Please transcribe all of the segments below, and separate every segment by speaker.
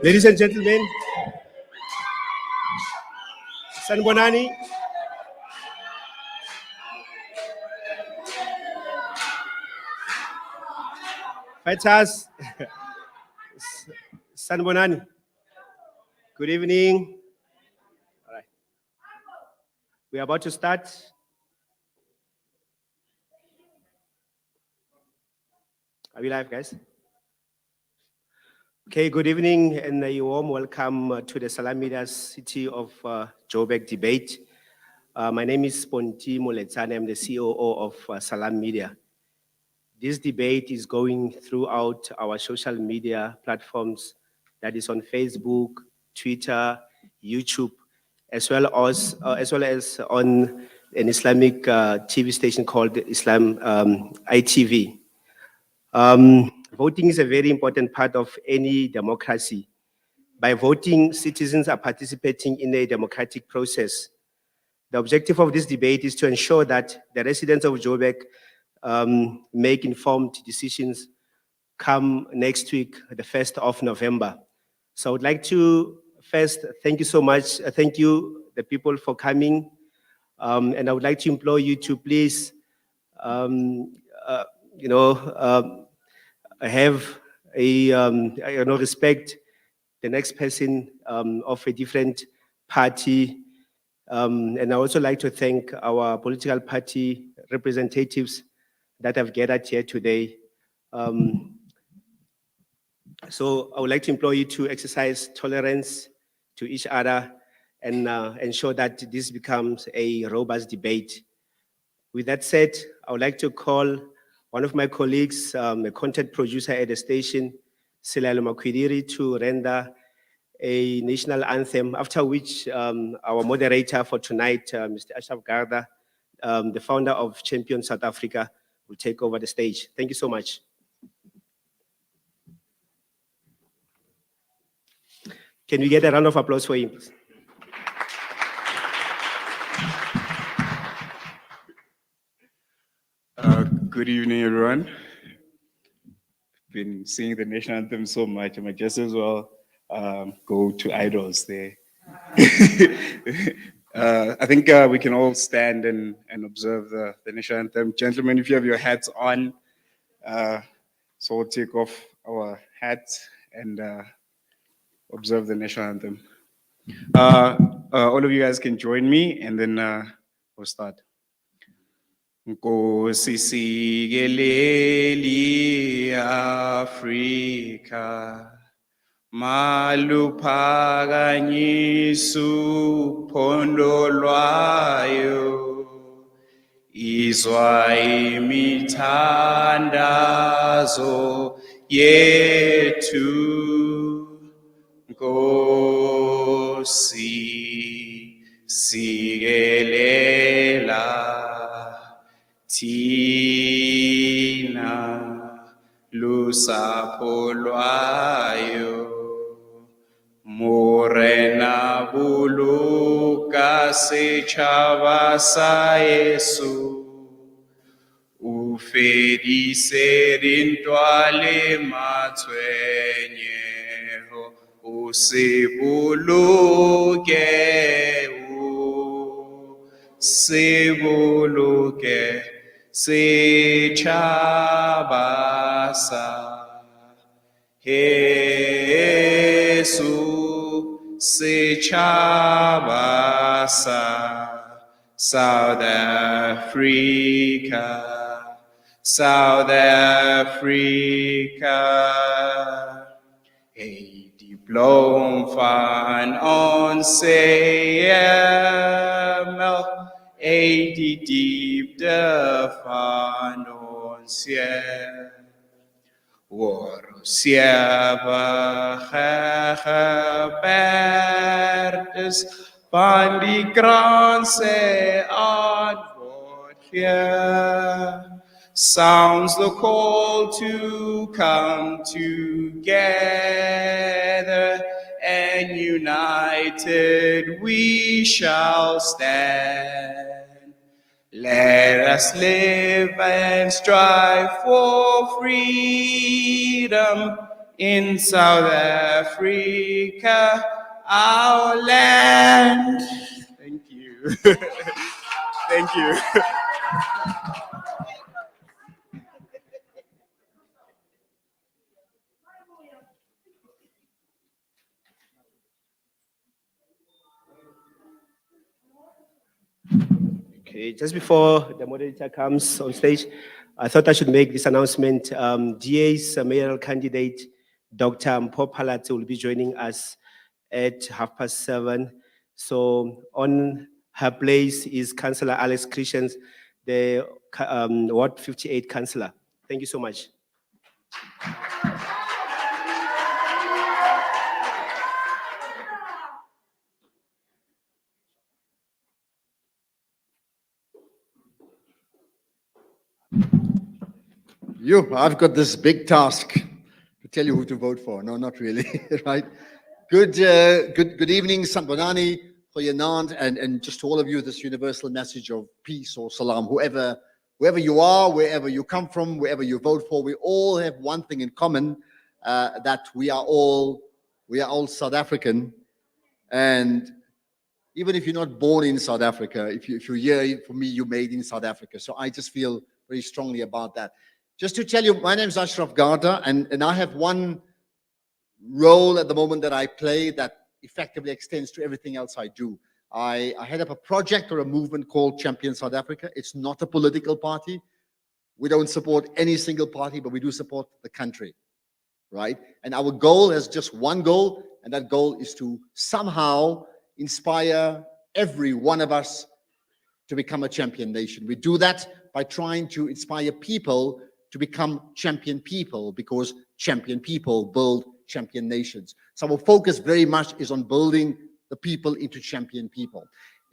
Speaker 1: Ladies and gentlemen, Sanbonani, fighters, Sanbonani, good evening. All right. We are about to start. Are we live, guys? Okay, good evening and a warm welcome to the Salaamedia City of Joburg debate. My name is Sponti Moletsane. I'm the COO of Salaamedia. This debate is going throughout our social media platforms, that is on Facebook, Twitter, YouTube, as well as on an Islamic TV station called Islam ITV. Voting is a very important part of any democracy. By voting, citizens are participating in a democratic process. The objective of this debate is to ensure that the residents of Joburg make informed decisions come next week, the 1st of November. So I would like to first thank you so much. Thank you, the people, for coming. And I would like to implore you to please, have respect the next person of a different party. And I also like to thank our political party representatives that have gathered here today. So I would like to implore you to exercise tolerance to each other and ensure that this becomes a robust debate. With that said, I would like to call one of my colleagues, a content producer at the station, Salaamedia, to render a national anthem, after which our moderator for tonight, Mr. Ashaf Garda, the founder of Champion South Africa, will take over the stage. Thank you so much. Can we get a round of applause for him, please?
Speaker 2: Good evening, everyone. Been singing the national anthem so much, I might just as well go to idols there. I think we can all stand and observe the national anthem. Gentlemen, if you have your hats on, so we'll take off our hats and observe the national anthem. All of you guys can join me, and then we'll start. Nkosi sikeleli Afrika maluphakanyisu phondo lwayo izwa imithandazo yethu Nkosi sikelela Tina lusapho lwayo morena buluka setšhaba sa Yesu o fedise dintwa le matshwenyeho, o se boloke, o se boloke setjhaba sa heso, setjhaba sa South Africa, South Africa. A diploma van ons hemel, a die diepte van ons Heer. Waar gegeerd is van die kranse antwoord gee. Sounds the call to come together, and united we shall stand. Let us live and strive for freedom in South Africa, our land. Thank you. Thank you.
Speaker 1: Okay, just before the moderator comes on stage, I thought I should make this announcement. DA's mayoral candidate, Dr. Mpho Phalatse, will be joining us at 7:30. So on her place is Councillor Alex Christians, the Ward 58 councillor. Thank you so much.
Speaker 3: I've got this big task to tell you who to vote for. No, not really, right? Good evening, Sanbonani, Goeienaand, and just to all of you, this universal message of peace or salam. Whoever you are, wherever you come from, wherever you vote for, we all have one thing in common, that we are all South African. And even if you're not born in South Africa, if you're here, for me, you're made in South Africa. So I just feel very strongly about that. Just to tell you, my name is Ashraf Garda, and I have one role at the moment that I play that effectively extends to everything else I do. I head up a project or a movement called Champion South Africa. It's not a political party. We don't support any single party, but we do support the country, right? And our goal is just one goal, and that goal is to somehow inspire every one of us to become a champion nation. We do that by trying to inspire people to become champion people, because champion people build champion nations. So our focus very much is on building the people into champion people.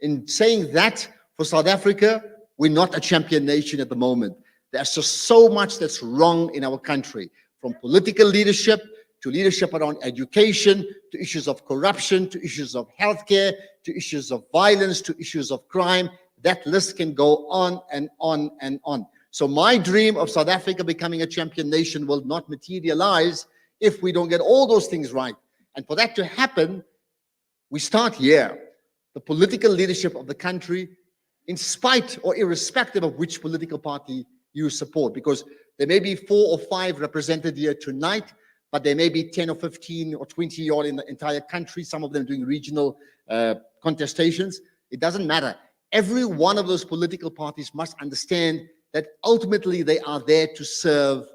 Speaker 3: In saying that, for South Africa, we're not a champion nation at the moment. There's just so much that's wrong in our country, from political leadership to leadership around education, to issues of corruption, to issues of healthcare, to issues of violence, to issues of crime. That list can go on and on and on. So my dream of South Africa becoming a champion nation will not materialize if we don't get all those things right. And for that to happen, we start here. The political leadership of the country, in spite or irrespective of which political party you support, because there may be 4 or 5 represented here tonight, but there may be 10 or 15 or 20 all in the entire country, some of them doing regional contestations. It doesn't matter. Every one of those political parties must understand that ultimately they are there to serve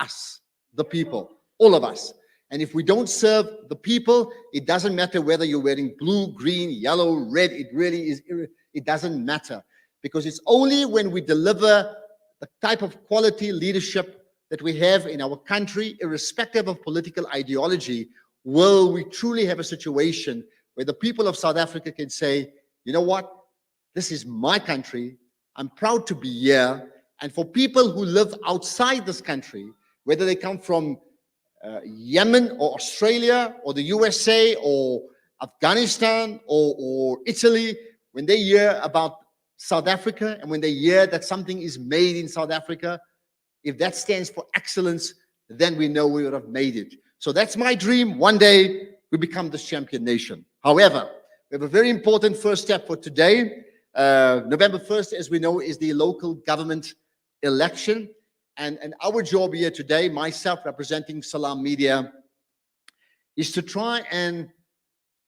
Speaker 3: us, the people, all of us. And if we don't serve the people, it doesn't matter whether you're wearing blue, green, yellow, red, it doesn't matter. Because it's only when we deliver the type of quality leadership that we have in our country, irrespective of political ideology, will we truly have a situation where the people of South Africa can say, you know what, this is my country, I'm proud to be here. And for people who live outside this country, whether they come from Yemen or Australia or the USA or Afghanistan or Italy, when they hear about South Africa and when they hear that something is made in South Africa, If that stands for excellence, then we know we would have made it. So that's my dream. One day we become this champion nation. However, we have a very important first step for today. November 1st, as we know, is the local government election. And our job here today, myself representing Salaamedia, is to try and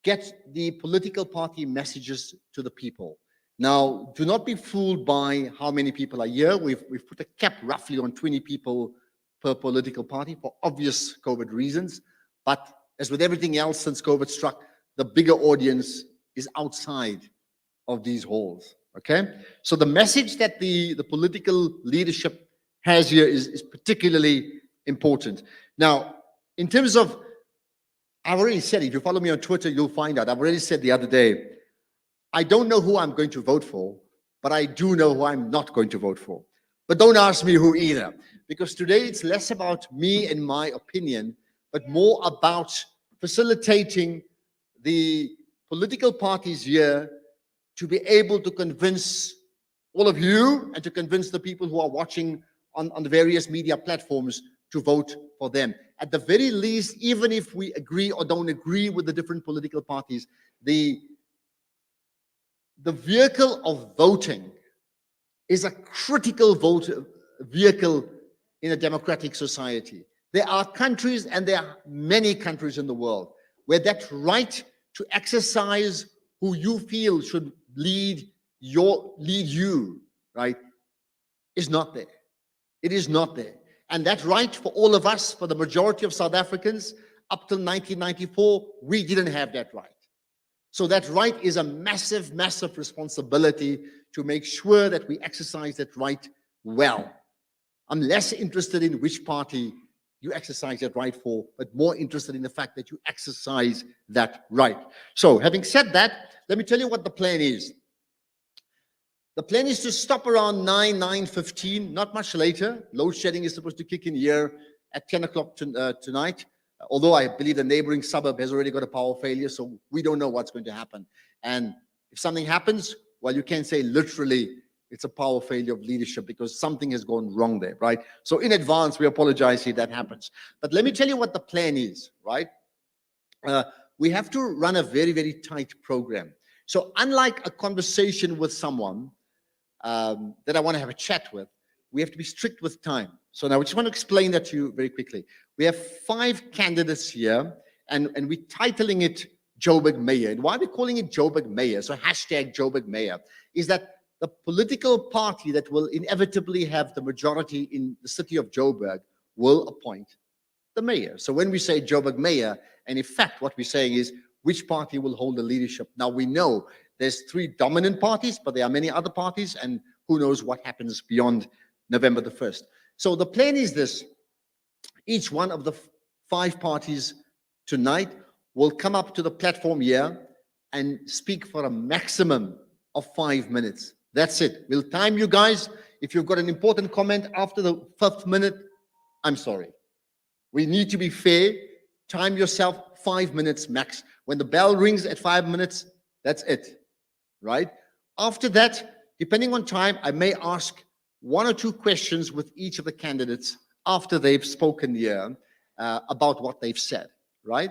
Speaker 3: get the political party messages to the people. Now, do not be fooled by how many people are here. We've put a cap roughly on 20 people per political party for obvious COVID reasons. But as with everything else since COVID struck, the bigger audience is outside of these halls, okay? So the message that the political leadership has here is particularly important. Now, in terms of, I've already said, if you follow me on Twitter, you'll find out. I've already said the other day, I don't know who I'm going to vote for, but I do know who I'm not going to vote for. But don't ask me who either, because today it's less about me and my opinion, but more about facilitating the political parties here to be able to convince all of you and to convince the people who are watching on the various media platforms to vote for them. At the very least, even if we agree or don't agree with the different political parties, the vehicle of voting is a critical vehicle in a democratic society. There are countries, and there are many countries in the world, where that right to exercise who you feel should lead you, right, is not there. It is not there. And that right for all of us, for the majority of South Africans, up till 1994, we didn't have that right. So that right is a massive, massive responsibility to make sure that we exercise that right well. I'm less interested in which party you exercise that right for, but more interested in the fact that you exercise that right. So having said that, let me tell you what the plan is. The plan is to stop around 9:15, not much later. Load shedding is supposed to kick in here at 10 o'clock tonight, although I believe the neighboring suburb has already got a power failure, so we don't know what's going to happen. And if something happens, well, you can say literally it's a power failure of leadership because something has gone wrong there, right? So in advance, we apologize if that happens. But let me tell you what the plan is, right? We have to run a very, very tight program. So unlike a conversation with someone that I want to have a chat with, we have to be strict with time. So now I just want to explain that to you very quickly. We have 5 candidates here, and we're titling it Joburg Mayor. And why are we calling it Joburg Mayor? So hashtag Joburg Mayor is that the political party that will inevitably have the majority in the city of Joburg will appoint the mayor. So when we say Joburg Mayor, and in fact what we're saying is which party will hold the leadership. Now we know there's 3 dominant parties, but there are many other parties, and who knows what happens beyond November the 1st. So the plan is this: each one of the 5 parties tonight will come up to the platform here and speak for a maximum of 5 minutes. That's it. We'll time you guys. If you've got an important comment after the 5th minute, I'm sorry. We need to be fair. Time yourself 5 minutes max. When the bell rings at 5 minutes, that's it, right? After that, depending on time, I may ask 1 or 2 questions with each of the candidates after they've spoken here about what they've said, right?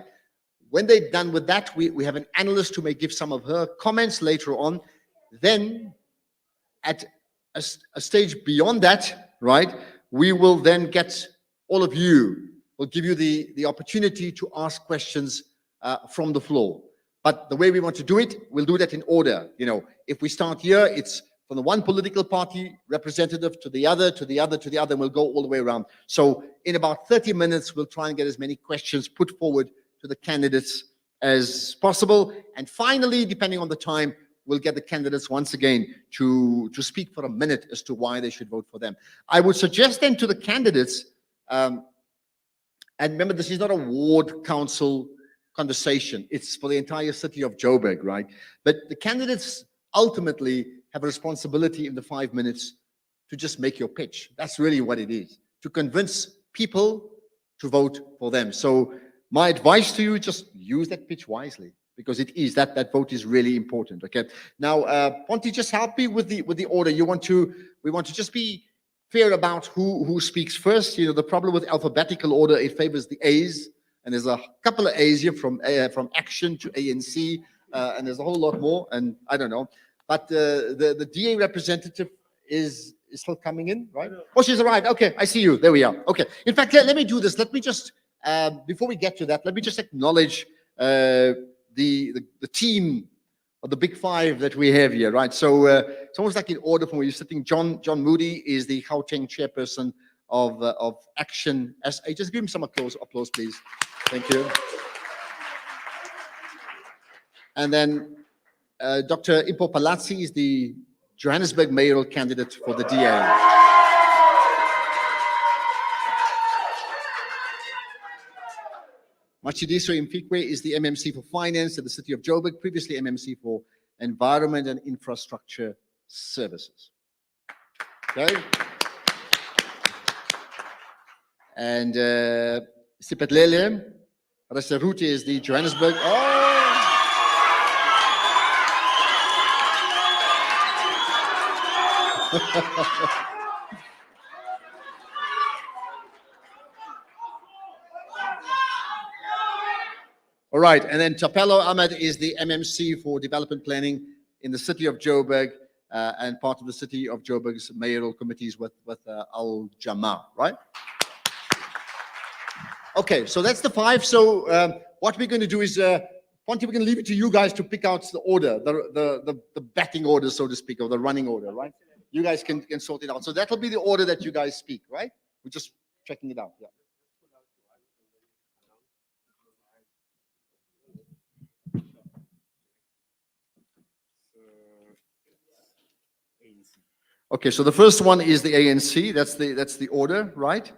Speaker 3: When they're done with that, we have an analyst who may give some of her comments later on. Then at a stage beyond that, right, we will then get all of you, we'll give you the opportunity to ask questions from the floor. But the way we want to do it, we'll do that in order. You know, if we start here, it's from the one political party representative to the other, to the other, to the other, and we'll go all the way around. So in about 30 minutes, we'll try and get as many questions put forward to the candidates as possible. And finally, depending on the time, we'll get the candidates once again to speak for a minute as to why they should vote for them. I would suggest then to the candidates, and remember, this is not a ward council conversation. It's for the entire city of Joburg, right? But the candidates ultimately have a responsibility in the 5 minutes to just make your pitch. That's really what it is, to convince people to vote for them. So my advice to you, just use that pitch wisely, because it is that vote is really important. Okay. Now, Ponty, just help me with the order. We want to just be fair about who speaks first. You know, the problem with alphabetical order, it favors the A's, and there's a couple of A's here from Action to ANC, and there's a whole lot more, and I don't know. But the DA representative is still coming in, right? Oh, she's arrived. Okay, I see you. There we are. Okay. In fact, let me do this. Let me just, before we get to that, let me just acknowledge the team of the big five that we have here, right? So it's almost like in order from where you're sitting. John Moody is the Gauteng chairperson of ActionSA. Just give him some applause, please. Thank you. And then Dr. Impo Palazzi is the Johannesburg mayoral candidate for the DA. Matshidiso Mfikwe is the MMC for Finance at the City of Joburg, previously MMC for Environment and Infrastructure Services. Okay. And Sipetlele Rasaruti is the Johannesburg. All right, and then Chapello Ahmed is the MMC for Development Planning in the City of Joburg and part of the City of Joburg's mayoral committees with Al-Jamaa, right? Okay, so that's the five. So what we're going to do is, Ponty, we're going to leave it to you guys to pick out the order, the batting order, so to speak, or the running order, right? You guys can sort it out. So that'll be the order that you guys speak, right? We're just checking it out, yeah. Okay, so the first one is the ANC. That's the order, right?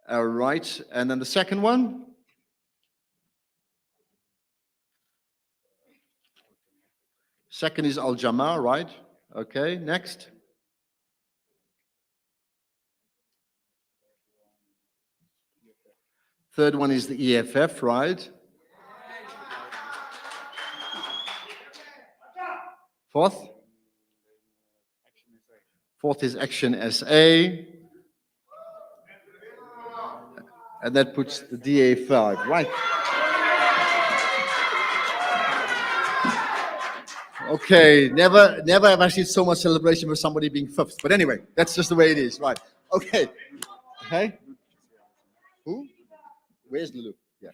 Speaker 3: All right, and then the second one. Second is Al-Jamaa, right? Okay, next. Third one is the EFF, right? Fourth? Fourth is ActionSA. And that puts the DA5, right? Okay, never have I seen so much celebration with somebody being fifth. But anyway, that's just the way it is, right? Okay. Okay. Who? Where's Lulu? Yeah.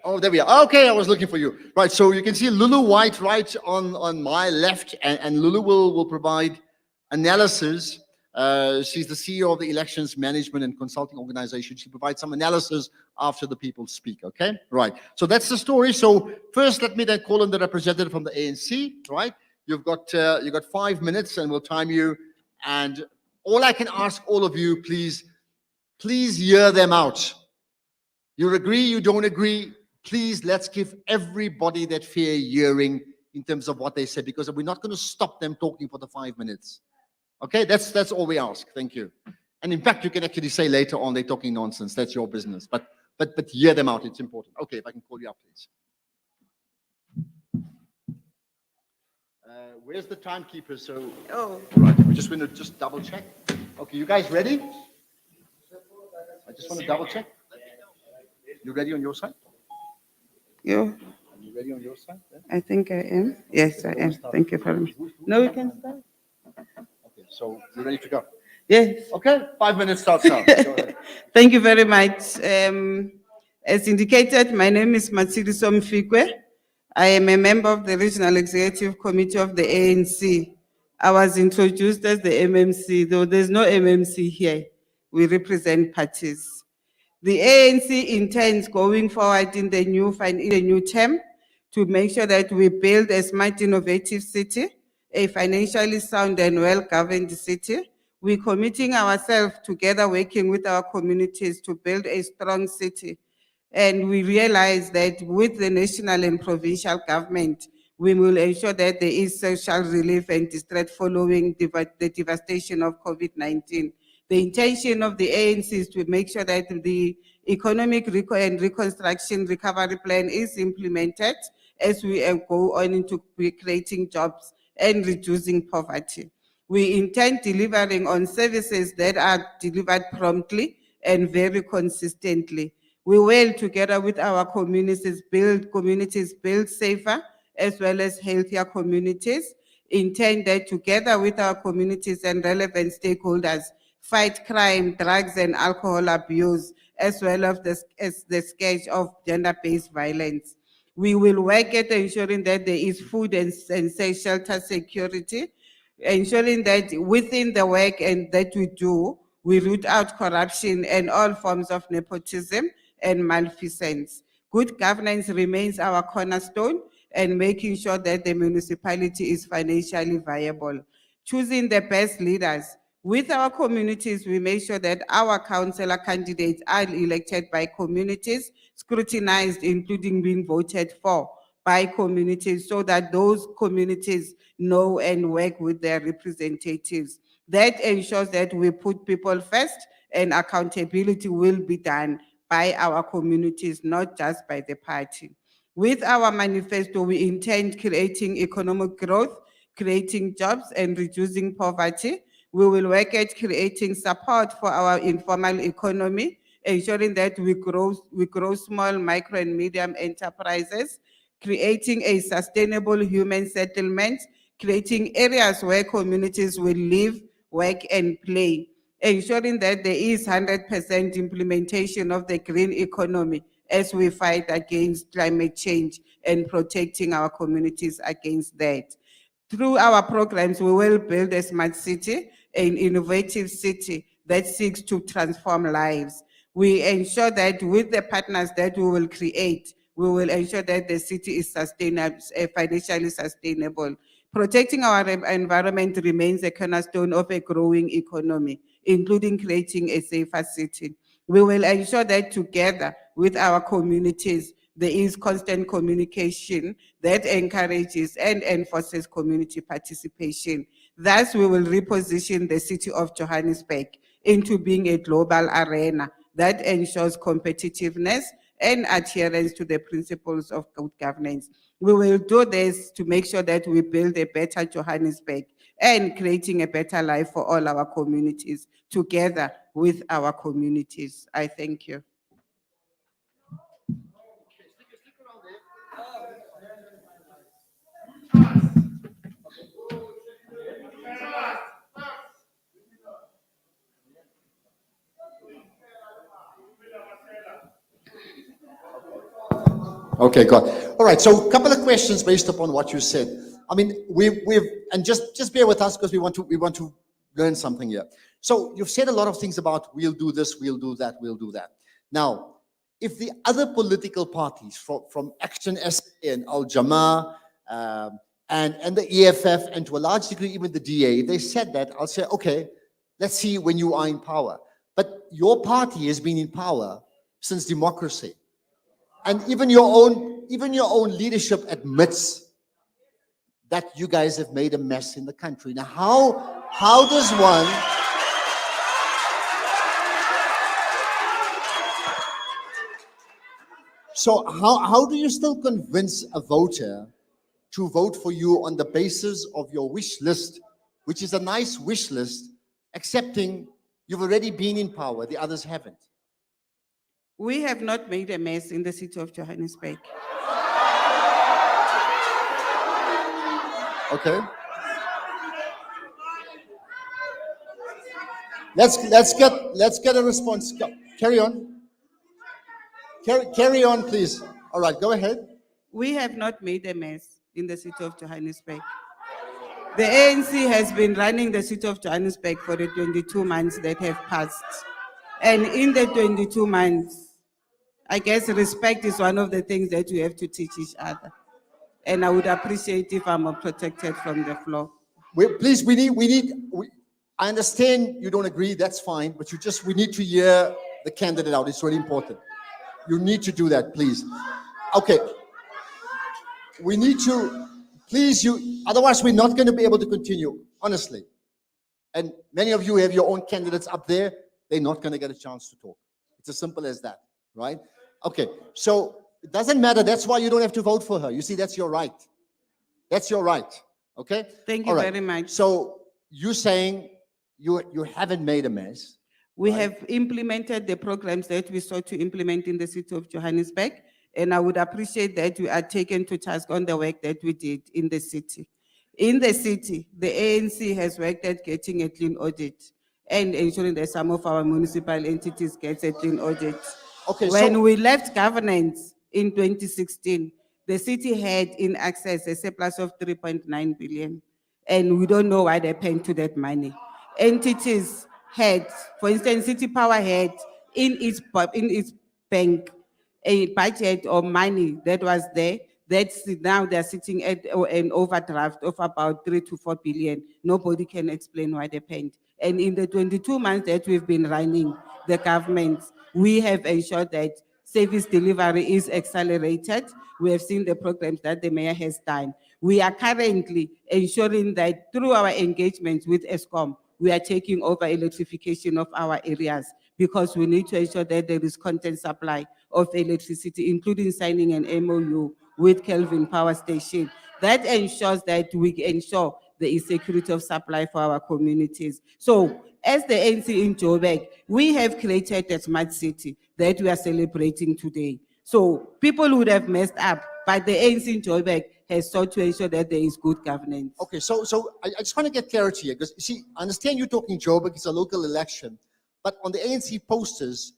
Speaker 3: Oh, there we are. Okay, I was looking for you. Right, so you can see Lulu White right on my left, and Lulu will provide analysis. She's the CEO of the Elections Management and Consulting Organization. She provides some analysis after the people speak, okay? Right, so that's the story. So first, let me then call on the representative from the ANC, right? You've got 5 minutes and we'll time you. And all I can ask all of you, please hear them out. You agree, you don't agree, please let's give everybody that fair hearing in terms of what they said, because we're not going to stop them talking for the 5 minutes. Okay, that's all we ask. Thank you. And in fact, you can actually say later on they're talking nonsense. That's your business. But hear them out. It's important. Okay, if I can call you up, please. Where's the timekeeper? So, right, we just want to just double check. Okay, you guys ready? I just want to double check. You ready on your side?
Speaker 4: Yeah.
Speaker 3: Are you ready on your side? Yeah?
Speaker 4: I think I am. Yes, I am. Thank you very much. No, we can start.
Speaker 3: Okay, so you're ready to go?
Speaker 4: Yes.
Speaker 3: Okay, 5 minutes starts now. Go ahead.
Speaker 4: Thank you very much. As indicated, my name is Matshidiso Mfikwe. I am a member of the Regional Executive Committee of the ANC. I was introduced as the MMC, though there's no MMC here. We represent parties. The ANC intends going forward in the new term to make sure that we build a smart, innovative city, a financially sound and well-governed city. We're committing ourselves together, working with our communities to build a strong city. And we realize that with the national and provincial government, we will ensure that there is social relief and distress following the devastation of COVID-19. The intention of the ANC is to make sure that the economic and reconstruction recovery plan is implemented as we go on into creating jobs and reducing poverty. We intend delivering on services that are delivered promptly and very consistently. We will, together with our communities build safer as well as healthier communities, intend that together with our communities and relevant stakeholders, fight crime, drugs and alcohol abuse, as well as the scourge of gender-based violence. We will work at ensuring that there is food and shelter security, ensuring that within the work and that we do, we root out corruption and all forms of nepotism and malfeasance. Good governance remains our cornerstone, and making sure that the municipality is financially viable. Choosing the best leaders. With our communities, we make sure that our councillor candidates are elected by communities, scrutinized, including being voted for by communities, so that those communities know and work with their representatives. That ensures that we put people first, and accountability will be done by our communities, not just by the party. With our manifesto, we intend creating economic growth, creating jobs and reducing poverty. We will work at creating support for our informal economy, ensuring that we grow small, micro and medium enterprises, creating a sustainable human settlement, creating areas where communities will live, work and play, ensuring that there is 100% implementation of the green economy as we fight against climate change and protecting our communities against that. Through our programs, we will build a smart city, an innovative city that seeks to transform lives. We ensure that with the partners that we will create, we will ensure that the city is sustainable, financially sustainable. Protecting our environment remains a cornerstone of a growing economy, including creating a safer city. We will ensure that together with our communities, there is constant communication that encourages and enforces community participation. Thus, we will reposition the city of Johannesburg into being a global arena that ensures competitiveness and adherence to the principles of good governance. We will do this to make sure that we build a better Johannesburg and creating a better life for all our communities together with our communities. I thank you.
Speaker 3: Okay, good. All right, so a couple of questions based upon what you said. I mean, we've and just bear with us because we want to learn something here. So you've said a lot of things about we'll do this, we'll do that, we'll do that. Now, if the other political parties from ActionSA and Al-Jamaa and the EFF and to a large degree even the DA, they said that, I'll say, okay, let's see when you are in power. But your party has been in power since democracy. And even your own leadership admits that you guys have made a mess in the country. Now, how does one? So how do you still convince a voter to vote for you on the basis of your wish list, which is a nice wish list, accepting you've already been in power, the others haven't?
Speaker 4: We have not made a mess in the city of Johannesburg.
Speaker 3: Okay. Let's get a response. Carry on. Carry on, please. All right, go ahead.
Speaker 4: We have not made a mess in the city of Johannesburg. The ANC has been running the city of Johannesburg for the 22 months that have passed. And in the 22 months, I guess respect is one of the things that we have to teach each other. And I would appreciate if I'm protected from the floor.
Speaker 3: Please, I understand you don't agree, that's fine, but we need to hear the candidate out. It's really important. You need to do that, please. Okay. We need to, please, otherwise we're not going to be able to continue, honestly. And many of you have your own candidates up there. They're not going to get a chance to talk. It's as simple as that, right? Okay, so it doesn't matter. That's why you don't have to vote for her. You see, that's your right. That's your right, okay?
Speaker 4: Thank you very much.
Speaker 3: So you're saying you haven't made a mess.
Speaker 4: We have implemented the programs that we sought to implement in the city of Johannesburg, and I would appreciate that we are taken to task on the work that we did in the city. In the city, the ANC has worked at getting a clean audit and ensuring that some of our municipal entities get a clean audit.
Speaker 3: Okay,
Speaker 4: When
Speaker 3: so-
Speaker 4: we left governance in 2016, the city had in access a surplus of 3.9 billion, and we don't know why they paid to that money. Entities had, for instance, City Power had in its bank a budget or money that was there. That's now they're sitting at an overdraft of about 3 to 4 billion. Nobody can explain why they paid. And in the 22 months that we've been running the government, we have ensured that service delivery is accelerated. We have seen the programs that the mayor has done. We are currently ensuring that through our engagement with ESCOM, we are taking over electrification of our areas because we need to ensure that there is constant supply of electricity, including signing an MOU with Kelvin Power Station. That ensures that we ensure there is security of supply for our communities. So as the ANC in Joburg, we have created a smart city that we are celebrating today. So people would have messed up, but the ANC in Joburg has sought to ensure that there is good governance.
Speaker 3: Okay, so I just want to get clarity here, because you see, I understand you're talking Joburg, it's a local election, but on the ANC posters,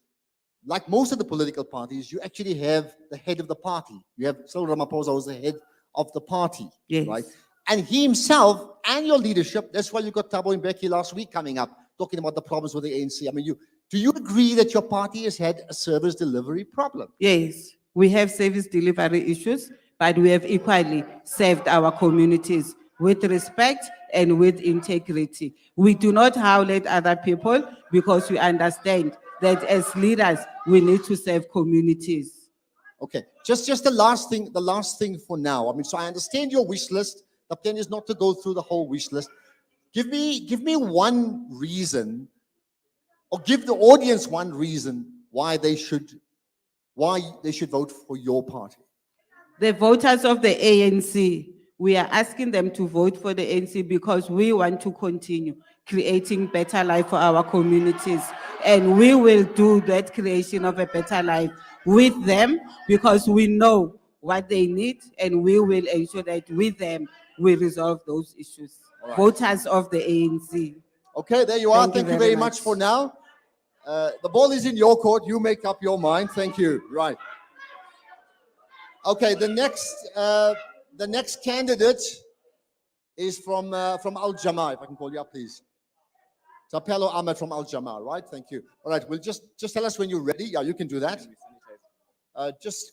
Speaker 3: like most of the political parties, you actually have the head of the party. You have Cyril Ramaphosa, who's the head of the party,
Speaker 4: Yes.
Speaker 3: right? And he himself and your leadership, that's why you got Thabo Mbeki last week coming up, talking about the problems with the ANC. I mean, do you agree that your party has had a service delivery problem?
Speaker 4: Yes, we have service delivery issues, but we have equally served our communities with respect and with integrity. We do not howl at other people because we understand that as leaders, we need to serve communities.
Speaker 3: Okay, just the last thing for now. I mean, so I understand your wish list. The plan is not to go through the whole wish list. Give me one reason, or give the audience one reason why they should vote for your party.
Speaker 4: The voters of the ANC, we are asking them to vote for the ANC because we want to continue creating better life for our communities. And we will do that creation of a better life with them because we know what they need, and we will ensure that with them, we resolve those issues.
Speaker 3: right.
Speaker 4: Voters of the ANC.
Speaker 3: Okay, there you are.
Speaker 4: Thank you
Speaker 3: Thank you
Speaker 4: very
Speaker 3: very much
Speaker 4: much.
Speaker 3: for now. The ball is in your court. You make up your mind. Thank you. Right. Okay, the next candidate is from Al-Jamaa. If I can call you up, please. Tapelo Ahmed from Al-Jamaa, right? Thank you. All right, well, just tell us when you're ready. Yeah, you can do that.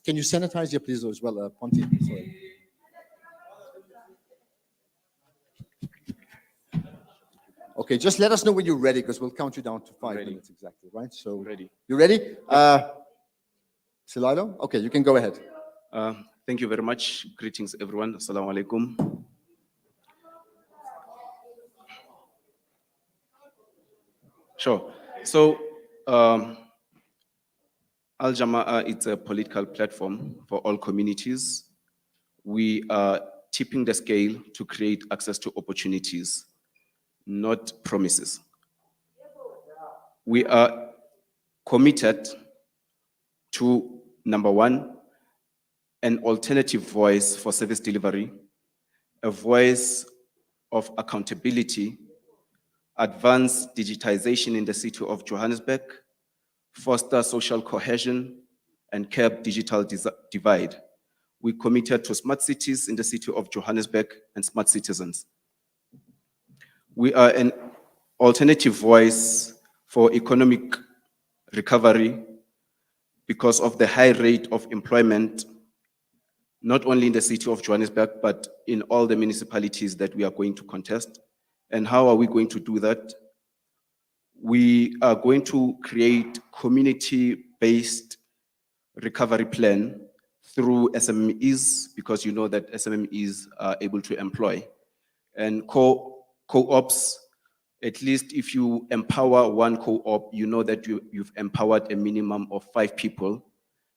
Speaker 3: Can you sanitize here, please, as well, Ponti? Sorry. Okay, just let us know when you're ready, because we'll count you down to 5 minutes exactly, right? So
Speaker 2: Ready.
Speaker 3: You ready? Sililo? Okay, you can go ahead.
Speaker 5: Thank you very much. Greetings, everyone. Assalamu alaikum. Sure. So, Al-Jamaa, it's a political platform for all communities. We are tipping the scale to create access to opportunities, not promises. We are committed to, number one, an alternative voice for service delivery, a voice of accountability, advance digitization in the city of Johannesburg, foster social cohesion, and curb digital divide. We committed to smart cities in the city of Johannesburg and smart citizens. We are an alternative voice for economic recovery because of the high rate of employment, not only in the city of Johannesburg, but in all the municipalities that we are going to contest. And how are we going to do that? We are going to create community-based recovery plan through SMEs, because you know that SMEs are able to employ. And co-ops, at least if you empower one co-op, you know that you've empowered a minimum of 5 people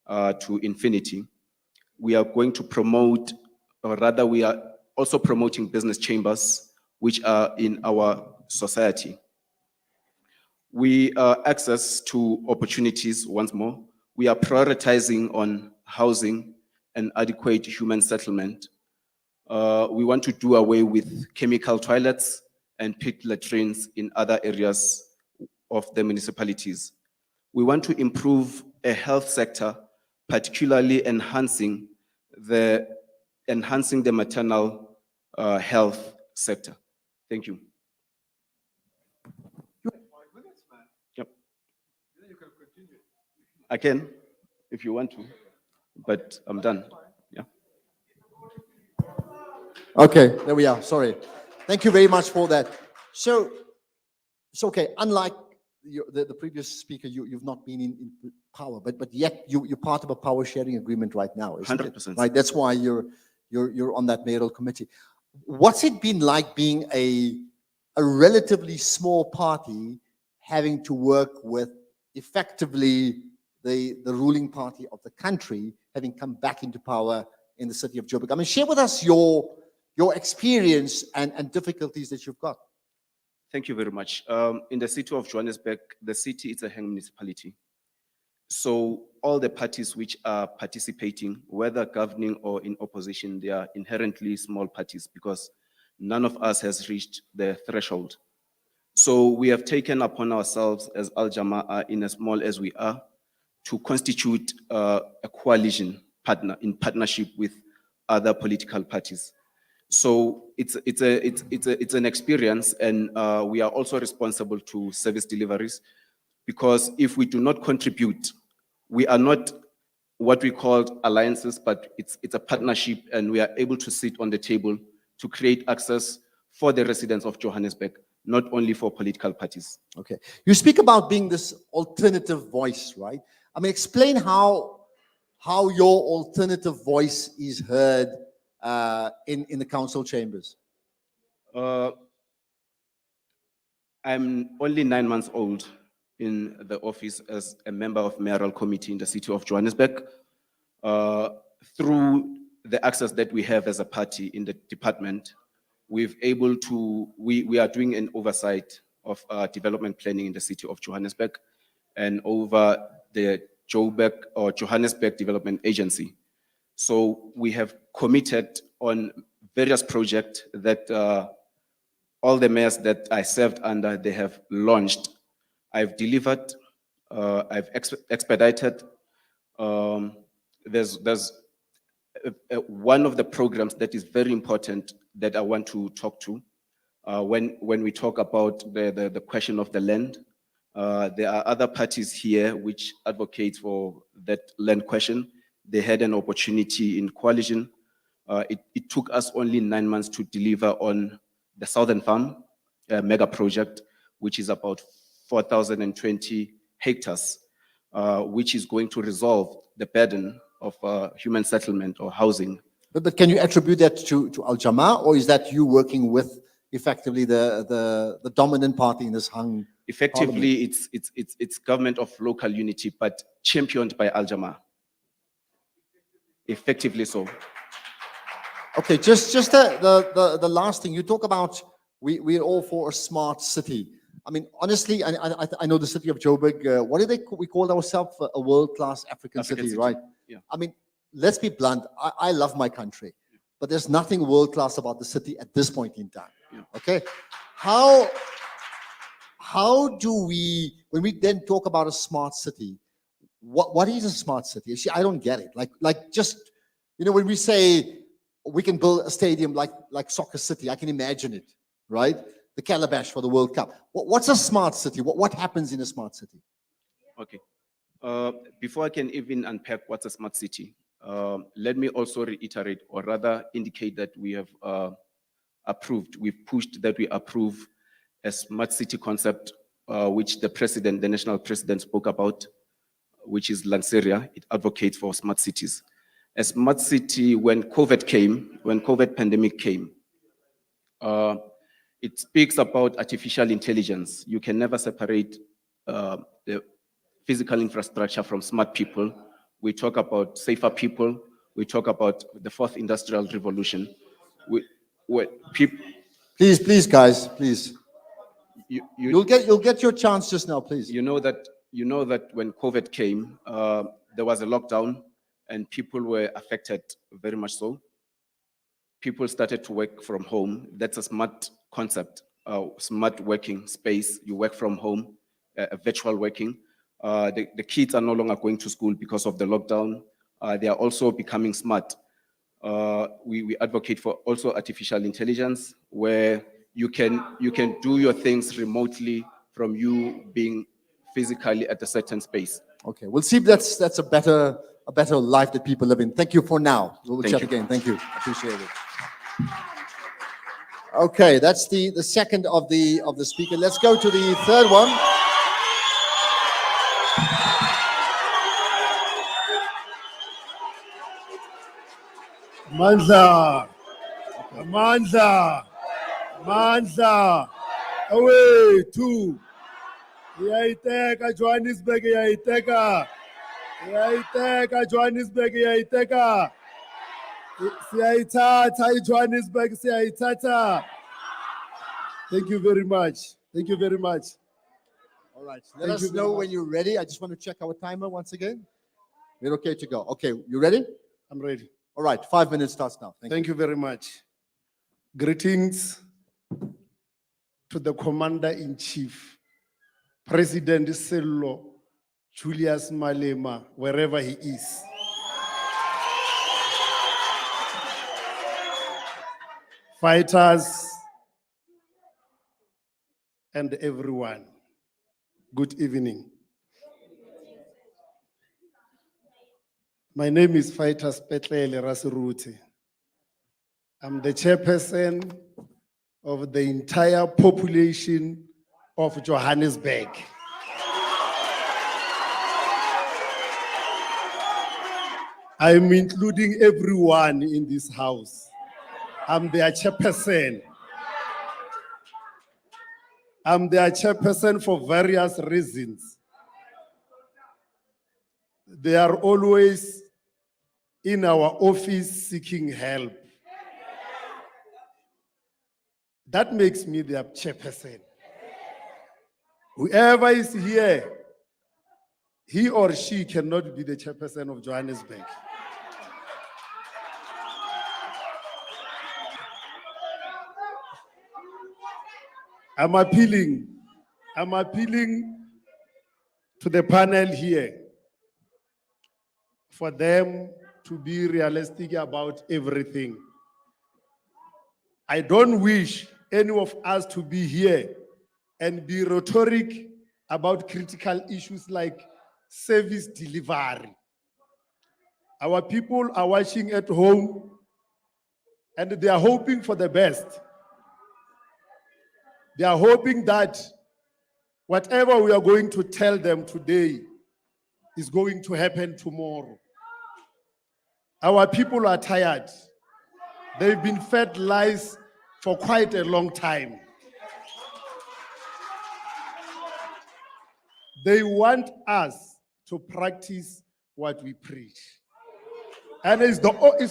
Speaker 5: to infinity. We are going to promote, or rather we are also promoting business chambers which are in our society. We access to opportunities once more. We are prioritizing on housing and adequate human settlement. We want to do away with chemical toilets and pit latrines in other areas of the municipalities. We want to improve a health sector, particularly enhancing the maternal health sector. Thank you. Yep. I can, if you want to, but I'm done. Yeah.
Speaker 3: Okay, there we are. Sorry. Thank you very much for that. So it's okay. Unlike the previous speaker, you've not been in power, but yet you're part of a power sharing agreement right now, isn't it?
Speaker 5: 100%.
Speaker 3: Right. That's why you're on that mayoral committee. What's it been like being a relatively small party having to work with effectively the ruling party of the country, having come back into power in the city of Joburg? I mean, share with us your experience and difficulties that you've got.
Speaker 5: Thank you very much. In the city of Johannesburg, the city is a hang municipality. So all the parties which are participating, whether governing or in opposition, they are inherently small parties because none of us has reached the threshold. So we have taken upon ourselves as Al-Jamaa, in as small as we are, to constitute a coalition partner in partnership with other political parties. So it's an experience, and we are also responsible to service deliveries, because if we do not contribute, we are not what we call alliances, but it's a partnership, and we are able to sit on the table to create access for the residents of Johannesburg, not only for political parties.
Speaker 3: Okay. You speak about being this alternative voice, right? I mean, explain how your alternative voice is heard in the council chambers.
Speaker 5: I'm only 9 months old in the office as a member of Mayoral Committee in the city of Johannesburg. Through the access that we have as a party in the department, we are doing an oversight of development planning in the city of Johannesburg and over the Johannesburg Development Agency. So we have committed on various projects that all the mayors that I served under, they have launched. I've delivered, I've expedited. There's one of the programs that is very important that I want to talk to when we talk about the question of the land. There are other parties here which advocate for that land question. They had an opportunity in coalition. It took us only 9 months to deliver on the Southern Farm mega project, which is about 4,020 hectares, which is going to resolve the burden of human settlement or housing.
Speaker 3: But can you attribute that to Al-Jamaa, or is that you working with effectively the dominant party in this hung?
Speaker 5: Effectively, it's government of local unity, but championed by Al-Jamaa. Effectively so.
Speaker 3: Okay, just the last thing you talk about. We're all for a smart city. I mean, honestly, I know the city of Joburg. What do we call ourselves? A world-class African city, right?
Speaker 5: Yeah.
Speaker 3: I mean, let's be blunt. I love my country, but there's nothing world-class about the city at this point in time.
Speaker 5: Yeah.
Speaker 3: Okay, how do we, when we then talk about a smart city, what is a smart city? You see, I don't get it. Like just, when we say we can build a stadium like Soccer City, I can imagine it, right? The Calabash for the World Cup. What's a smart city? What happens in a smart city?
Speaker 5: Okay. Before I can even unpack what's a smart city, let me also reiterate, or rather indicate that we have we've pushed that we approve a smart city concept, which the national president spoke about, which is Lanseria. It advocates for smart cities. A smart city, when COVID pandemic came, it speaks about artificial intelligence. You can never separate the physical infrastructure from smart people. We talk about safer people. We talk about the fourth industrial revolution.
Speaker 3: Please, guys, please.
Speaker 5: You,
Speaker 3: You'll get your chance just now, please.
Speaker 5: you know that when COVID came, there was a lockdown and people were affected very much so. People started to work from home. That's a smart concept, smart working space. You work from home, virtual working. The kids are no longer going to school because of the lockdown. They are also becoming smart. We advocate for also artificial intelligence, where you can do your things remotely from you being physically at a certain space.
Speaker 3: Okay, we'll see if that's a better life that people live in. Thank you for now. We'll
Speaker 5: Thank
Speaker 3: chat
Speaker 5: you.
Speaker 3: again. Thank you. Appreciate it. Okay, that's the second of the speaker. Let's go to the third one.
Speaker 6: Mandla, away two. Yaiteka Johannesburg, Yaiteka Johannesburg, Yaiteka. Siyaitata Johannesburg, Siyaitata. Thank you very much. Thank you very much.
Speaker 3: All right, let
Speaker 6: Thank
Speaker 3: us
Speaker 6: you very
Speaker 3: know
Speaker 6: much.
Speaker 3: when you're ready. I just want to check our timer once again. We're okay to go. Okay, you ready?
Speaker 6: I'm ready.
Speaker 3: All right, 5 minutes starts now. Thank you.
Speaker 6: Thank you very much. Greetings to the Commander-in-Chief, President Sello Julius Malema, wherever he is. Fighters and everyone, good evening. My name is Fighters Petlele Rasiruti. I'm the chairperson of the entire population of Johannesburg. I'm including everyone in this house. I'm their chairperson. I'm their chairperson for various reasons. They are always in our office seeking help. That makes me their chairperson. Whoever is here, he or she cannot be the chairperson of Johannesburg. I'm appealing to the panel here for them to be realistic about everything. I don't wish any of us to be here and be rhetoric about critical issues like service delivery. Our people are watching at home and they are hoping for the best. They are hoping that whatever we are going to tell them today is going to happen tomorrow. Our people are tired. They've been fed lies for quite a long time. They want us to practice what we preach. And it's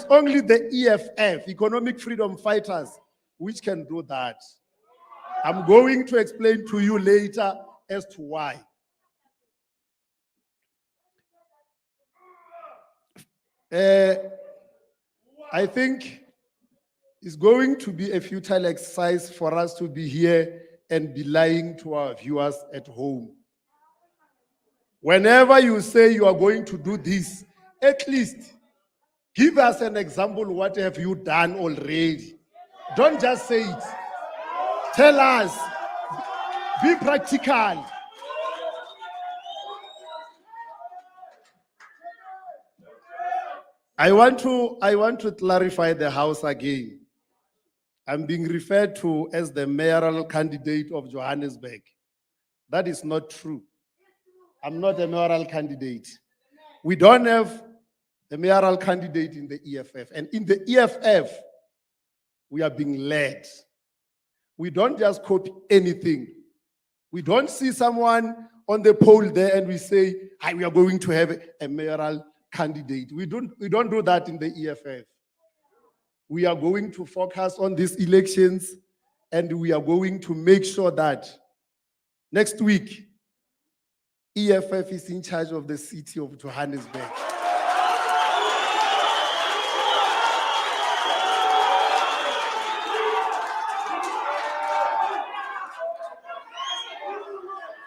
Speaker 6: only the EFF, Economic Freedom Fighters, which can do that. I'm going to explain to you later as to why. I think it's going to be a futile exercise for us to be here and be lying to our viewers at home. Whenever you say you are going to do this, at least give us an example. What have you done already? Don't just say it. Tell us. Be practical. I want to clarify the house again. I'm being referred to as the mayoral candidate of Johannesburg. That is not true. I'm not a mayoral candidate. We don't have a mayoral candidate in the EFF. And in the EFF, we are being led. We don't just copy anything. We don't see someone on the poll there and we say, "Hi, we are going to have a mayoral candidate." We don't do that in the EFF. We are going to focus on these elections and we are going to make sure that next week, EFF is in charge of the city of Johannesburg.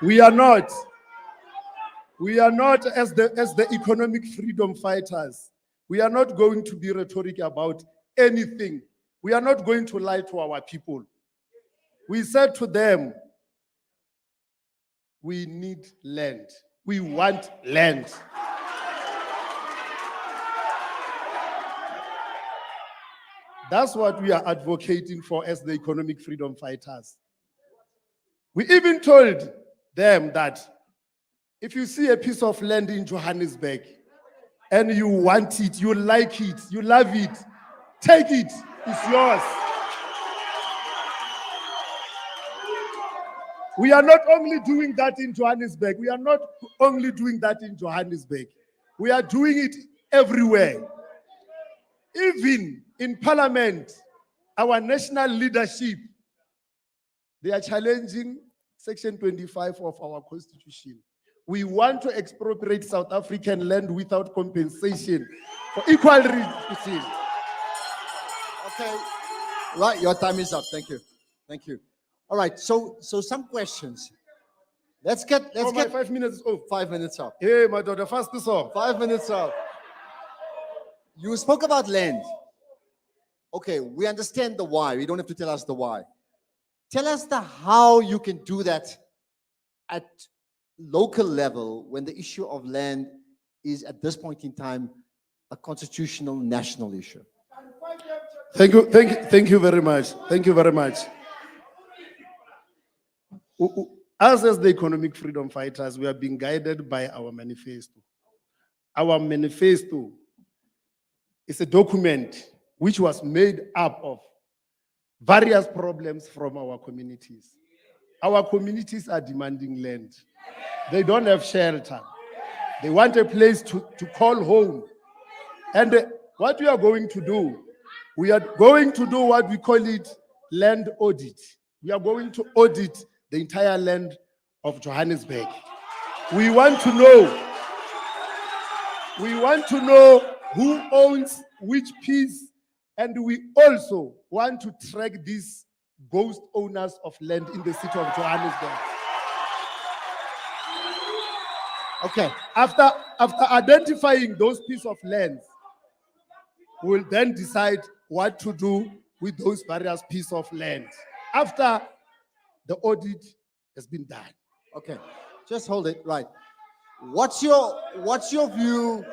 Speaker 6: We are not as the economic freedom fighters. We are not going to be rhetoric about anything. We are not going to lie to our people. We said to them, we need land. We want land. That's what we are advocating for as the economic freedom fighters. We even told them that if you see a piece of land in Johannesburg and you want it, you like it, you love it, take it, it's yours. We are not only doing that in Johannesburg. We are not only doing that in Johannesburg. We are doing it everywhere. Even in Parliament, our national leadership, they are challenging Section 25 of our Constitution. We want to expropriate South African land without compensation for equal reason.
Speaker 3: Okay. Right, your time is up. Thank you. Thank you. All right, so some questions. Let's get
Speaker 6: My 5 minutes is off.
Speaker 3: 5 minutes up.
Speaker 6: Hey, my daughter, fast this off.
Speaker 3: 5 minutes up. You spoke about land. Okay, we understand the why. You don't have to tell us the why. Tell us the how you can do that at local level when the issue of land is at this point in time a constitutional national issue.
Speaker 6: Thank you very much. Thank you very much. Us as the economic freedom fighters, we are being guided by our manifesto. Our manifesto is a document which was made up of various problems from our communities. Our communities are demanding land. They don't have shelter. They want a place to call home. And what we are going to do, we are going to do what we call it land audit. We are going to audit the entire land of Johannesburg. We want to know who owns which piece, and we also want to track these ghost owners of land in the city of Johannesburg.
Speaker 3: Okay.
Speaker 6: After identifying those pieces of land, we'll then decide what to do with those various pieces of land after the audit has been done.
Speaker 3: Okay. Just hold it. Right. What's your view?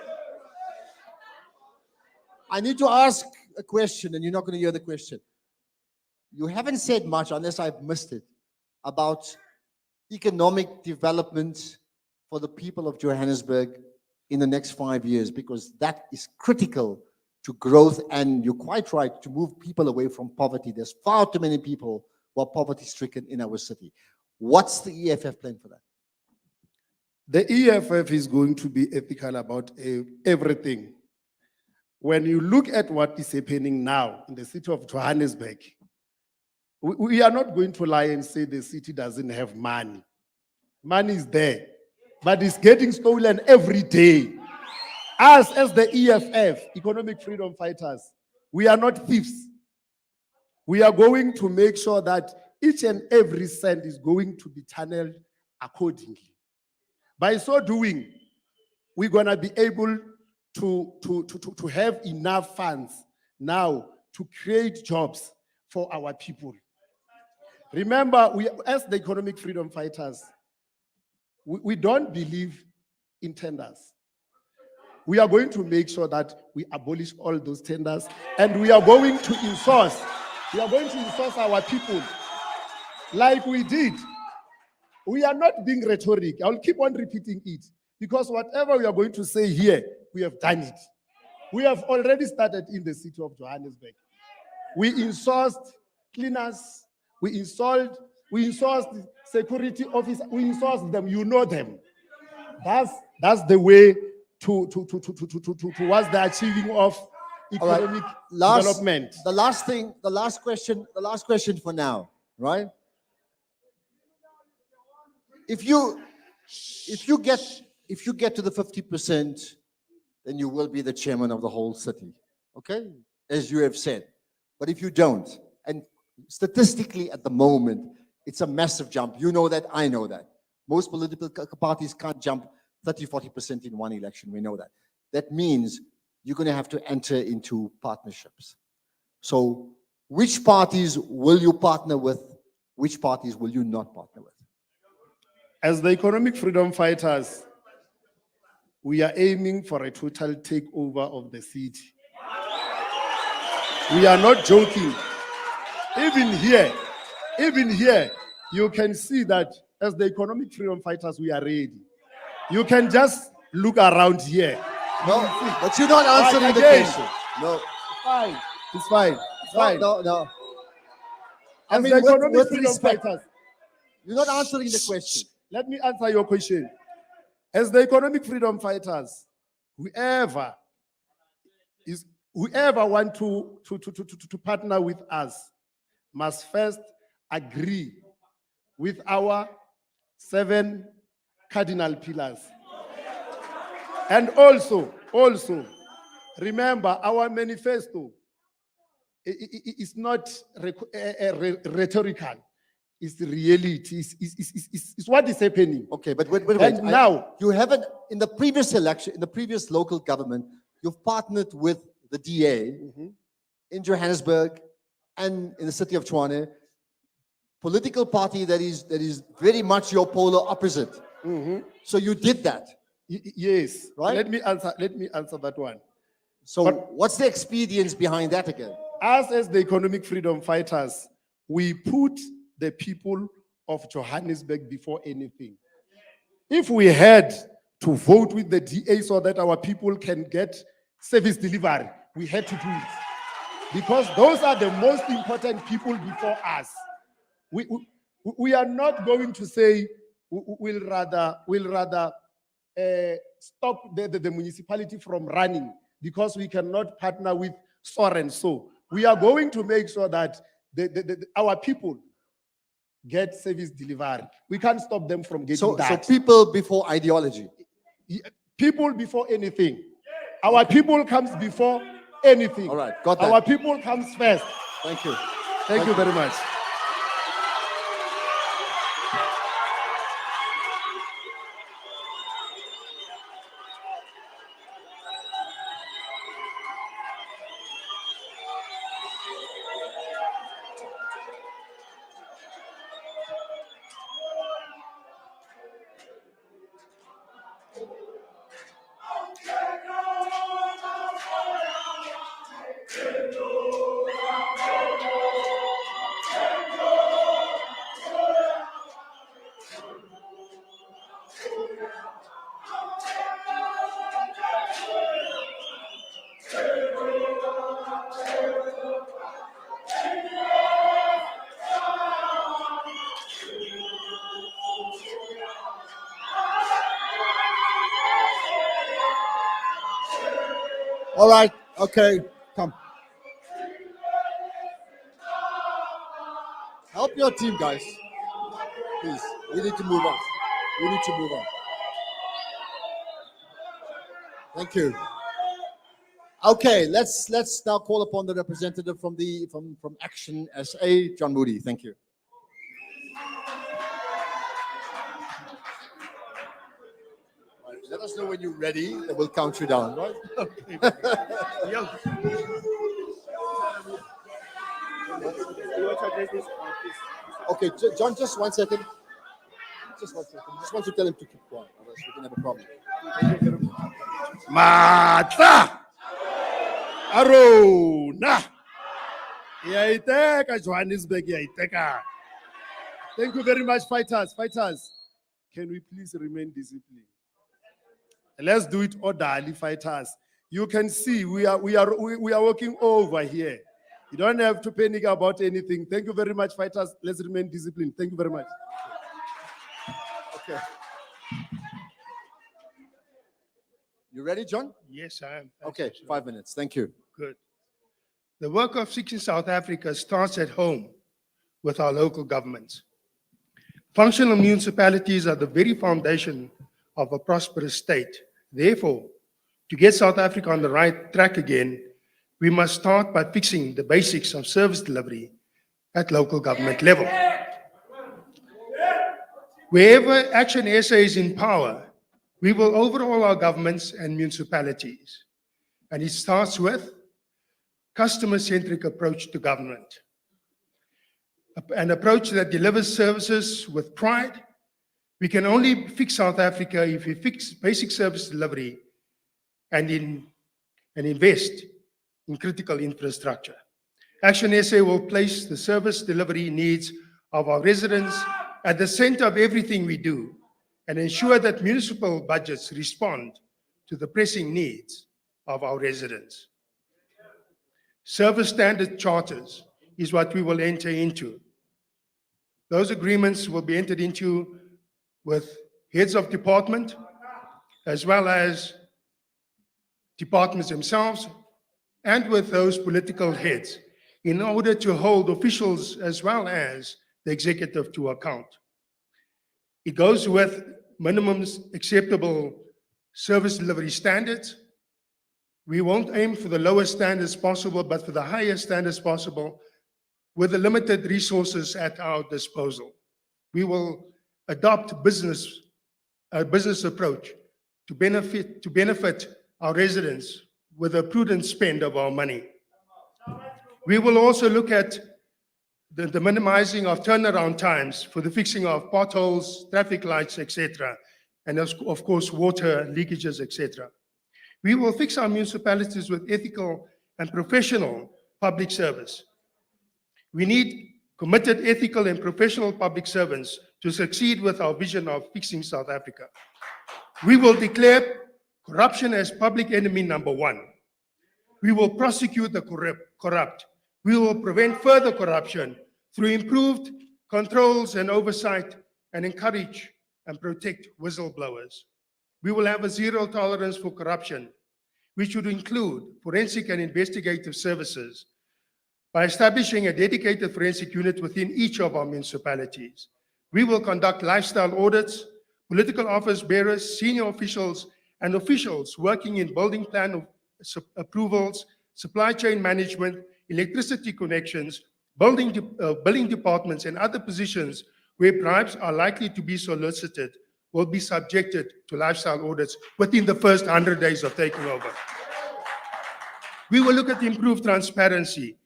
Speaker 3: I need to ask a question, and you're not going to hear the question. You haven't said much, unless I've missed it, about economic development for the people of Johannesburg in the next 5 years, because that is critical to growth, and you're quite right, to move people away from poverty. There's far too many people who are poverty-stricken in our city. What's the EFF plan for that?
Speaker 6: The EFF is going to be ethical about everything. When you look at what is happening now in the city of Johannesburg, we are not going to lie and say the city doesn't have money. Money is there, but it's getting stolen every day. Us, as the EFF, Economic Freedom Fighters, we are not thieves. We are going to make sure that each and every cent is going to be channeled accordingly. By so doing, we're going to be able to have enough funds now to create jobs for our people. Remember, we, as the economic freedom fighters, we don't believe in tenders. We are going to make sure that we abolish all those tenders, and we are going to insource. We are going to insource our people like we did. We are not being rhetoric. I'll keep on repeating it, because whatever we are going to say here, we have done it. We have already started in the city of Johannesburg. We insourced cleaners, we insourced security officers, we insourced them, you know them. That's the way towards the achieving of economic development.
Speaker 3: The last question for now. right? If you get to the 50%, then you will be the chairman of the whole city, okay? As you have said. But if you don't, and statistically at the moment, it's a massive jump. You know that, I know that. Most political parties can't jump 30, 40% in one election. We know that. That means you're going to have to enter into partnerships. So which parties will you partner with? Which parties will you not partner with?
Speaker 6: As the economic freedom fighters, we are aiming for a total takeover of the city. We are not joking. Even here, you can see that as the economic freedom fighters, we are ready. You can just look around here.
Speaker 3: No, but you're not answering the
Speaker 6: Again.
Speaker 3: question. No,
Speaker 6: It's fine. It's fine.
Speaker 3: no. I
Speaker 6: As
Speaker 3: mean,
Speaker 6: the economic
Speaker 3: with
Speaker 6: freedom
Speaker 3: respect,
Speaker 6: fighters,
Speaker 3: you're not answering the question.
Speaker 6: let me answer your question. As the economic freedom fighters, whoever want to partner with us must first agree with our 7 cardinal pillars. And also, remember our manifesto is not rhetorical. It's the reality. It's what is happening.
Speaker 3: Okay, but wait.
Speaker 6: And now,
Speaker 3: You haven't, in the previous election, in the previous local government, you've partnered with the DA in Johannesburg and in the city of Tshwane, political party that is very much your polar opposite. So you did that.
Speaker 6: yes,
Speaker 3: Right?
Speaker 6: Let me answer that one.
Speaker 3: So
Speaker 6: But-
Speaker 3: what's the expedience behind that again?
Speaker 6: Us as the economic freedom fighters, we put the people of Johannesburg before anything. If we had to vote with the DA so that our people can get service delivery, we had to do it. Because those are the most important people before us. We are not going to say we'll rather stop the municipality from running because we cannot partner with so and so. We are going to make sure that our people get service delivery. We can't stop them from getting
Speaker 3: So
Speaker 6: that.
Speaker 3: people before ideology.
Speaker 6: People before anything. Our people comes before anything.
Speaker 3: All right, got that.
Speaker 6: Our people comes first.
Speaker 3: Thank you.
Speaker 6: Thank you very much.
Speaker 3: All right, okay, come. Help your team, guys. Please, we need to move on. We need to move on. Thank you. Okay, let's now call upon the representative from ActionSA, John Moody. Thank you. Right, let us know when you're ready, and we'll count you down, right? Okay, John, just 1 second. Just 1 second. Just want to tell him to keep quiet, otherwise we can have a problem.
Speaker 6: Matla! Arona! Yaiteka, Johannesburg, yaiteka. Thank you very much, fighters. Fighters, can we please remain disciplined? Let's do it orderly, fighters. You can see we are working over here. You don't have to panic about anything. Thank you very much, fighters. Let's remain disciplined. Thank you very much.
Speaker 3: Okay. You ready, John?
Speaker 7: Yes, I am.
Speaker 3: Okay, 5 minutes. Thank you.
Speaker 7: Good. The work of fixing South Africa starts at home
Speaker 6: with our local governments. Functional municipalities are the very foundation of a prosperous state. Therefore, to get South Africa on the right track again, we must start by fixing the basics of service delivery at local government level. Wherever ActionSA is in power, we will overhaul our governments and municipalities. And it starts with customer-centric approach to government. An approach that delivers services with pride. We can only fix South Africa if we fix basic service delivery and invest in critical infrastructure. ActionSA will place the service delivery needs of our residents at the center of everything we do and ensure that municipal budgets respond to the pressing needs of our residents. Service standard charters is what we will enter into. Those agreements will be entered into with heads of department, as well as departments themselves, and with those political heads, in order to hold officials as well as the executive to account. It goes with minimum acceptable service delivery standards. We won't aim for the lowest standards possible, but for the highest standards possible with the limited resources at our disposal. We will adopt a business approach to benefit our residents with a prudent spend of our money. We will also look at the minimizing of turnaround times for the fixing of potholes, traffic lights, etc., and of course, water leakages, etc. We will fix our municipalities with ethical and professional public service. We need committed, ethical, and professional public servants to succeed with our vision of fixing South Africa. We will declare corruption as public enemy number one. We will prosecute the corrupt. We will prevent further corruption through improved controls and oversight, and encourage and protect whistleblowers. We will have a zero tolerance for corruption, which would include forensic and investigative services, by establishing a dedicated forensic unit within each of our municipalities. We will conduct lifestyle audits, political office bearers, senior officials, and officials working in building plan approvals, supply chain management, electricity connections, building departments, and other positions where bribes are likely to be solicited will be subjected to lifestyle audits within the first 100 days of taking over. We will look at improved transparency.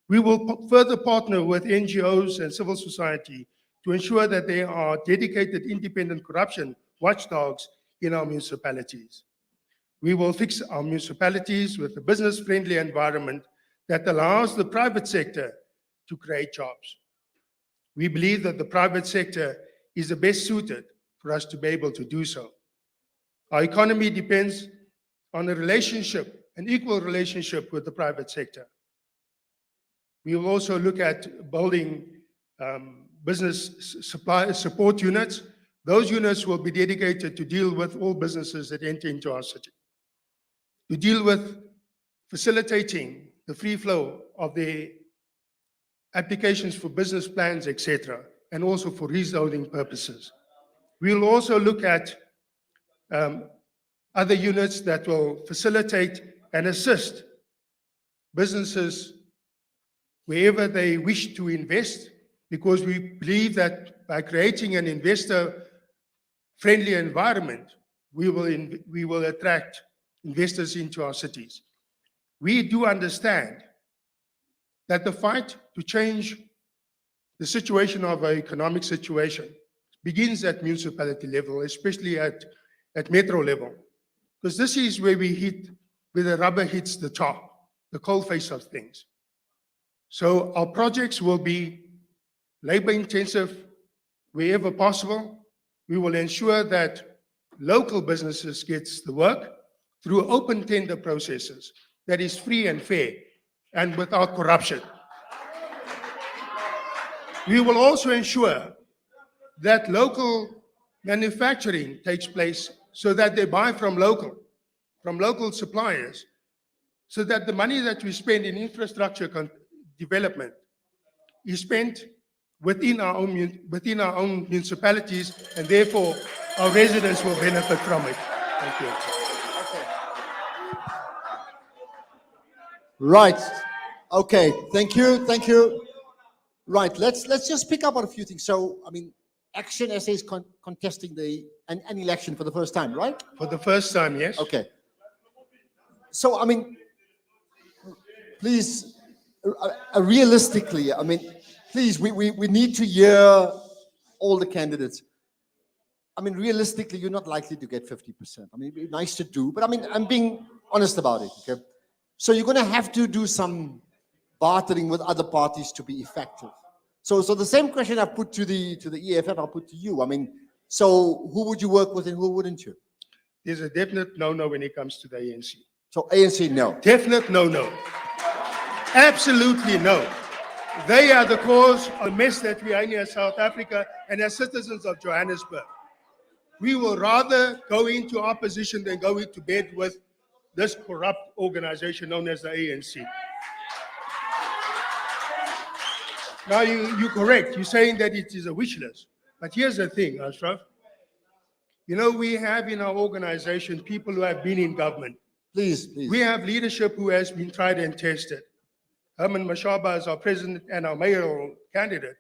Speaker 6: We will further partner with NGOs and civil society to ensure that there are dedicated independent corruption watchdogs in our municipalities. We will fix our municipalities with a business-friendly environment that allows the private sector to create jobs. We believe that the private sector is the best suited for us to be able to do so. Our economy depends on a relationship, an equal relationship with the private sector. We will also look at building business support units. Those units will be dedicated to deal with all businesses that enter into our city, to deal with facilitating the free flow of the applications for business plans, etc., and also for rezoning purposes. We will also look at other units that will facilitate and assist businesses wherever they wish to invest, because we believe that by creating an investor-friendly environment, we will attract investors into our cities. We do understand that the fight to change the situation of our economic situation begins at municipality level, especially at metro level, because this is where where the rubber hits the tar, the coal face of things. So our projects will be labor intensive wherever possible. We will ensure that local businesses gets the work through open tender processes that is free and fair and without corruption. We will also ensure that local manufacturing takes place so that they buy from local suppliers, so that the money that we spend in infrastructure development is spent
Speaker 7: within our own municipalities, and therefore our residents will benefit from it. Thank you.
Speaker 3: Right. Okay. Thank you. Thank you. Right. Let's just pick up on a few things. So, I mean, ActionSA is contesting an election for the first time, right?
Speaker 7: For the first time, yes.
Speaker 3: Okay. So, I mean, please, realistically, I mean, please, we need to hear all the candidates. I mean, realistically, you're not likely to get 50%. I mean, it'd be nice to do, but I mean, I'm being honest about it, okay? So you're going to have to do some bartering with other parties to be effective. So the same question I put to the EFF, I'll put to you. I mean, so who would you work with and who wouldn't you?
Speaker 7: There's a definite no-no when it comes to the ANC.
Speaker 3: So ANC, no.
Speaker 7: Definite no-no. Absolutely no. They are the cause of the mess that we are in South Africa and as citizens of Johannesburg. We will rather go into opposition than go into bed with this corrupt organization known as the ANC. Now, you're correct. You're saying that it is a wish list. But here's the thing, Ashraf. You know, we have in our organization people who have been in government.
Speaker 3: Please.
Speaker 7: We have leadership who has been tried and tested. Herman Mashaba, as our president and our mayoral candidate,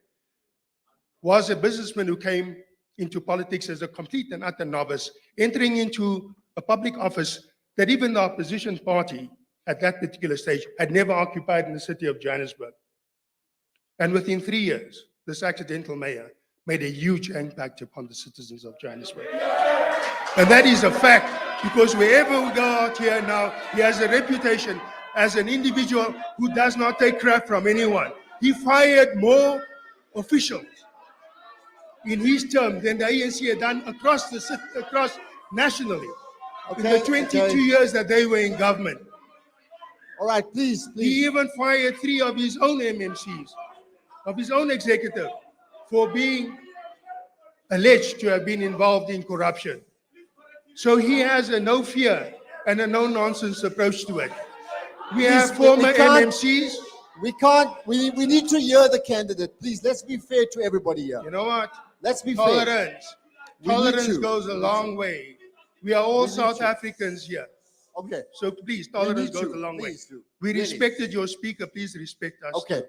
Speaker 7: was a businessman who came into politics as a complete and utter novice, entering into a public office that even the opposition party at that particular stage had never occupied in the city of Johannesburg. And within 3 years, this accidental mayor made a huge impact upon the citizens of Johannesburg. And that is a fact, because wherever we go out here now, he has a reputation as an individual who does not take crap from anyone. He fired more officials in his term than the ANC had done across nationally in the 22 years that they were in government.
Speaker 3: All right, please.
Speaker 7: He even fired 3 of his own MMCs, of his own executive, for being alleged to have been involved in corruption. So he has a no fear and a no nonsense approach to it. We have former MMCs.
Speaker 3: We need to hear the candidate. Please, let's be fair to everybody here.
Speaker 7: You know what?
Speaker 3: Let's be fair.
Speaker 7: Tolerance goes a long way. We are all South Africans here.
Speaker 3: Okay.
Speaker 7: So please, tolerance goes a long way. We respected your speaker. Please respect us.
Speaker 3: Okay.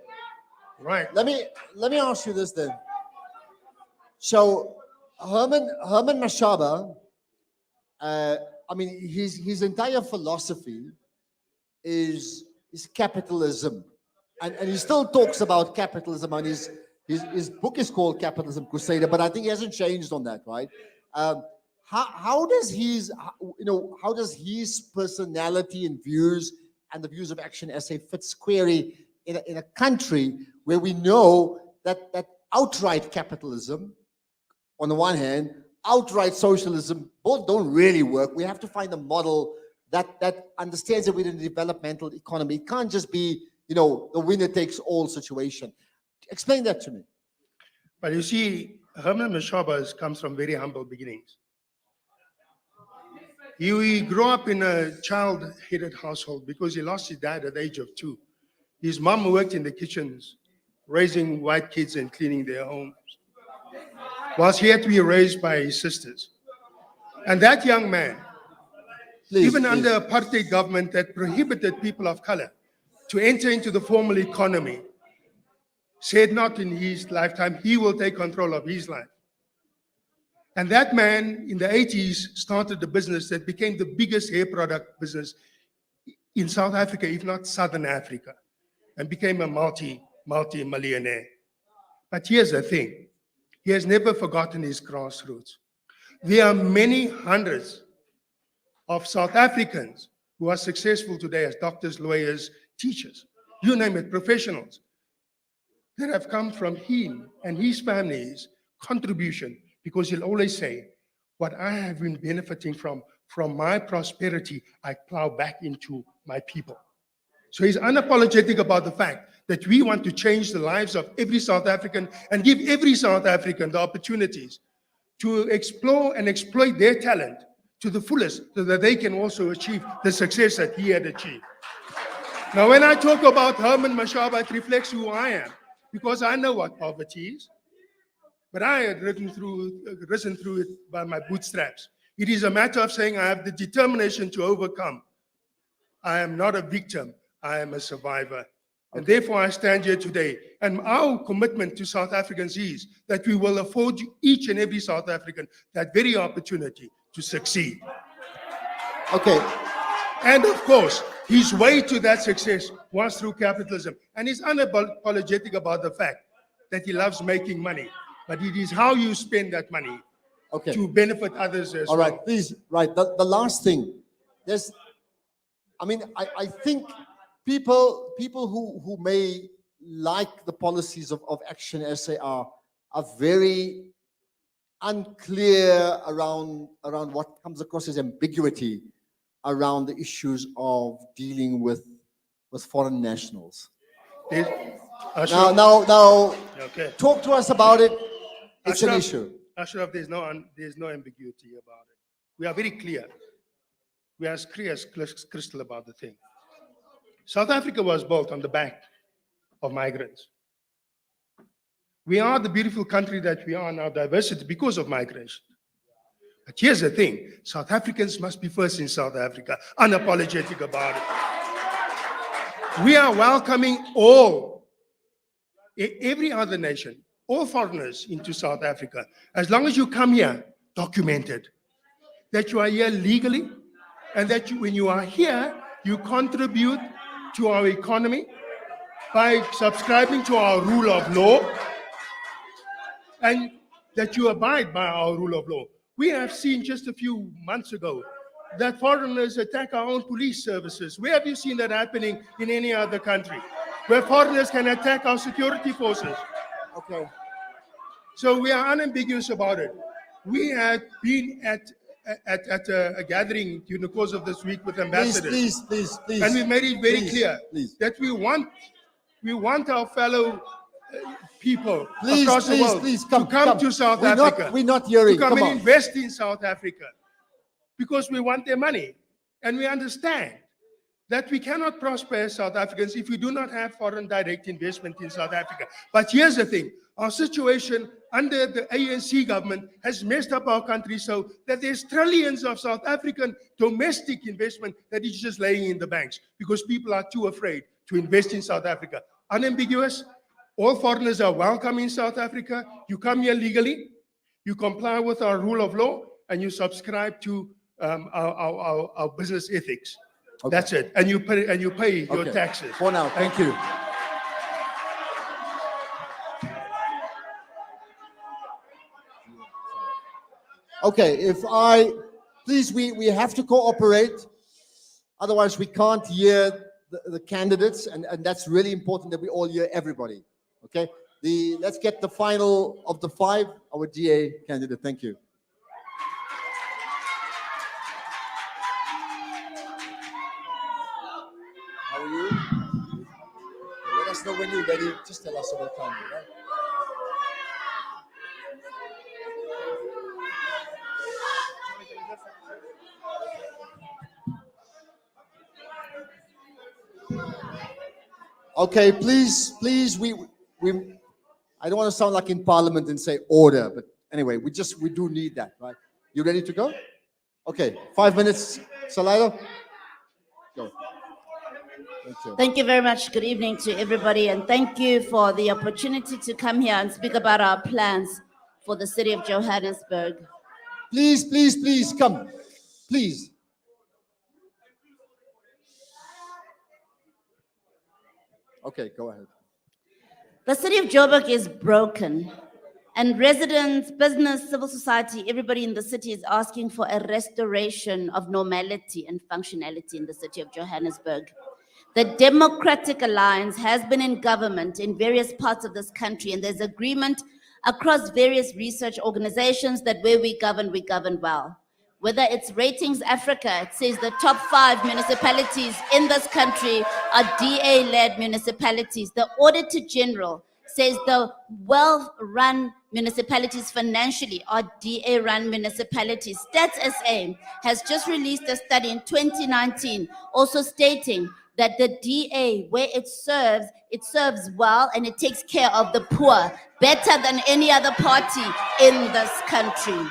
Speaker 7: Right.
Speaker 3: Let me ask you this then. So Herman Mashaba, I mean, his entire philosophy is capitalism, and he still talks about capitalism, and his book is called Capitalism Crusader, but I think he hasn't changed on that, right? How does his personality and views and the views of ActionSA fit squarely in a country where we know that outright capitalism, on the one hand, outright socialism, both don't really work. We have to find a model that understands that we're in a developmental economy. It can't just be, the winner takes all situation. Explain that to me.
Speaker 7: But you see, Herman Mashaba comes from very humble beginnings. He grew up in a child-headed household because he lost his dad at the age of 2. His mom worked in the kitchens, raising white kids and cleaning their homes, whilst he had to be raised by his sisters. And that young man, under apartheid government that prohibited people of color to enter into the formal economy, said not in his lifetime, he will take control of his life. And that man in the 80s started a business that became the biggest hair product business in South Africa, if not Southern Africa, and became a multi-millionaire. But here's the thing, he has never forgotten his grassroots. There are many hundreds of South Africans who are successful today as doctors, lawyers, teachers, you name it, professionals, that have come from him and his family's contribution, because he'll always say, what I have been benefiting from my prosperity, I plow back into my people. So he's unapologetic about the fact that we want to change the lives of every South African and give every South African the opportunities to explore and exploit their talent to the fullest so that they can also achieve the success that he had achieved. Now, when I talk about Herman Mashaba, it reflects who I am. because I know what poverty is. But I had risen through it by my bootstraps. It is a matter of saying I have the determination to overcome. I am not a victim, I am a survivor. And therefore I stand here today. And our commitment to South Africans is that we will afford each and every South African that very opportunity to succeed.
Speaker 3: Okay,
Speaker 7: And of course, his way to that success was through capitalism. And he's unapologetic about the fact that he loves making money. But it is how you spend that money
Speaker 3: okay.
Speaker 7: to benefit others as
Speaker 3: All
Speaker 7: well.
Speaker 3: right, please, right, the last thing. I think people who may like the policies of ActionSA are very unclear around what comes across as ambiguity around the issues of dealing with foreign nationals. Now,
Speaker 7: Okay.
Speaker 3: talk to us about it. It's an
Speaker 7: Ashraf,
Speaker 3: issue.
Speaker 7: Ashraf, there's no ambiguity about it. We are very clear. We are as clear as crystal about the thing. South Africa was built on the back of migrants. We are the beautiful country that we are in our diversity because of migration. But here's the thing, South Africans must be first in South Africa, unapologetic about it. We are welcoming every other nation, all foreigners into South Africa, as long as you come here, documented, that you are here legally, and that when you are here, you contribute to our economy by subscribing to our rule of law, and that you abide by our rule of law. We have seen just a few months ago that foreigners attack our own police services. Where have you seen that happening in any other country? Where foreigners can attack our security forces.
Speaker 3: Okay.
Speaker 7: So we are unambiguous about it. We have been at a gathering during the course of this week with ambassadors.
Speaker 3: Please.
Speaker 7: And we made it very clear
Speaker 3: please.
Speaker 7: that we want our fellow people across the world to come to South Africa.
Speaker 3: We're not hearing.
Speaker 7: To come
Speaker 3: Come
Speaker 7: and
Speaker 3: on.
Speaker 7: invest in South Africa because we want their money. And we understand that we cannot prosper as South Africans if we do not have foreign direct investment in South Africa. But here's the thing, our situation under the ANC government has messed up our country so that there's trillions of South African domestic investment that is just laying in the banks because people are too afraid to invest in South Africa. Unambiguous, all foreigners are welcome in South Africa. You come here legally, you comply with our rule of law, and you subscribe to our business ethics.
Speaker 3: Okay.
Speaker 7: That's it. And you pay your
Speaker 3: Okay.
Speaker 7: taxes.
Speaker 3: For now, thank you. Okay, please, we have to cooperate. Otherwise, we can't hear the candidates, and that's really important that we all hear everybody. Okay, let's get the final of the 5, our DA candidate. Thank you. How are you? Let us know when you're ready. Just tell us so we'll come, right? Okay, please, we I don't want to sound like in Parliament and say order, but anyway, we do need that, right? You ready to go? Okay, 5 minutes, Salaamedia. Go. Thank you.
Speaker 8: Thank you very much. Good evening to everybody, and thank you for the opportunity to come here and speak about our plans for the city of Johannesburg.
Speaker 3: Please, come. Please. Okay, go ahead.
Speaker 8: The city of Joburg is broken, and residents, business, civil society, everybody in the city is asking for a restoration of normality and functionality in the city of Johannesburg. The Democratic Alliance has been in government in various parts of this country, and there's agreement across various research organizations that where we govern well. Whether it's Ratings Africa, it says the top 5 municipalities in this country are DA-led municipalities. The Auditor General says the well-run municipalities financially are DA-run municipalities. Stats SA has just released a study in 2019 also stating that the DA, where it serves well and it takes care of the poor better than any other party in this country.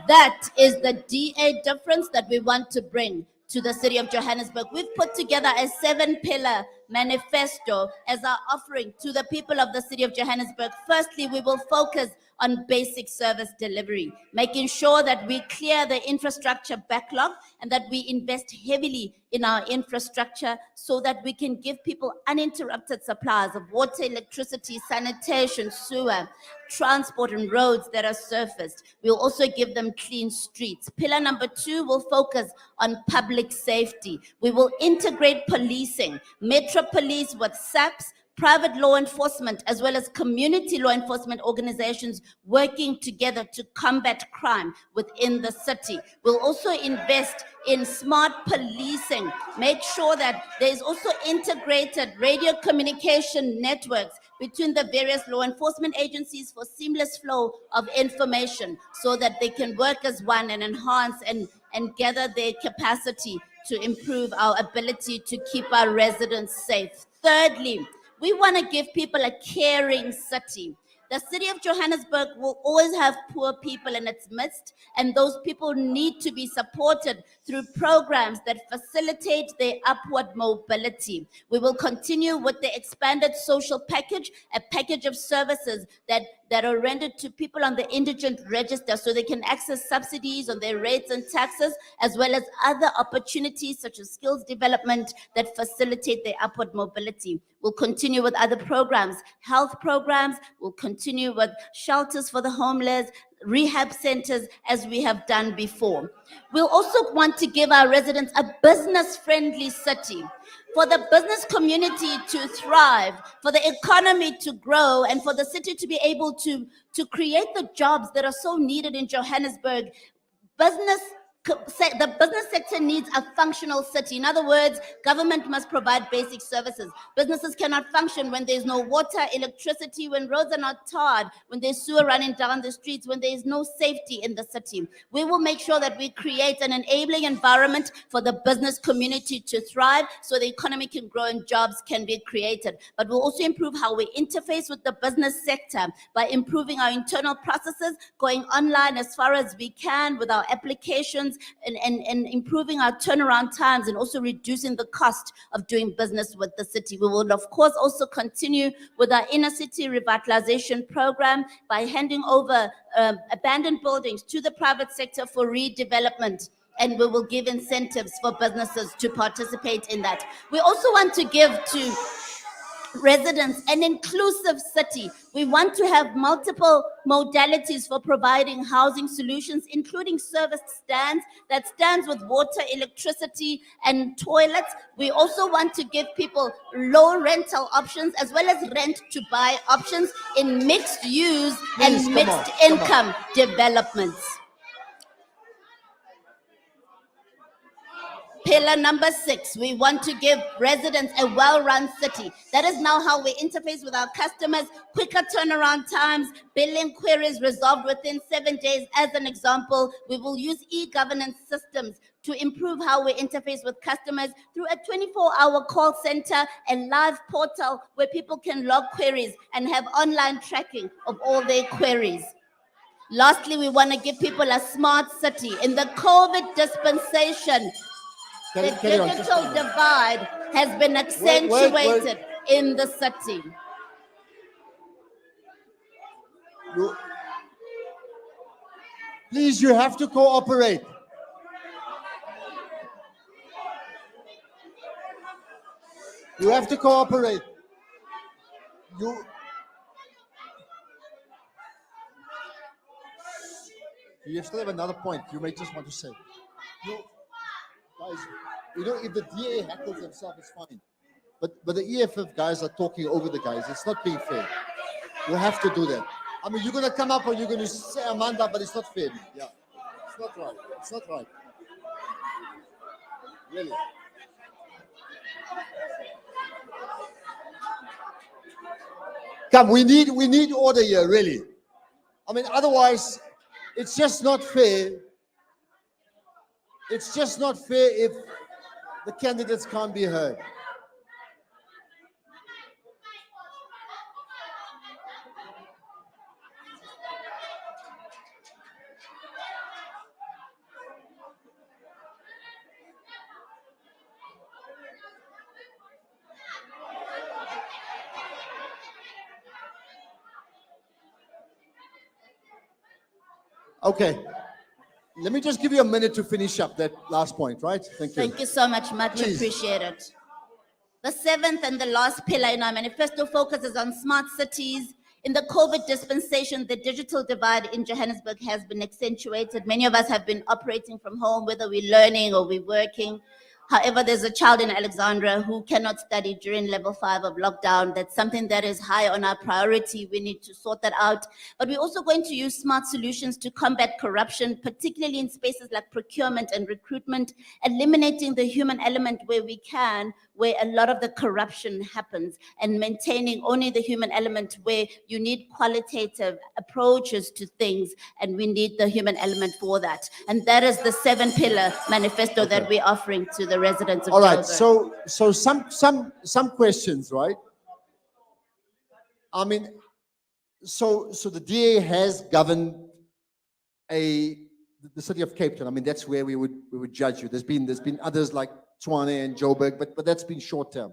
Speaker 8: That is the DA difference that we want to bring to the city of Johannesburg. We've put together a 7-pillar manifesto as our offering to the people of the city of Johannesburg. Firstly, we will focus on basic service delivery, making sure that we clear the infrastructure backlog and that we invest heavily in our infrastructure so that we can give people uninterrupted supplies of water, electricity, sanitation, sewer, transport and roads that are surfaced. We'll also give them clean streets. Pillar number 2 will focus on public safety. We will integrate policing, Metro Police with SAPS, private law enforcement, as well as community law enforcement organizations working together to combat crime within the city. We'll also invest in smart policing, make sure that there is also integrated radio communication networks between the various law enforcement agencies for seamless flow of information so that they can work as one and enhance and gather their capacity to improve our ability to keep our residents safe. Thirdly, we want to give people a caring city. The city of Johannesburg will always have poor people in its midst, and those people need to be supported through programs that facilitate their upward mobility. We will continue with the expanded social package, a package of services that are rendered to people on the indigent register so they can access subsidies on their rates and taxes, as well as other opportunities such as skills development that facilitate their upward mobility. We'll continue with other programs, health programs. We'll continue with shelters for the homeless, rehab centers, as we have done before. We'll also want to give our residents a business-friendly city. For the business community to thrive, for the economy to grow, and for the city to be able to create the jobs that are so needed in Johannesburg, the business sector needs a functional city. In other words, government must provide basic services. Businesses cannot function when there's no water, electricity, when roads are not tarred, when there's sewer running down the streets, when there is no safety in the city. We will make sure that we create an enabling environment for the business community to thrive so the economy can grow and jobs can be created. But we'll also improve how we interface with the business sector by improving our internal processes, going online as far as we can with our applications, and improving our turnaround times and also reducing the cost of doing business with the city. We will, of course, also continue with our inner city revitalization program by handing over abandoned buildings to the private sector for redevelopment. And we will give incentives for businesses to participate in that. We also want to give to residents an inclusive city. We want to have multiple modalities for providing housing solutions, including service stands, that stands with water, electricity, and toilets. We also want to give people low rental options as well as rent to buy options in mixed use
Speaker 3: Please,
Speaker 8: and
Speaker 3: come on,
Speaker 8: mixed
Speaker 3: come on.
Speaker 8: income developments. Pillar number 6, we want to give residents a well-run city. That is now how we interface with our customers, quicker turnaround times, billing queries resolved within 7 days. As an example, we will use e-governance systems to improve how we interface with customers through a 24-hour call center and live portal where people can log queries and have online tracking of all their queries. Lastly, we want to give people a smart city. In the COVID dispensation, the
Speaker 3: Carry on, just
Speaker 8: digital
Speaker 3: carry on.
Speaker 8: divide has been accentuated in the city.
Speaker 3: Please, you have to cooperate. You have to cooperate. You still have another point you may just want to say. Guys, if the DA hackles himself, it's fine. But the EFF guys are talking over the guys. It's not being fair. You have to do that. I mean, you're going to come up and you're going to say Amanda, but it's not fair. Yeah, it's not right. It's not right. Really. Come, we need order here, really. I mean, otherwise, it's just not fair. It's just not fair if The candidates can't be heard. Okay. Let me just give you a minute to finish up that last point, right? Thank you.
Speaker 8: Thank you so much, much
Speaker 3: Please.
Speaker 8: appreciated. The seventh and the last pillar in our manifesto focuses on smart cities. In the COVID dispensation, the digital divide in Johannesburg has been accentuated. Many of us have been operating from home, whether we're learning or we're working. However, there's a child in Alexandra who cannot study during level 5 of lockdown. That's something that is high on our priority. We need to sort that out. But we're also going to use smart solutions to combat corruption, particularly in spaces like procurement and recruitment, eliminating the human element where we can, where a lot of the corruption happens, and maintaining only the human element where you need qualitative approaches to things, and we need the human element for that. And that is the 7-pillar manifesto that we're offering to the residents of
Speaker 3: All right.
Speaker 8: Joburg.
Speaker 3: So some questions, right? I mean, so the DA has governed the city of Cape Town. I mean, that's where we would judge you. There's been others like Tshwane and Joburg, but that's been short term.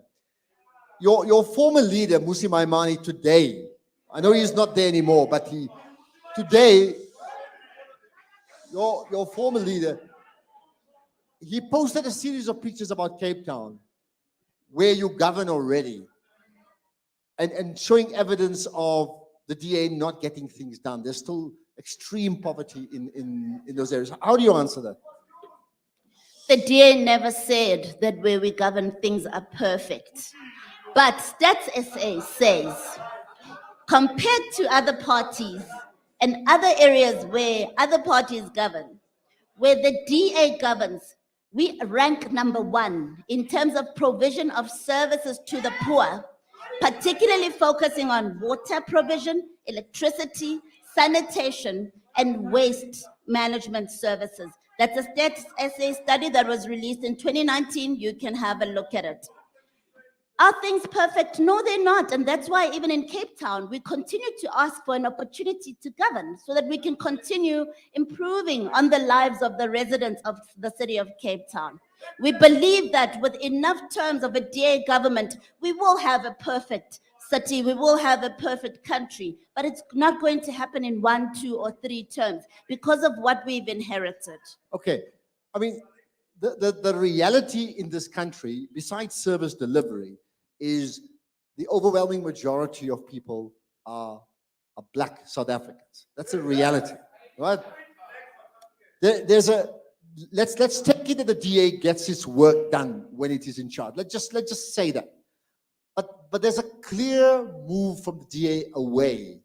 Speaker 3: Your former leader, Musi Maimane, today, I know he's not there anymore, but today, your former leader, he posted a series of pictures about Cape Town, where you govern already, and showing evidence of the DA not getting things done. There's still extreme poverty in those areas. How do you answer that?
Speaker 8: The DA never said that where we govern things are perfect. But Stats SA says, compared to other parties and other areas where other parties govern, where the DA governs, we rank number 1 in terms of provision of services to the poor, particularly focusing on water provision, electricity, sanitation, and waste management services. That's a Stats SA study that was released in 2019. You can have a look at it. Are things perfect? No, they're not. And that's why even in Cape Town, we continue to ask for an opportunity to govern so that we can continue improving on the lives of the residents of the city of Cape Town. We believe that with enough terms of a DA government, we will have a perfect city, we will have a perfect country, but it's not going to happen in 1, 2, or 3 terms because of what we've inherited.
Speaker 3: Okay, I mean, the reality in this country, besides service delivery, is the overwhelming majority of people are Black South Africans. That's a reality, right? Let's take it that the DA gets its work done when it is in charge. Let's just say that. But there's a clear move from the DA away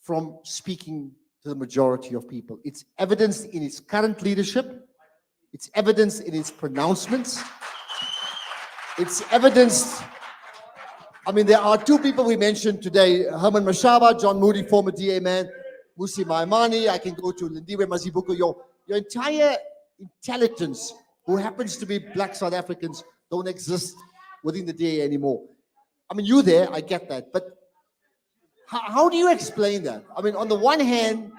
Speaker 3: from speaking to the majority of people. It's evidenced in its current leadership. It's evidenced in its pronouncements. It's evidenced, I mean, there are 2 people we mentioned today, Herman Mashaba, John Moody, former DA man, Musi Maimane. I can go to Lindiwe Mazibuko. Your entire intelligence, who happens to be Black South Africans, don't exist within the DA anymore. I mean, you there, I get that, but how do you explain that? I mean, on the one hand,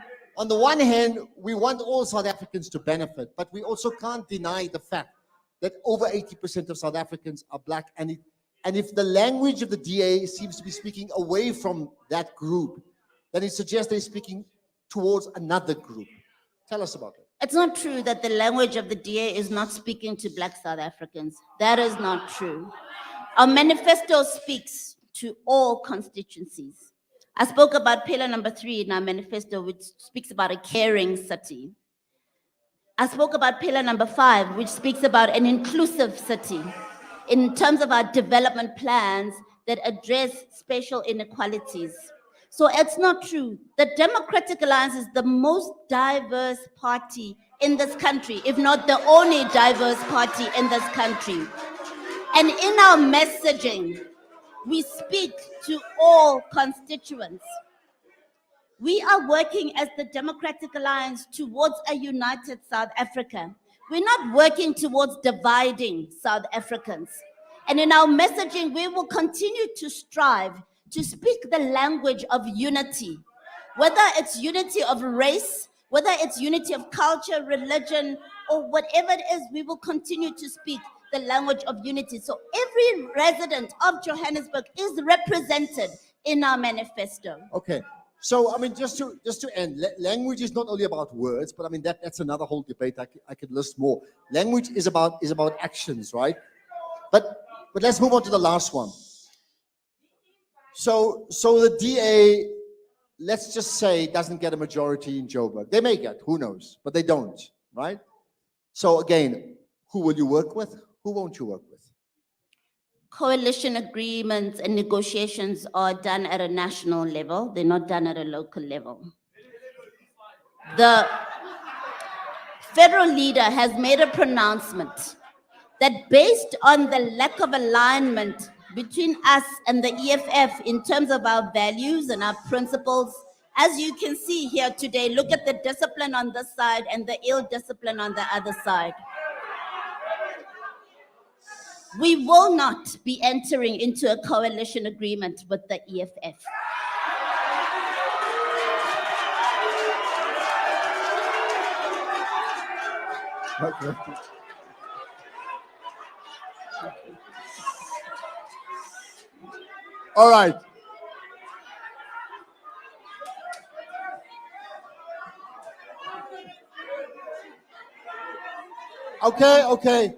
Speaker 3: we want all South Africans to benefit, but we also can't deny the fact that over 80% of South Africans are Black, and if the language of the DA seems to be speaking away from that group, then it suggests they're speaking towards another group. Tell us about it.
Speaker 8: It's not true that the language of the DA is not speaking to Black South Africans. That is not true. Our manifesto speaks to all constituencies. I spoke about pillar number 3 in our manifesto, which speaks about a caring city. I spoke about pillar number 5, which speaks about an inclusive city in terms of our development plans that address spatial inequalities. So it's not true. The Democratic Alliance is the most diverse party in this country, if not the only diverse party in this country. And in our messaging, we speak to all constituents. We are working as the Democratic Alliance towards a united South Africa. We're not working towards dividing South Africans. And in our messaging, we will continue to strive to speak the language of unity, whether it's unity of race, whether it's unity of culture, religion, or whatever it is, we will continue to speak the language of unity. So every resident of Johannesburg is represented in our manifesto.
Speaker 3: Okay. So, I mean, just to end, language is not only about words, but I mean, that's another whole debate. I could list more. Language is about actions, right? But let's move on to the last one. So the DA, let's just say, doesn't get a majority in Joburg. They may get, who knows, but they don't, right? So again, who will you work with? Who won't you work with?
Speaker 8: Coalition agreements and negotiations are done at a national level. They're not done at a local level. The federal leader has made a pronouncement that based on the lack of alignment between us and the EFF in terms of our values and our principles, as you can see here today, look at the discipline on this side and the ill discipline on the other side. We will not be entering into a coalition agreement with the EFF.
Speaker 3: Okay. All right. Okay.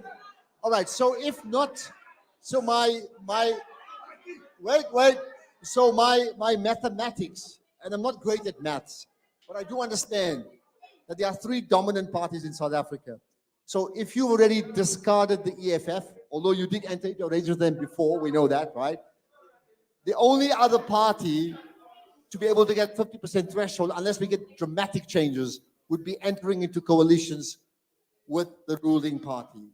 Speaker 3: All right. So if not, so my wait. So my mathematics, and I'm not great at maths, but I do understand that there are three dominant parties in South Africa. So if you've already discarded the EFF, although you did enter into arrangements with them before, we know that, right? The only other party to be able to get 50% threshold, unless we get dramatic changes, would be entering into coalitions with the ruling party.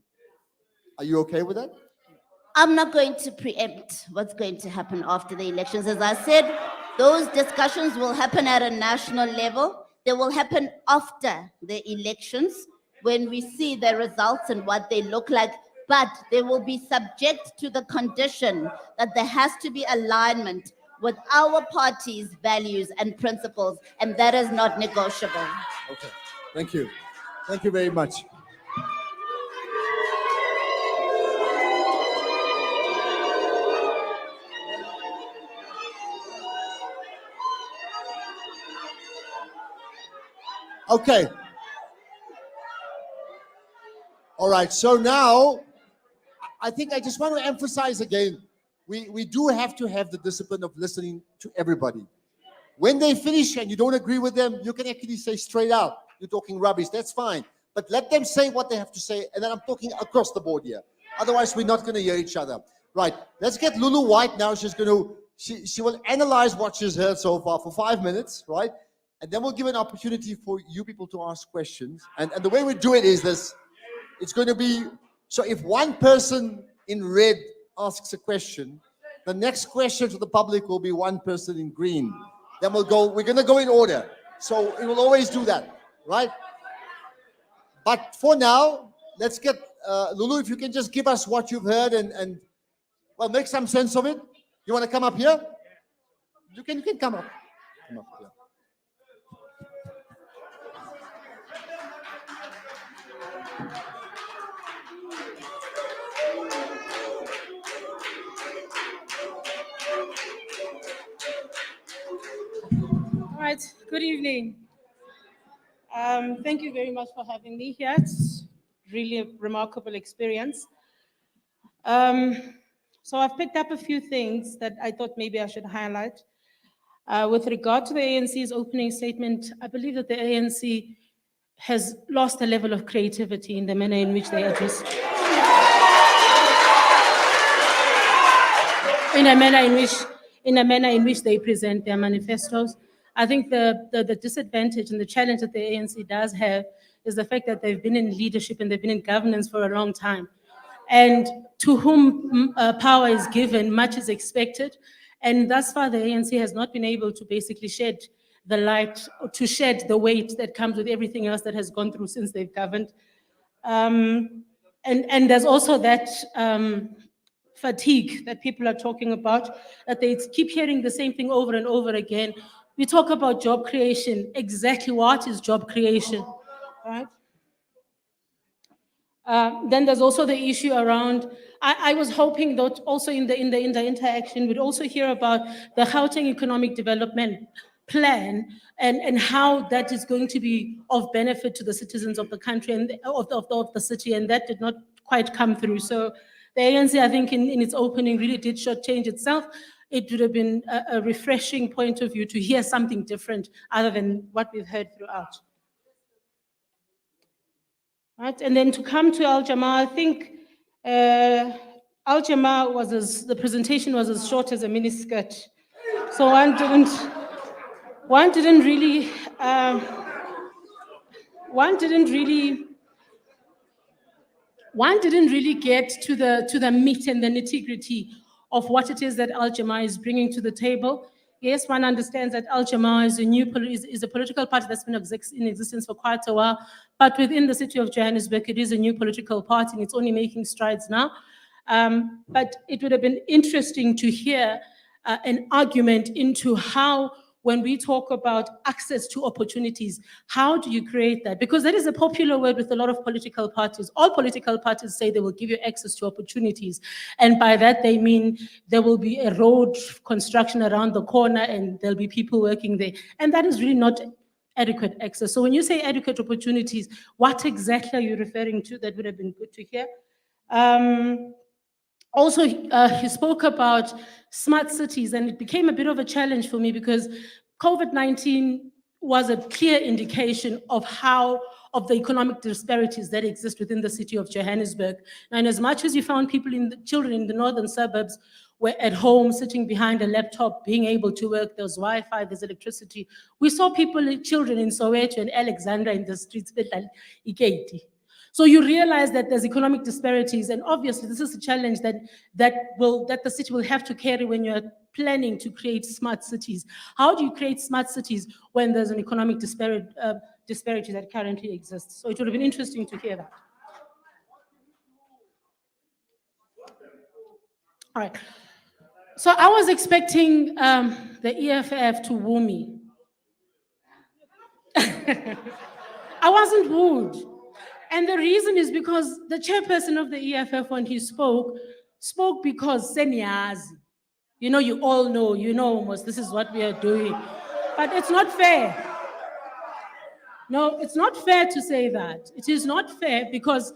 Speaker 3: Are you okay with that?
Speaker 8: I'm not going to preempt what's going to happen after the elections. As I said, those discussions will happen at a national level. They will happen after the elections when we see the results and what they look like. But they will be subject to the condition that there has to be alignment with our party's values and principles, and that is not negotiable.
Speaker 3: Okay, thank you. Thank you very much. Okay. All right, so now, I think I just want to emphasize again, we do have to have the discipline of listening to everybody. When they finish and you don't agree with them, you can actually say straight out, you're talking rubbish, that's fine. But let them say what they have to say, and then I'm talking across the board here. Otherwise, we're not going to hear each other. Right, let's get Lulu White now. She's going to, she will analyze what she's heard so far for 5 minutes, right? And then we'll give an opportunity for you people to ask questions. And the way we do it is this, it's going to be, so if one person in red asks a question, the next question to the public will be one person in green. Then we're going to go in order. So we will always do that, right? But for now, let's get, Lulu, if you can just give us what you've heard and well, make some sense of it. You want to come up here? You can come up. Come up here.
Speaker 9: All right, good evening. Thank you very much for having me here. It's really a remarkable experience. So I've picked up a few things that I thought maybe I should highlight. With regard to the ANC's opening statement, I believe that the ANC has lost a level of creativity in the manner in which they address, in a manner in which they present their manifestos. I think the disadvantage and the challenge that the ANC does have is the fact that they've been in leadership and they've been in governance for a long time. And to whom power is given, much is expected. And thus far, the ANC has not been able to basically shed the light, to shed the weight that comes with everything else that has gone through since they've governed. And there's also that fatigue that people are talking about, that they keep hearing the same thing over and over again. We talk about job creation. Exactly what is job creation, right? Then there's also the issue around, I was hoping that also in the interaction, we'd also hear about the Gauteng Economic Development Plan and how that is going to be of benefit to the citizens of the country and of the city, and that did not quite come through. So the ANC, I think, in its opening really did shortchange itself. It would have been a refreshing point of view to hear something different other than what we've heard throughout. Right, and then to come to Al-Jamaa, I think Al-Jamaa the presentation was as short as a miniskirt. So one didn't really get to the meat and the nitty-gritty of what it is that Al-Jamaa is bringing to the table. Yes, one understands that Al-Jamaa is a political party that's been in existence for quite a while, but within the city of Johannesburg, it is a new political party and it's only making strides now. But it would have been interesting to hear an argument into how, when we talk about access to opportunities, how do you create that? Because that is a popular word with a lot of political parties. All political parties say they will give you access to opportunities. And by that, they mean there will be a road construction around the corner and there'll be people working there. And that is really not adequate access. So when you say adequate opportunities, what exactly are you referring to? That would have been good to hear. Also, he spoke about smart cities, and it became a bit of a challenge for me because COVID-19 was a clear indication of the economic disparities that exist within the city of Johannesburg. And as much as you found children in the northern suburbs were at home, sitting behind a laptop, being able to work, there's Wi-Fi, there's electricity. We saw children in Soweto and Alexandra in the streets, so you realize that there's economic disparities, and obviously this is a challenge that the city will have to carry when you're planning to create smart cities. How do you create smart cities when there's an economic disparity that currently exists? So it would have been interesting to hear that. All right. So I was expecting the EFF to woo me. I wasn't wooed. And the reason is because the chairperson of the EFF, when he spoke because Seniazi. You know, you all know, almost this is what we are doing. But it's not fair. No, it's not fair to say that. It is not fair because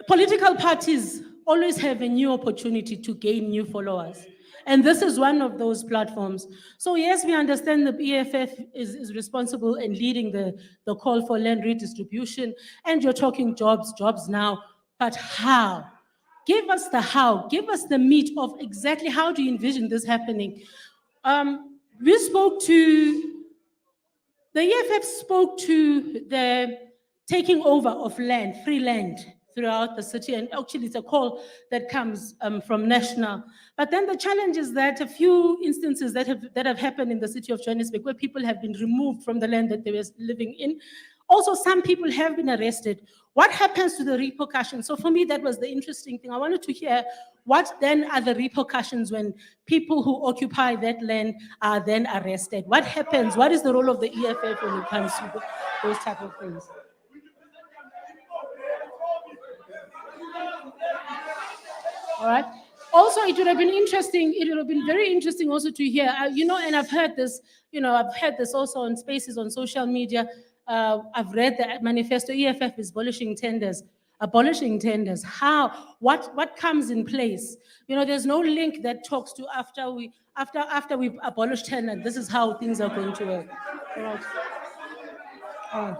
Speaker 9: political parties always have a new opportunity to gain new followers. And this is one of those platforms. So yes, we understand the EFF is responsible in leading the call for land redistribution, and you're talking jobs now, but how? Give us the how, give us the meat of exactly how do you envision this happening? The EFF spoke to the taking over of land, free land, throughout the city, and actually it's a call that comes from national. But then the challenge is that a few instances that have happened in the city of Johannesburg where people have been removed from the land that they were living in. Also, some people have been arrested. What happens to the repercussions? So for me, that was the interesting thing. I wanted to hear what then are the repercussions when people who occupy that land are then arrested? What happens? What is the role of the EFF when it comes to those type of things? All right. Also, it would have been interesting. It would have been very interesting also to hear, and I've heard this. I've heard this also on spaces on social media. I've read the manifesto. EFF is abolishing tenders. How? What comes in place? There's no link that talks to after we've abolished tenders. This is how things are going to work. All right.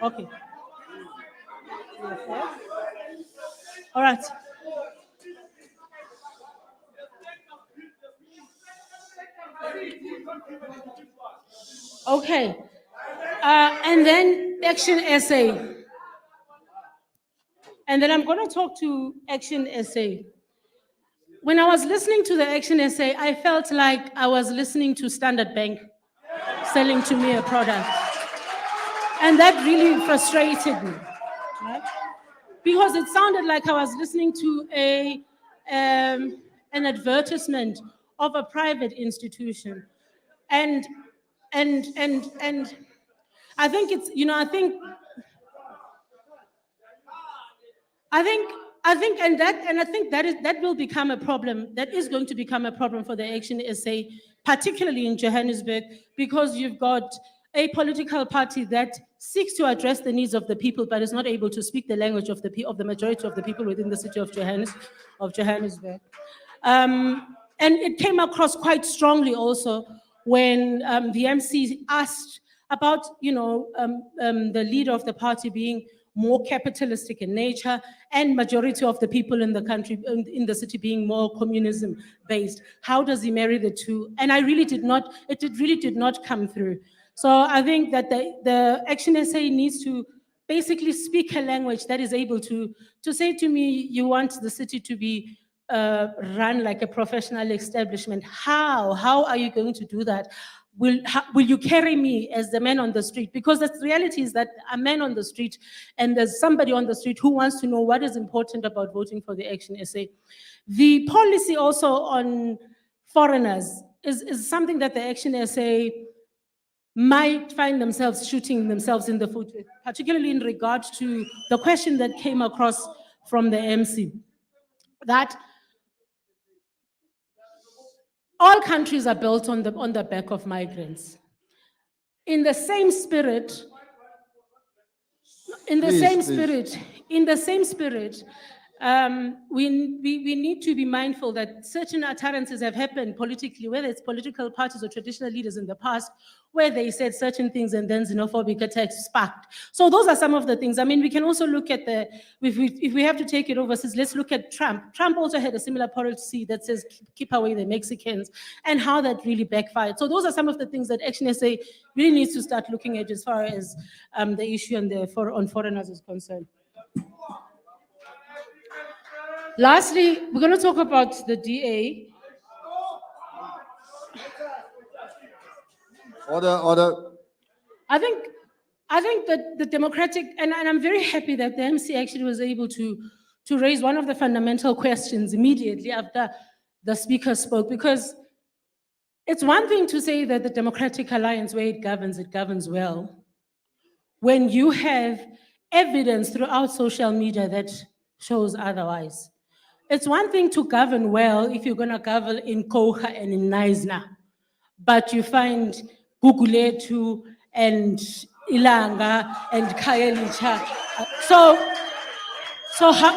Speaker 9: Okay. All right. Okay, and then ActionSA. And then I'm going to talk to ActionSA. When I was listening to the ActionSA, I felt like I was listening to Standard Bank selling to me a product. And that really frustrated me, right? Because it sounded like I was listening to an advertisement of a private institution. And I think it's, I think that will become a problem. That is going to become a problem for the Action SA, particularly in Johannesburg, because you've got a political party that seeks to address the needs of the people, but is not able to speak the language of the majority of the people within the city of Johannesburg. And it came across quite strongly also when the MC asked about, the leader of the party being more capitalistic in nature and majority of the people in the country, in the city being more communism based. How does he marry the two? And it really did not come through. So I think that the Action SA needs to basically speak a language that is able to say to me, you want the city to be run like a professional establishment. How are you going to do that? Will you carry me as the man on the street? Because the reality is that a man on the street, and there's somebody on the street who wants to know what is important about voting for the Action SA. The policy also on foreigners is something that the Action SA might find themselves shooting themselves in the foot with, particularly in regard to the question that came across from the MC, that all countries are built on the back of migrants. In the same spirit, we need to be mindful that certain utterances have happened politically, whether it's political parties or traditional leaders in the past, where they said certain things and then xenophobic attacks sparked. So those are some of the things. I mean, we can also look at if we have to take it overseas, let's look at Trump. Trump also had a similar policy that says, keep away the Mexicans, and how that really backfired. So those are some of the things that Action SA really needs to start looking at as far as the issue on foreigners is concerned. Lastly, we're going to talk about the DA.
Speaker 3: Order.
Speaker 9: I think that the democratic, and I'm very happy that the MC actually was able to raise one of the fundamental questions immediately after the speaker spoke, because it's one thing to say that the Democratic Alliance, where it governs well, when you have evidence throughout social media that shows otherwise. It's one thing to govern well if you're going to govern in Koha and in Naisna, but you find Guguletu and Ilanga and Kayelicha. So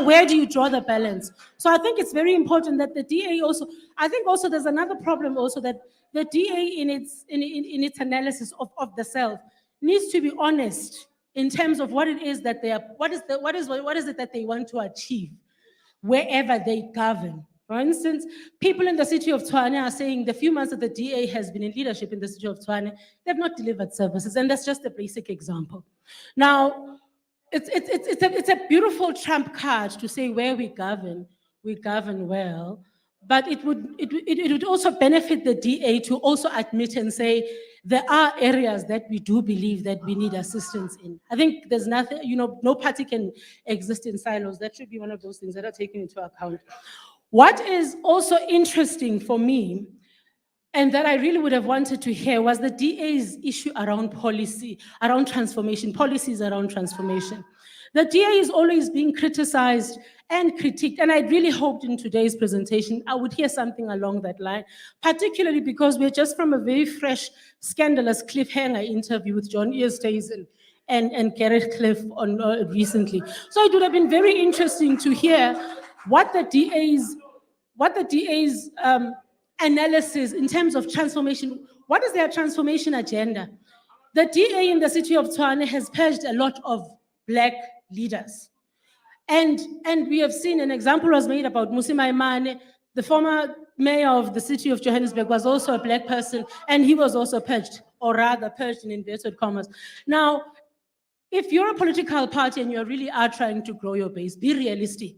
Speaker 9: where do you draw the balance? So I think it's very important that the DA also, I think also there's another problem also, that the DA in its analysis of the self needs to be honest in terms of what it is that they are, what is it that they want to achieve wherever they govern. For instance, people in the city of Tshwane are saying the few months that the DA has been in leadership in the city of Tshwane, they've not delivered services, and that's just a basic example. Now, it's a beautiful trump card to say where we govern well, but it would also benefit the DA to also admit and say there are areas that we do believe that we need assistance in. I think there's nothing, no party can exist in silos. That should be one of those things that are taken into account. What is also interesting for me, and that I really would have wanted to hear, was the DA's issue around policy, around transformation, policies around transformation. The DA is always being criticized and critiqued, and I really hoped in today's presentation I would hear something along that line, particularly because we're just from a very fresh, scandalous cliffhanger interview with John Earstays and Gareth Cliff recently. So it would have been very interesting to hear what the DA's analysis in terms of transformation. What is their transformation agenda? The DA in the city of Tshwane has purged a lot of Black leaders. And we have seen an example was made about Musi Maimane, the former mayor of the city of Johannesburg, was also a Black person, and he was also purged, or rather purged in inverted commas. Now, if you're a political party and you really are trying to grow your base, be realistic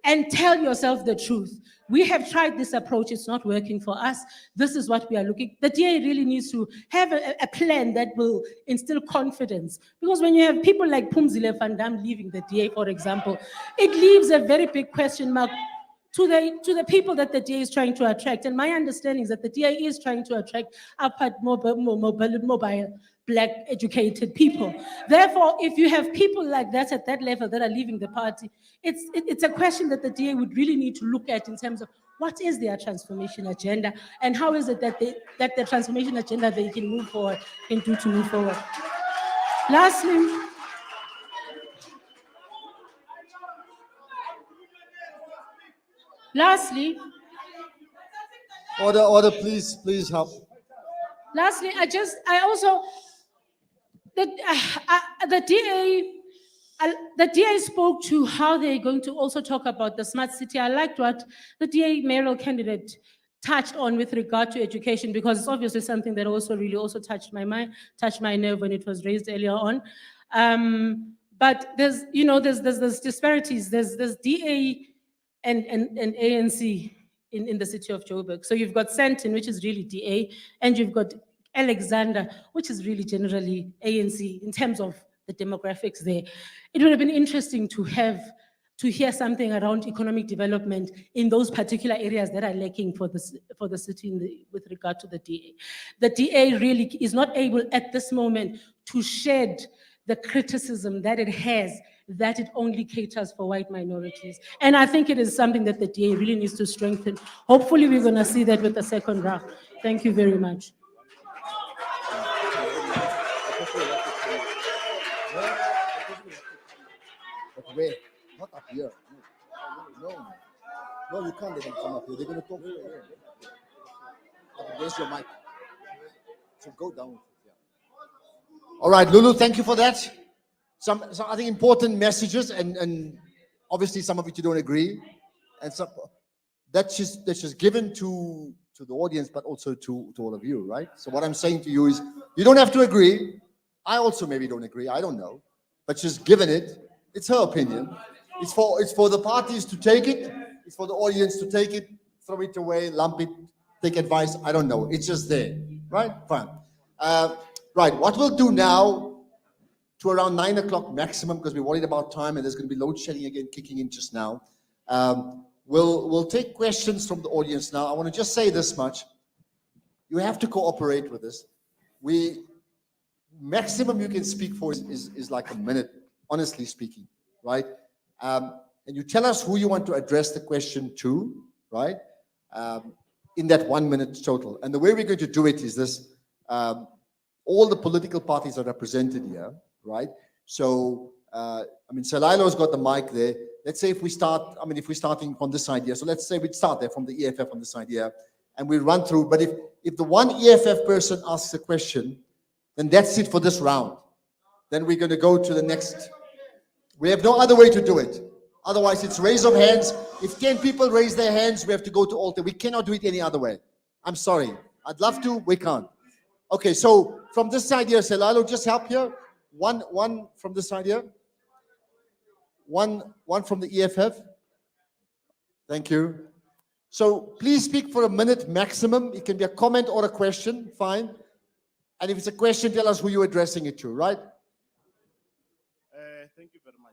Speaker 9: and tell yourself the truth. We have tried this approach, it's not working for us. This is what we are looking. The DA really needs to have a plan that will instill confidence. Because when you have people like Pumzile van Dam leaving the DA, for example, it leaves a very big question mark to the people that the DA is trying to attract. And my understanding is that the DA is trying to attract upward mobile Black educated people. Therefore, if you have people like that at that level that are leaving the party, it's a question that the DA would really need to look at in terms of what is their transformation agenda and how is it that the transformation agenda they can move forward, can do to move forward. Lastly,
Speaker 3: Order, please help.
Speaker 9: Lastly, the DA spoke to how they're going to also talk about the smart city. I liked what the DA mayoral candidate touched on with regard to education, because it's obviously something that also really also touched my mind, touched my nerve when it was raised earlier on. But there's disparities. There's DA and ANC in the city of Joburg. So you've got Sandton, which is really DA, and you've got Alexander, which is really generally ANC in terms of the demographics there. It would have been interesting to hear something around economic development in those particular areas that are lacking for the city with regard to the DA. The DA really is not able at this moment to shed the criticism that it has, that it only caters for white minorities. And I think it is something that the DA really needs to strengthen. Hopefully we're gonna see that with the second round. Thank you very much.
Speaker 3: But where? Not up here. No, you can't let them come up here. They're going to talk. Where's your mic? So go down. Yeah. All right, Lulu, thank you for that. Some I think important messages, and obviously some of it you don't agree, and some that's just given to the audience, but also to all of you, right? So what I'm saying to you is, you don't have to agree. I also maybe don't agree. I don't know, but she's given it. It's her opinion. It's for the parties to take it. It's for the audience to take it, throw it away, lump it, take advice. I don't know. It's just there, right? Fine. Right. What we'll do now, to around 9 o'clock maximum, because we're worried about time, and there's going to be load shedding again kicking in just now. We'll take questions from the audience now. I want to just say this much: you have to cooperate with us. Maximum you can speak for is like a minute, honestly speaking, right? And you tell us who you want to address the question to, right? In that 1 minute total. And the way we're going to do it is this: all the political parties are represented here, right? So, Salailo's got the mic there. Let's say if we're starting from this side here, so let's say we'd start there from the EFF on this side here, and we run through. But if the one EFF person asks a question, then that's it for this round. Then we're going to go to the next. We have no other way to do it. Otherwise, it's raise of hands. If 10 people raise their hands, we have to go to altar. We cannot do it any other way. I'm sorry. I'd love to. We can't. Okay, so from this side here, Selalo, just help here. One from this side here. One from the EFF. Thank you. So please speak for a minute maximum. It can be a comment or a question. Fine. And if it's a question, tell us who you're addressing it to, right?
Speaker 10: Thank you very much.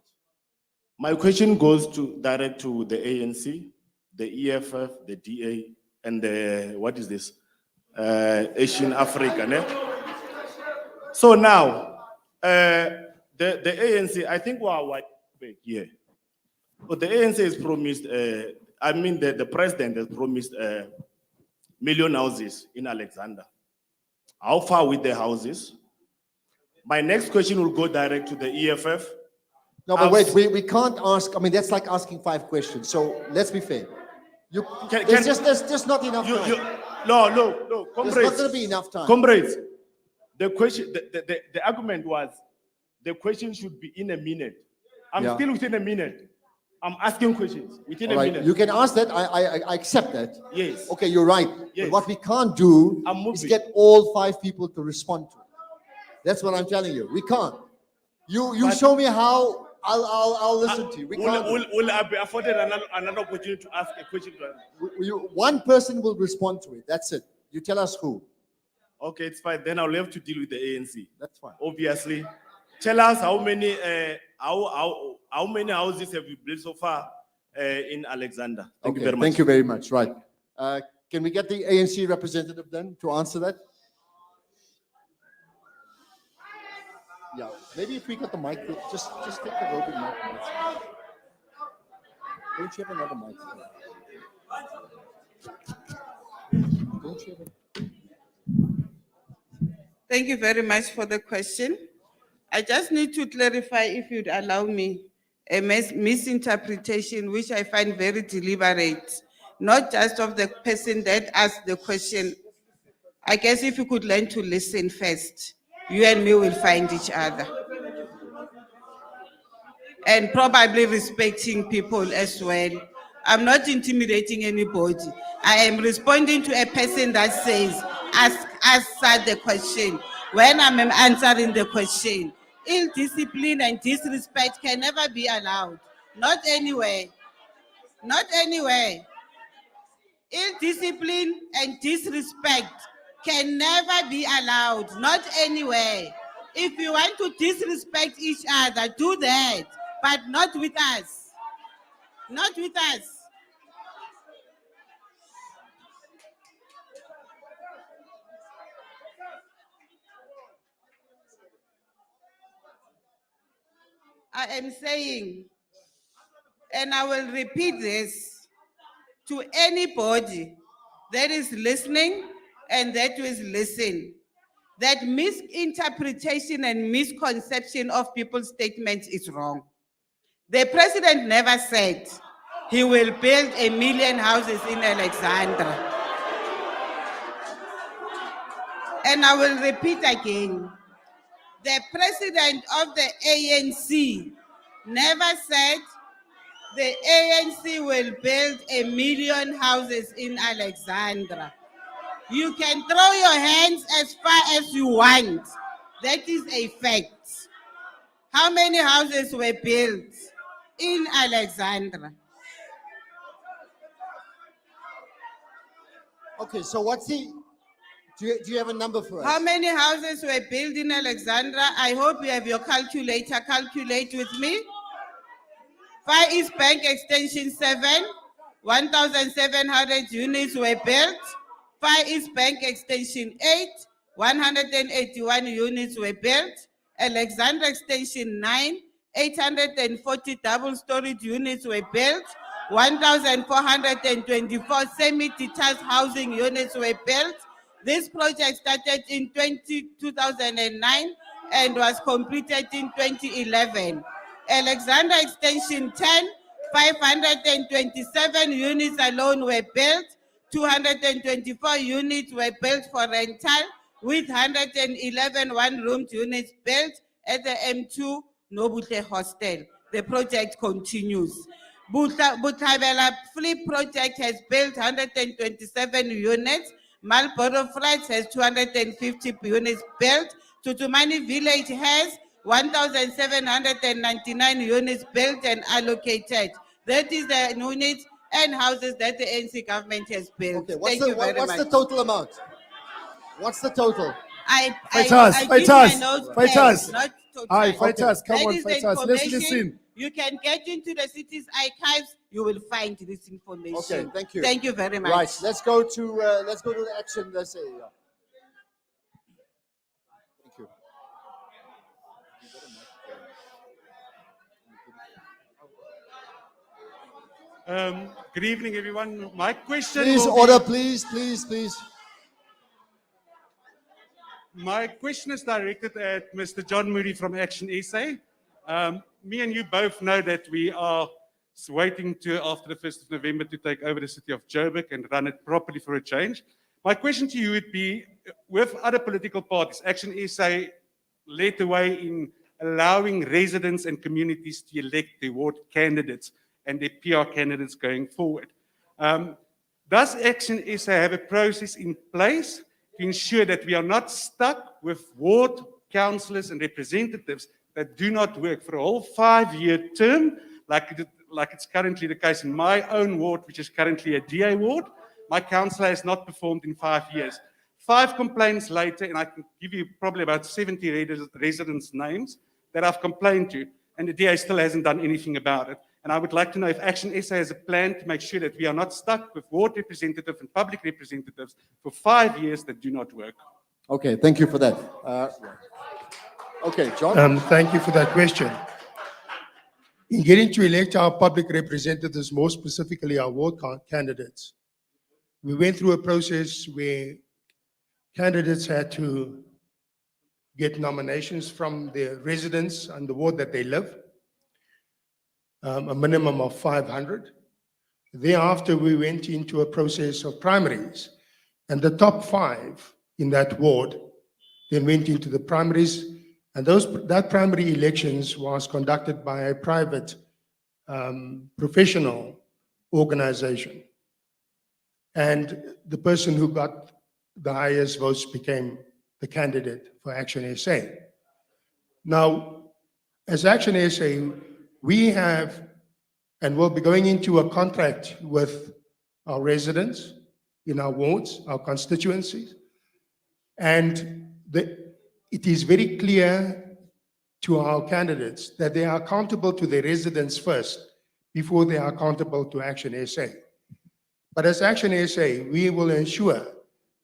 Speaker 10: My question goes direct to the ANC, the EFF, the DA, and the, what is this? Asian African. So now, the ANC, I think we're white here. But the ANC has promised, the president has promised 1 million houses in Alexander. How far with the houses? My next question will go direct to the EFF.
Speaker 3: No, but wait, we can't ask. That's like asking 5 questions. So let's be fair. There's just not enough time.
Speaker 10: No, comrades.
Speaker 3: There's not going to be enough time.
Speaker 10: Comrades, the question, the argument was, the question should be in a minute. I'm still within a minute. I'm asking questions within a minute.
Speaker 3: You can ask that. I accept that.
Speaker 10: Yes.
Speaker 3: Okay, you're right.
Speaker 10: Yes.
Speaker 3: But what we can't do is get all 5 people to respond to it. That's what I'm telling you. We can't. You show me how I'll listen to you. We can't.
Speaker 10: Will I be afforded another opportunity to ask a question?
Speaker 3: One person will respond to it. That's it. You tell us who.
Speaker 10: Okay, it's fine. Then I'll have to deal with the ANC.
Speaker 3: That's fine.
Speaker 10: Obviously. Tell us how many houses have you built so far in Alexander? Thank you very much.
Speaker 3: Thank you very much. Right. Can we get the ANC representative then to answer that? Yeah. Maybe if we got the mic, just take the roving mic. Don't you have another mic? Don't you have
Speaker 4: Thank you very much for the question. I just need to clarify, if you'd allow me, a misinterpretation which I find very deliberate, not just of the person that asked the question. I guess if you could learn to listen first, you and me will find each other. And probably respecting people as well. I'm not intimidating anybody. I am responding to a person that says, ask the question. When I'm answering the question, ill discipline and disrespect can never be allowed. Not anywhere. Not anywhere. Ill discipline and disrespect can never be allowed. Not anywhere. If you want to disrespect each other, do that, but not with us. Not with us. I am saying, and I will repeat this to anybody that is listening and that is listening, that misinterpretation and misconception of people's statements is wrong. The president never said he will build 1 million houses in Alexandra. And I will repeat again. The president of the ANC never said the ANC will build 1 million houses in Alexandra. You can throw your hands as far as you want. That is a fact. How many houses were built in Alexandra?
Speaker 3: Okay, so what's the... Do you have a number for us?
Speaker 4: How many houses were built in Alexandra? I hope you have your calculator. Calculate with me. Far East Bank Extension 7, 1,700 units were built. Far East Bank Extension 8, 181 units were built. Alexandra Extension 9, 840 double-storied units were built. 1,424 semi-detached housing units were built. This project started in 2009 and was completed in 2011. Alexandra Extension 10, 527 units alone were built. 224 units were built for rental, with 111 one-room units built at the M2 Nobuhle Hostel. The project continues. Butabela Flip project has built 127 units. Marlborough Flats has 250 units built. Tutumani Village has 1,799 units built and allocated. That is the units and houses that the ANC government has built.
Speaker 3: Okay,
Speaker 4: Thank you very much.
Speaker 3: what's the total amount? What's the total?
Speaker 4: I
Speaker 6: Fighters,
Speaker 4: give my notes
Speaker 6: fighters.
Speaker 4: back, not total.
Speaker 6: Hi, fighters, come
Speaker 4: That
Speaker 6: on,
Speaker 4: is the
Speaker 6: fighters, let's
Speaker 4: information.
Speaker 6: listen.
Speaker 4: You can get into the city's archives. You will find this information.
Speaker 3: Okay, thank you.
Speaker 4: Thank you very much.
Speaker 3: Right, let's go to the action. Let's say, yeah. Thank you.
Speaker 11: Good evening, everyone. My question
Speaker 3: Please,
Speaker 11: will be-
Speaker 3: order, please, please, please.
Speaker 11: My question is directed at Mr. John Moody from ActionSA. Me and you both know that we are waiting to, after the 1st of November, to take over the city of Joburg and run it properly for a change. My question to you would be, with other political parties, ActionSA led the way in allowing residents and communities to elect their ward candidates and their PR candidates going forward. Does ActionSA have a process in place to ensure that we are not stuck with ward councillors and representatives that do not work for a whole 5-year term, like it's currently the case in my own ward, which is currently a DA ward. My councillor has not performed in 5 years. 5 complaints later, and I can give you probably about 70 residents' names that I've complained to, and the DA still hasn't done anything about it. And I would like to know if ActionSA has a plan to make sure that we are not stuck with ward representatives and public representatives for 5 years that do not work.
Speaker 3: Okay, thank you for that. Okay, John.
Speaker 7: Thank you for that question. In getting to elect our public representatives, more specifically our ward candidates, we went through a process where candidates had to get nominations from the residents and the ward that they live, a minimum of 500. Thereafter, we went into a process of primaries, and the top 5 in that ward then went into the primaries, and that primary elections was conducted by a private professional organization. And the person who got the highest votes became the candidate for ActionSA. Now, as ActionSA, we have and will be going into a contract with our residents in our wards, our constituencies, and it is very clear to our candidates that they are accountable to their residents first before they are accountable to ActionSA. But as ActionSA, we will ensure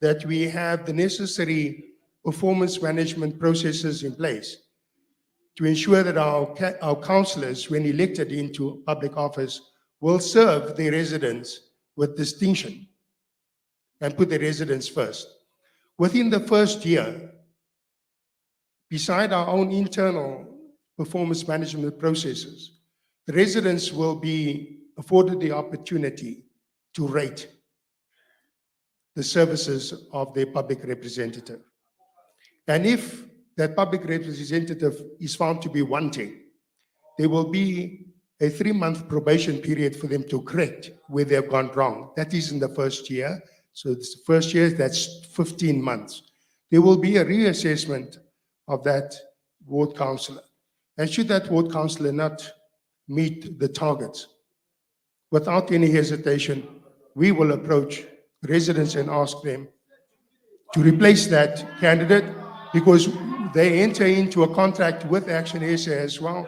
Speaker 7: that we have the necessary performance management processes in place to ensure that our councillors, when elected into public office, will serve their residents with distinction and put the residents first. Within the first year, beside our own internal performance management processes, the residents will be afforded the opportunity to rate the services of their public representative. And if that public representative is found to be wanting, there will be a 3-month probation period for them to correct where they've gone wrong. That is in the first year. So it's the first year, that's 15 months. There will be a reassessment of that ward councillor. And should that ward councillor not meet the targets, without any hesitation, we will approach residents and ask them to replace that candidate, because they enter into a contract with ActionSA as well,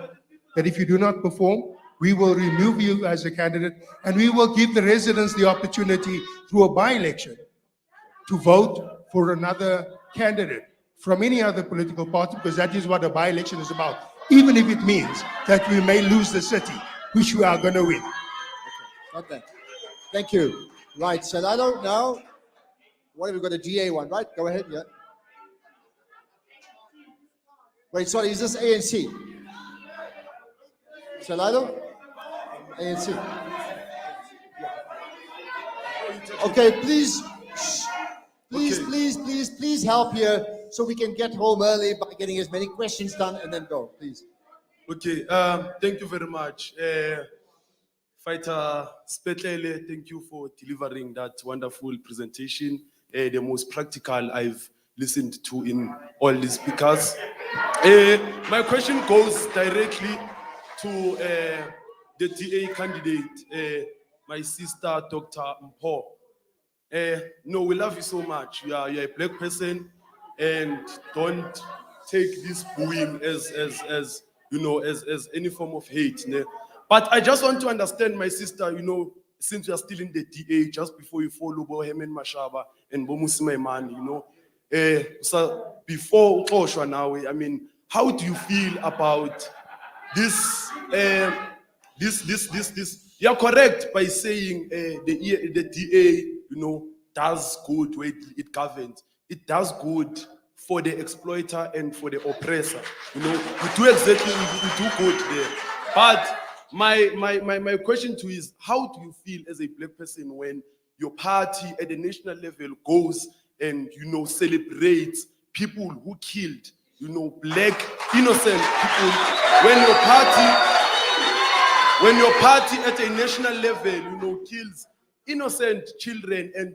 Speaker 7: that if you do not perform, we will remove you as a candidate, and we will give the residents the opportunity through a by-election to vote for another candidate from any other political party, because that is what a by-election is about, even if it means that we may lose the city, which we are going to win.
Speaker 3: Okay, thank you. Right, so I don't know. What have we got? A GA one, right? Go ahead, yeah. Wait, sorry, is this ANC? Salado? ANC. Okay, please, please help here so we can get home early by getting as many questions done and then go, please.
Speaker 12: Okay, thank you very much. Fighter Spetlele, thank you for delivering that wonderful presentation, the most practical I've listened to in all the speakers. My question goes directly to the DA candidate, my sister, Dr. Mpho. No, we love you so much. You're a black person, and don't take this booing as any form of hate. Ne? But I just want to understand, my sister, since you are still in the DA, just before you follow Bohemen Mashaba and Bomusime Man, so before Oshwa now, I mean, how do you feel about this? You're correct by saying the DA, does good where it governs. It does good for the exploiter and for the oppressor. We do exactly, we do good there. But my question to you is, how do you feel as a black person when your party at the national level goes and celebrates people who killed black innocent people, when your party at a national level kills innocent children and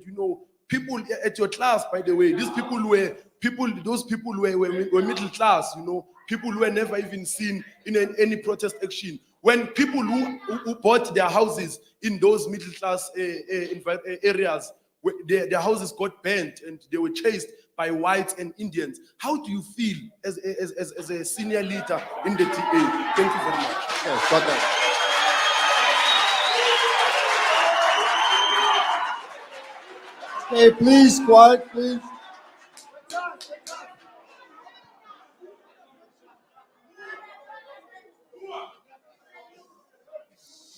Speaker 12: people at your class, by the way, those people were middle class, people who were never even seen in any protest action. When people who bought their houses in those middle class areas, their houses got burnt and they were chased by whites and Indians. How do you feel as a senior leader in the DA? Thank you very much.
Speaker 3: Yes, got that. Okay, please, quiet, please.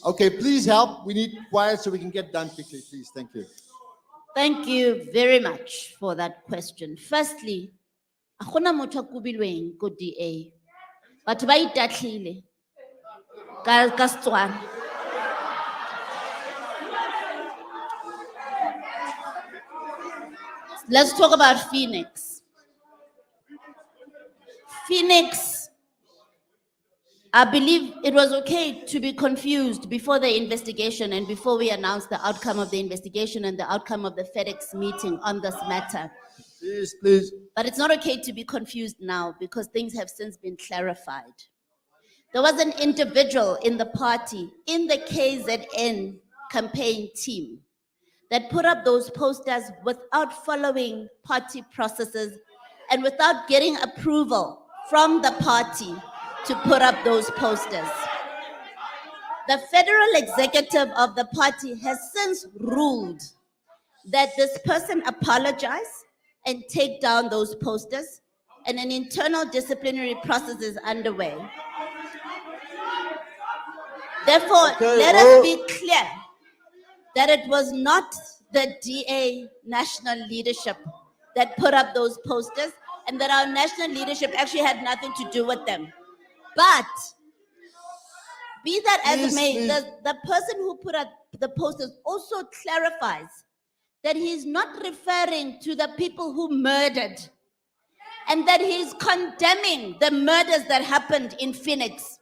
Speaker 3: Okay, please help. We need quiet so we can get done quickly, please. Thank you.
Speaker 8: Thank you very much for that question. Firstly, akuna motho a kubilweng ko DA. Batho ba itatlhile ka Setswana. Let's talk about Phoenix. Phoenix, I believe it was okay to be confused before the investigation and before we announced the outcome of the investigation and the outcome of the FedEx meeting on this matter.
Speaker 3: Please, please.
Speaker 8: But it's not okay to be confused now because things have since been clarified. There was an individual in the party, in the KZN campaign team, that put up those posters without following party processes and without getting approval from the party to put up those posters. The federal executive of the party has since ruled that this person apologize and take down those posters, and an internal disciplinary process is underway. Therefore, let us be clear that it was not the DA national leadership that put up those posters and that our national leadership actually had nothing to do with them. But be that as it may, the person who put up the posters also clarifies that he's not referring to the people who murdered and that he's condemning the murders that happened in Phoenix,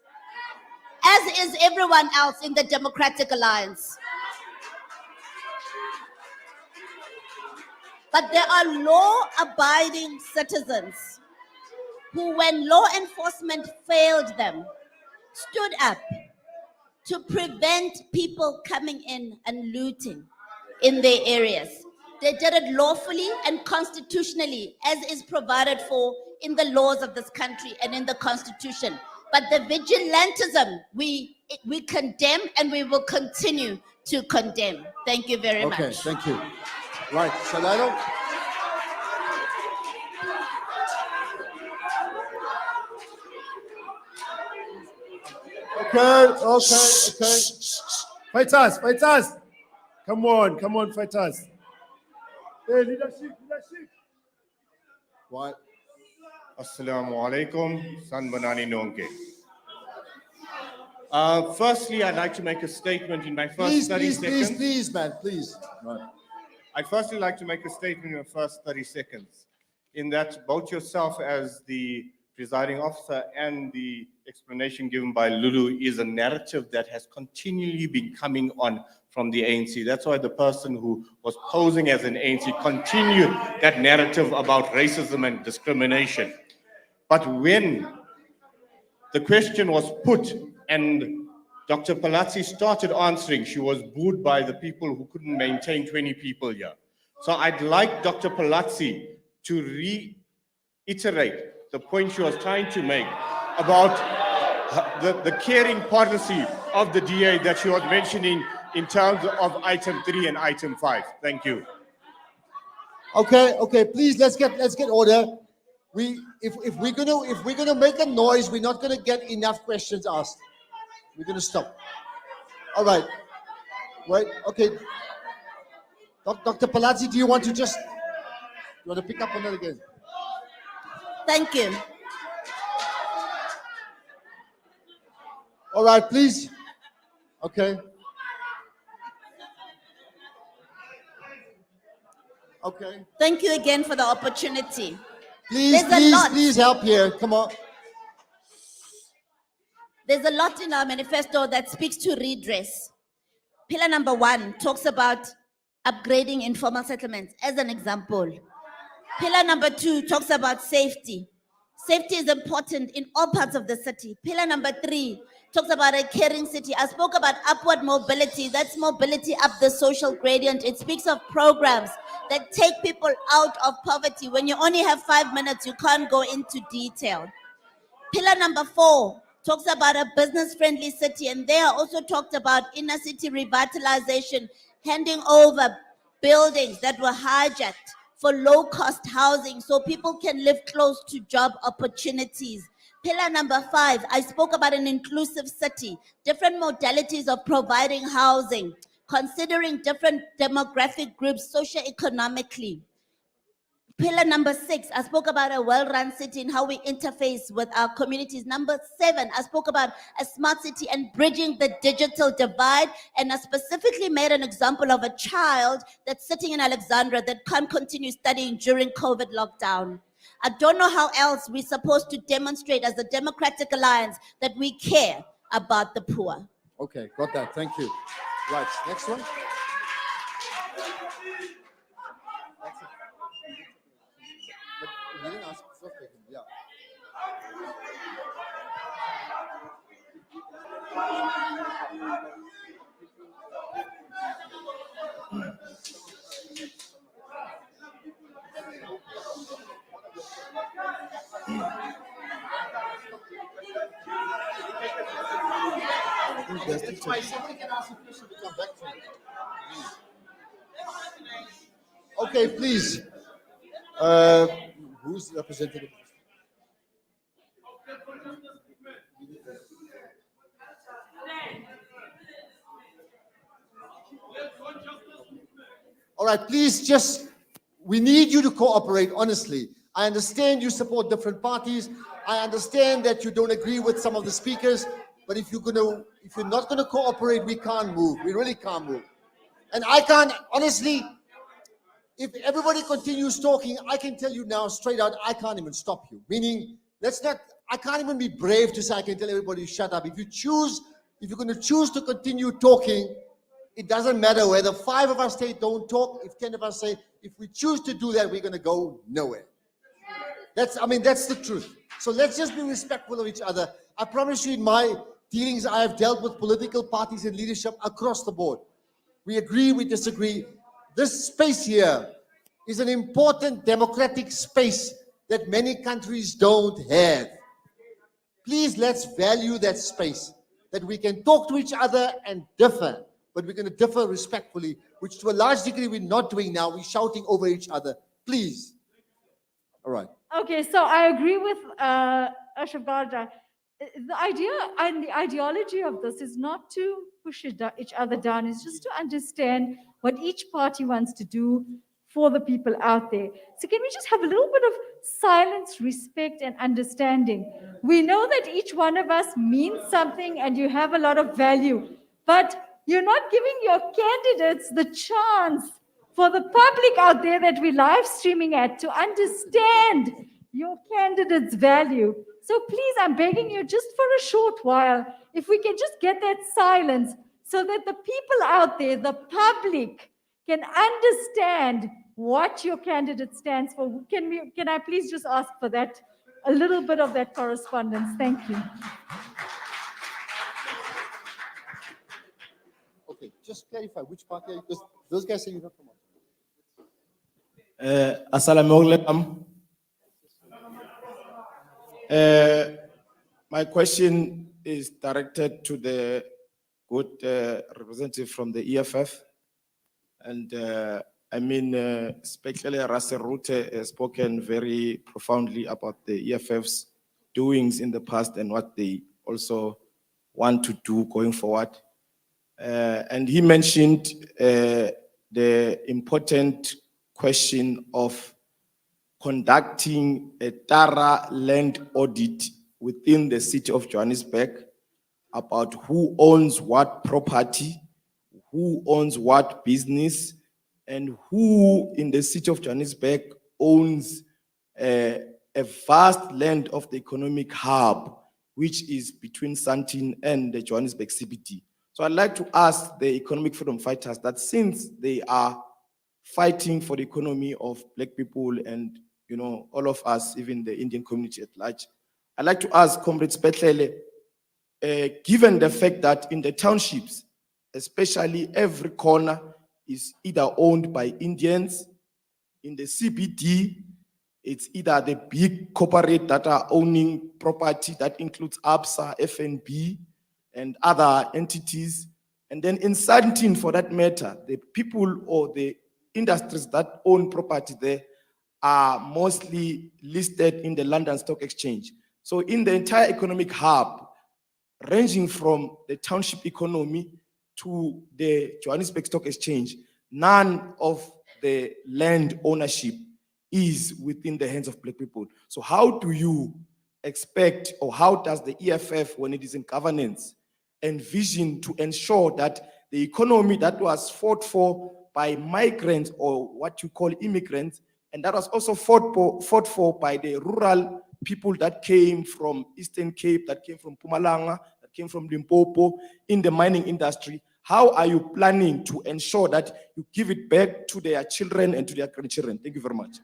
Speaker 8: as is everyone else in the Democratic Alliance. But there are law-abiding citizens who, when law enforcement failed them, stood up to prevent people coming in and looting in their areas. They did it lawfully and constitutionally, as is provided for in the laws of this country and in the Constitution. But the vigilantism, we condemn and we will continue to condemn. Thank you very much.
Speaker 3: Okay, thank you. Right, Salado. Okay.
Speaker 6: Fighters. Come on, fighters. Hey, leadership.
Speaker 3: What?
Speaker 13: Assalamu alaikum, Sanbanani Nonke. Firstly, I'd like to make a statement in my first 30 seconds.
Speaker 3: Please, man, please. Right.
Speaker 13: I'd firstly like to make a statement in the first 30 seconds, in that both yourself as the presiding officer and the explanation given by Lulu is a narrative that has continually been coming on from the ANC. That's why the person who was posing as an ANC continued that narrative about racism and discrimination. But when the question was put and Dr. Palazzi started answering, she was booed by the people who couldn't maintain 20 people here. So I'd like Dr. Palazzi to reiterate the point she was trying to make about the caring policy of the DA that she was mentioning in terms of item 3 and item 5. Thank you.
Speaker 3: Okay, please let's get order. If we're gonna make a noise, we're not gonna get enough questions asked. We're gonna stop. All right. Right, okay. Dr. Palazzi, do you want to pick up on that again?
Speaker 8: Thank you.
Speaker 3: All right, please. Okay. Okay.
Speaker 8: Thank you again for the opportunity.
Speaker 3: Please help here. Come on.
Speaker 8: There's a lot in our manifesto that speaks to redress. Pillar number 1 talks about upgrading informal settlements as an example. Pillar number 2 talks about safety. Safety is important in all parts of the city. Pillar number 3 talks about a caring city. I spoke about upward mobility. That's mobility up the social gradient. It speaks of programs that take people out of poverty. When you only have 5 minutes, you can't go into detail. Pillar number 4 talks about a business-friendly city, and they are also talked about inner city revitalization, handing over buildings that were hijacked for low-cost housing so people can live close to job opportunities. Pillar number 5, I spoke about an inclusive city, different modalities of providing housing, considering different demographic groups socioeconomically. Pillar number 6, I spoke about a well-run city and how we interface with our communities. Number 7, I spoke about a smart city and bridging the digital divide. And I specifically made an example of a child that's sitting in Alexandra that can't continue studying during COVID lockdown. I don't know how else we're supposed to demonstrate as a Democratic Alliance that we care about the poor.
Speaker 3: Okay, got that. Thank you. Right, next one. But you didn't ask for second, yeah. Okay, please. Who's the representative? All right, please we need you to cooperate, honestly. I understand you support different parties. I understand that you don't agree with some of the speakers, but if you're not gonna cooperate, we can't move. We really can't move. And I can't, honestly, if everybody continues talking, I can tell you now straight out, I can't even stop you. Meaning, I can't even be brave to say I can tell everybody shut up. If you're gonna choose to continue talking, it doesn't matter whether 5 of us say don't talk, if 10 of us say, if we choose to do that, we're gonna go nowhere. That's the truth. So let's just be respectful of each other. I promise you in my dealings, I have dealt with political parties and leadership across the board. We agree, we disagree. This space here is an important democratic space that many countries don't have. Please, let's value that space, that we can talk to each other and differ, but we're going to differ respectfully, which to a large degree we're not doing now. We're shouting over each other. Please. All right.
Speaker 14: Okay, so I agree with Ashraf Garda. The idea and the ideology of this is not to push each other down, it's just to understand what each party wants to do for the people out there. So can we just have a little bit of silence, respect, and understanding? We know that each one of us means something and you have a lot of value, but you're not giving your candidates the chance for the public out there that we're live streaming at to understand your candidate's value. So please, I'm begging you just for a short while, if we can just get that silence so that the people out there, the public, can understand what your candidate stands for. Can I please just ask for that, a little bit of that correspondence? Thank you.
Speaker 3: Okay, just clarify which party, because those guys say you're not from.
Speaker 10: Assalamualaikum. My question is directed to the good representative from the EFF. And especially Russell Rute has spoken very profoundly about the EFF's doings in the past and what they also want to do going forward. And he mentioned the important question of conducting a thorough land audit within the city of Johannesburg about who owns what property, who owns what business, and who in the city of Johannesburg owns a vast land of the economic hub, which is between Sandton and the Johannesburg CBD. So I'd like to ask the economic freedom fighters that since they are fighting for the economy of black people and you know, all of us, even the Indian community at large. I'd like to ask Comrade Spetlele, given the fact that in the townships, especially every corner is either owned by Indians, in the CBD, it's either the big corporate that are owning property that includes ABSA, FNB, and other entities. And then in Sandton, for that matter, the people or the industries that own property there are mostly listed in the London Stock Exchange. So in the entire economic hub, ranging from the township economy to the Johannesburg Stock Exchange, none of the land ownership is within the hands of Black people. So how do you expect, or how does the EFF, when it is in governance, envision to ensure that the economy that was fought for by migrants, or what you call immigrants, and that was also fought for by the rural people that came from Eastern Cape, that came from Mpumalanga, that came from Limpopo, in the mining industry, how are you planning to ensure that you give it back to their children and to their grandchildren? Thank you very much.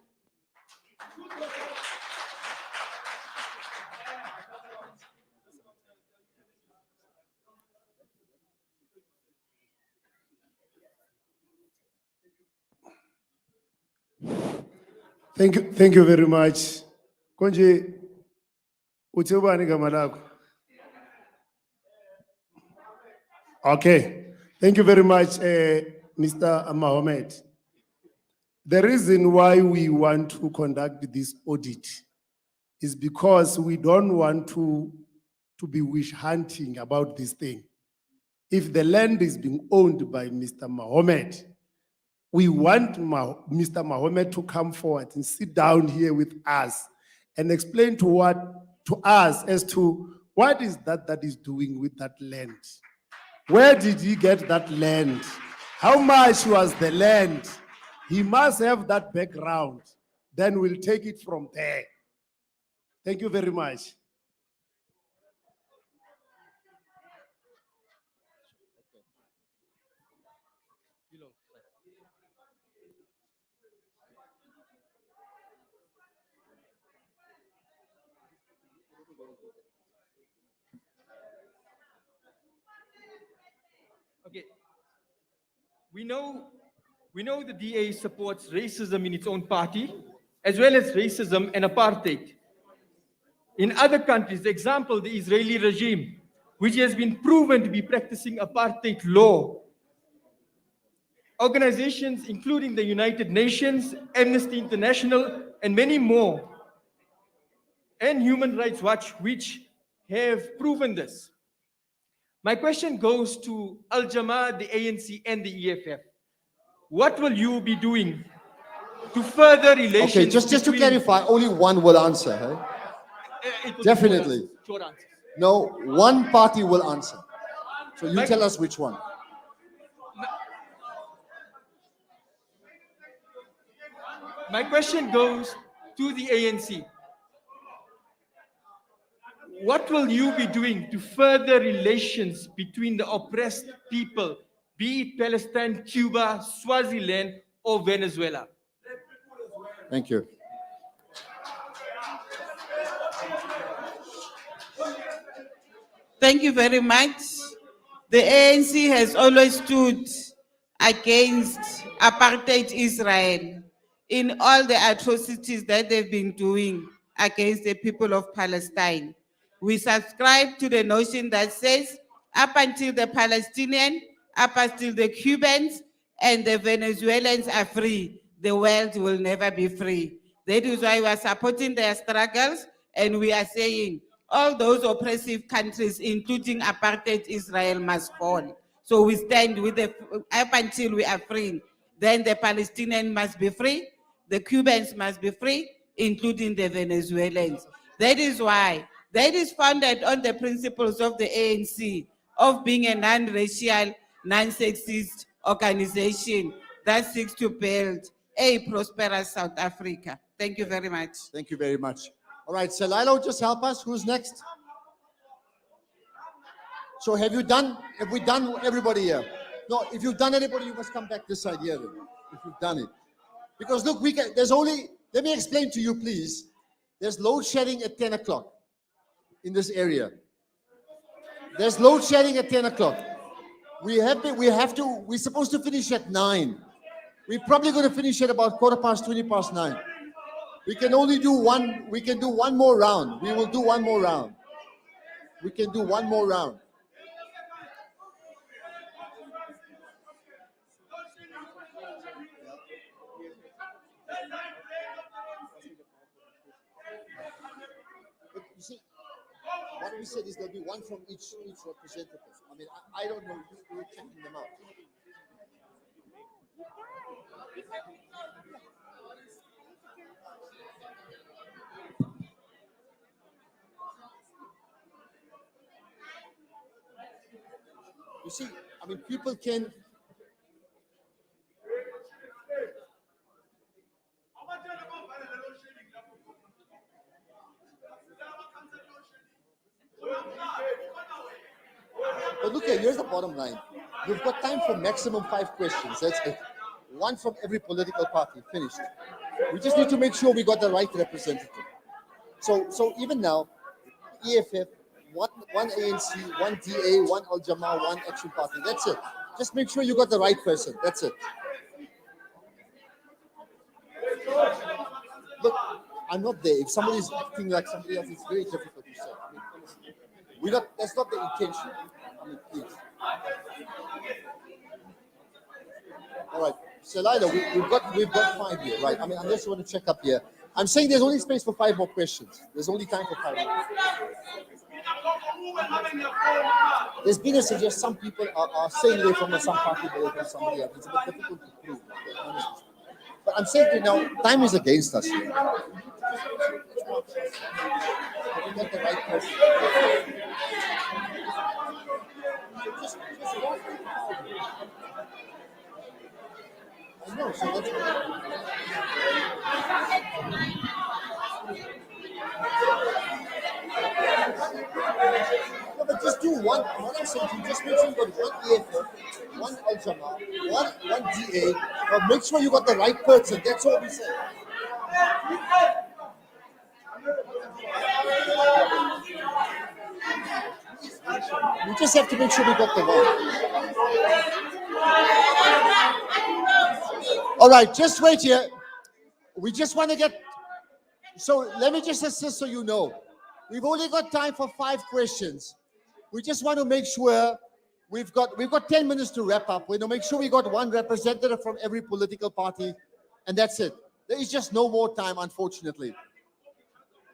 Speaker 6: Thank you very much. Konje, utebani gama lako? Okay, thank you very much, Mr. Mohammed. The reason why we want to conduct this audit is because we don't want to be wish hunting about this thing. If the land is being owned by Mr. Mohammed, we want Mr. Mohammed to come forward and sit down here with us and explain to us as to what is that is doing with that land. Where did he get that land? How much was the land? He must have that background. Then we'll take it from there. Thank you very much.
Speaker 15: Okay. We know the DA supports racism in its own party, as well as racism and apartheid. In other countries, the example, the Israeli regime, which has been proven to be practicing apartheid law. Organizations including the United Nations, Amnesty International, and many more, and Human Rights Watch, which have proven this. My question goes to Al-Jamaa, the ANC, and the EFF. What will you be doing to further relations?
Speaker 3: Okay, just to clarify, only one will answer, hey? Definitely.
Speaker 15: Short answers.
Speaker 3: No, one party will answer. So you tell us which one.
Speaker 15: My question goes to the ANC. What will you be doing to further relations between the oppressed people, be it Palestine, Cuba, Swaziland, or Venezuela?
Speaker 3: Thank you.
Speaker 4: Thank you very much. The ANC has always stood against apartheid Israel in all the atrocities that they've been doing against the people of Palestine. We subscribe to the notion that says, up until the Palestinian, up until the Cubans and the Venezuelans are free, the world will never be free. That is why we are supporting their struggles, and we are saying all those oppressive countries, including apartheid Israel, must fall. So we stand with the, up until we are free. Then the Palestinians must be free, the Cubans must be free, including the Venezuelans. That is why that is founded on the principles of the ANC of being a non-racial, non-sexist organization that seeks to build a prosperous South Africa. Thank you very much.
Speaker 3: Thank you very much. All right, Salilo, just help us. Who's next? So have we done everybody here? No, if you've done anybody, you must come back this side here, then, if you've done it. Because look, there's only Let me explain to you, please. There's load shedding at 10 o'clock in this area. There's load shedding at 10 o'clock. We're supposed to finish at 9. We're probably going to finish at about 9:15. We can only do one, we can do one more round. We will do one more round. We can do one more round. But you see, what we said is there'll be one from each representative. I mean, I don't know, we're checking them out. You see, I mean, people can. But look here, here's the bottom line. We've got time for maximum 5 questions. That's it. One from every political party. Finished. We just need to make sure we got the right representative. So even now, EFF, one ANC, one DA, one Al-Jamaa, one Action Party. That's it. Just make sure you got the right person. That's it. Look, I'm not there. If somebody's acting like somebody else, it's very difficult to say. I mean, honestly. That's not the intention. I mean, please. All right. Salida, we've got 5 here, right? I mean, unless you want to check up here. I'm saying there's only space for 5 more questions. There's only time for 5 more. There's been a suggestion some people are saying they're from some party, but they're from somebody else. It's a bit difficult to prove. But I'm saying to you now, time is against us here. We got the right person. Just go. I know, so that's no, but just do one. What I'm saying, you just make sure you got one EFF, one Al-Jamaa, one DA, but make sure you got the right person. That's all we say. We just have to make sure we got the one. All right, just wait here. We just want to get. So let me just assist so you know. We've only got time for 5 questions. We just want to make sure we've got 10 minutes to wrap up. We want to make sure we got one representative from every political party, and that's it. There is just no more time, unfortunately.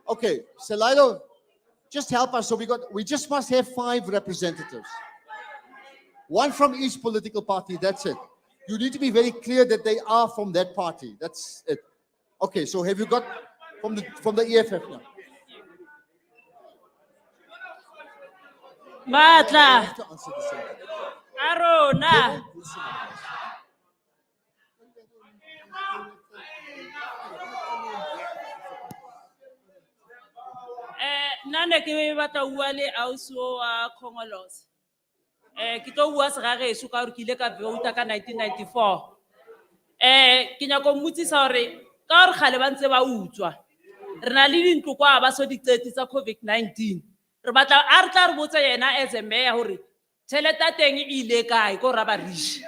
Speaker 3: Okay, Salida, just help us. So we just must have 5 representatives. One from each political party, that's it. You need to be very clear that they are from that party. That's it. Okay, so have you got from the EFF now?
Speaker 16: Matla. Arona. Nane ke batla bua le ausi wa Khongolos. Ke tlo bua se ga geso ka gore ke ile ka vouta ka 1994. Ke nyako mmutsisa gore ka gore gale ba ntse ba utswa. Re na le dintlo kwa ba so ditseti tsa COVID-19. Re batla a re tla re botsa yena as a mayor gore tšhelete teng e ile kae ko raba rish.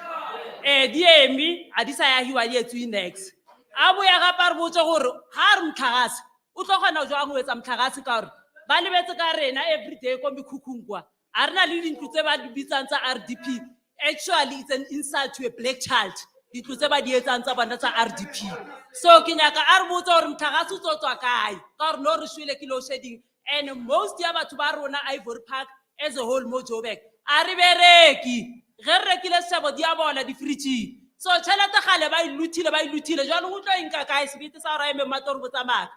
Speaker 16: Di emi a di sa ya hiwa di etswe next. A boya ga pa re botsa gore ga re mtlhagase o tlo gona jwa go etsa mtlhagase ka gore ba lebetse ka rena every day ko mekhukhung kwa. A re na le dintlo tse ba di bitsang tsa RDP. Actually it's an insult to a black child. Dintlo tse ba di etsang tsa bona tsa RDP. So ke nyaka a re botsa gore mtlhagase o tswa kae ka gore no re shwele ke load shedding. And most ya batho ba rona Ivory Park as a whole mo Joburg a re bereki ge re rekile sebo di a bona di fridge so tšhelete gale ba ilutile jalo go tlo enka kae sebete sa ra eme mator botsa maka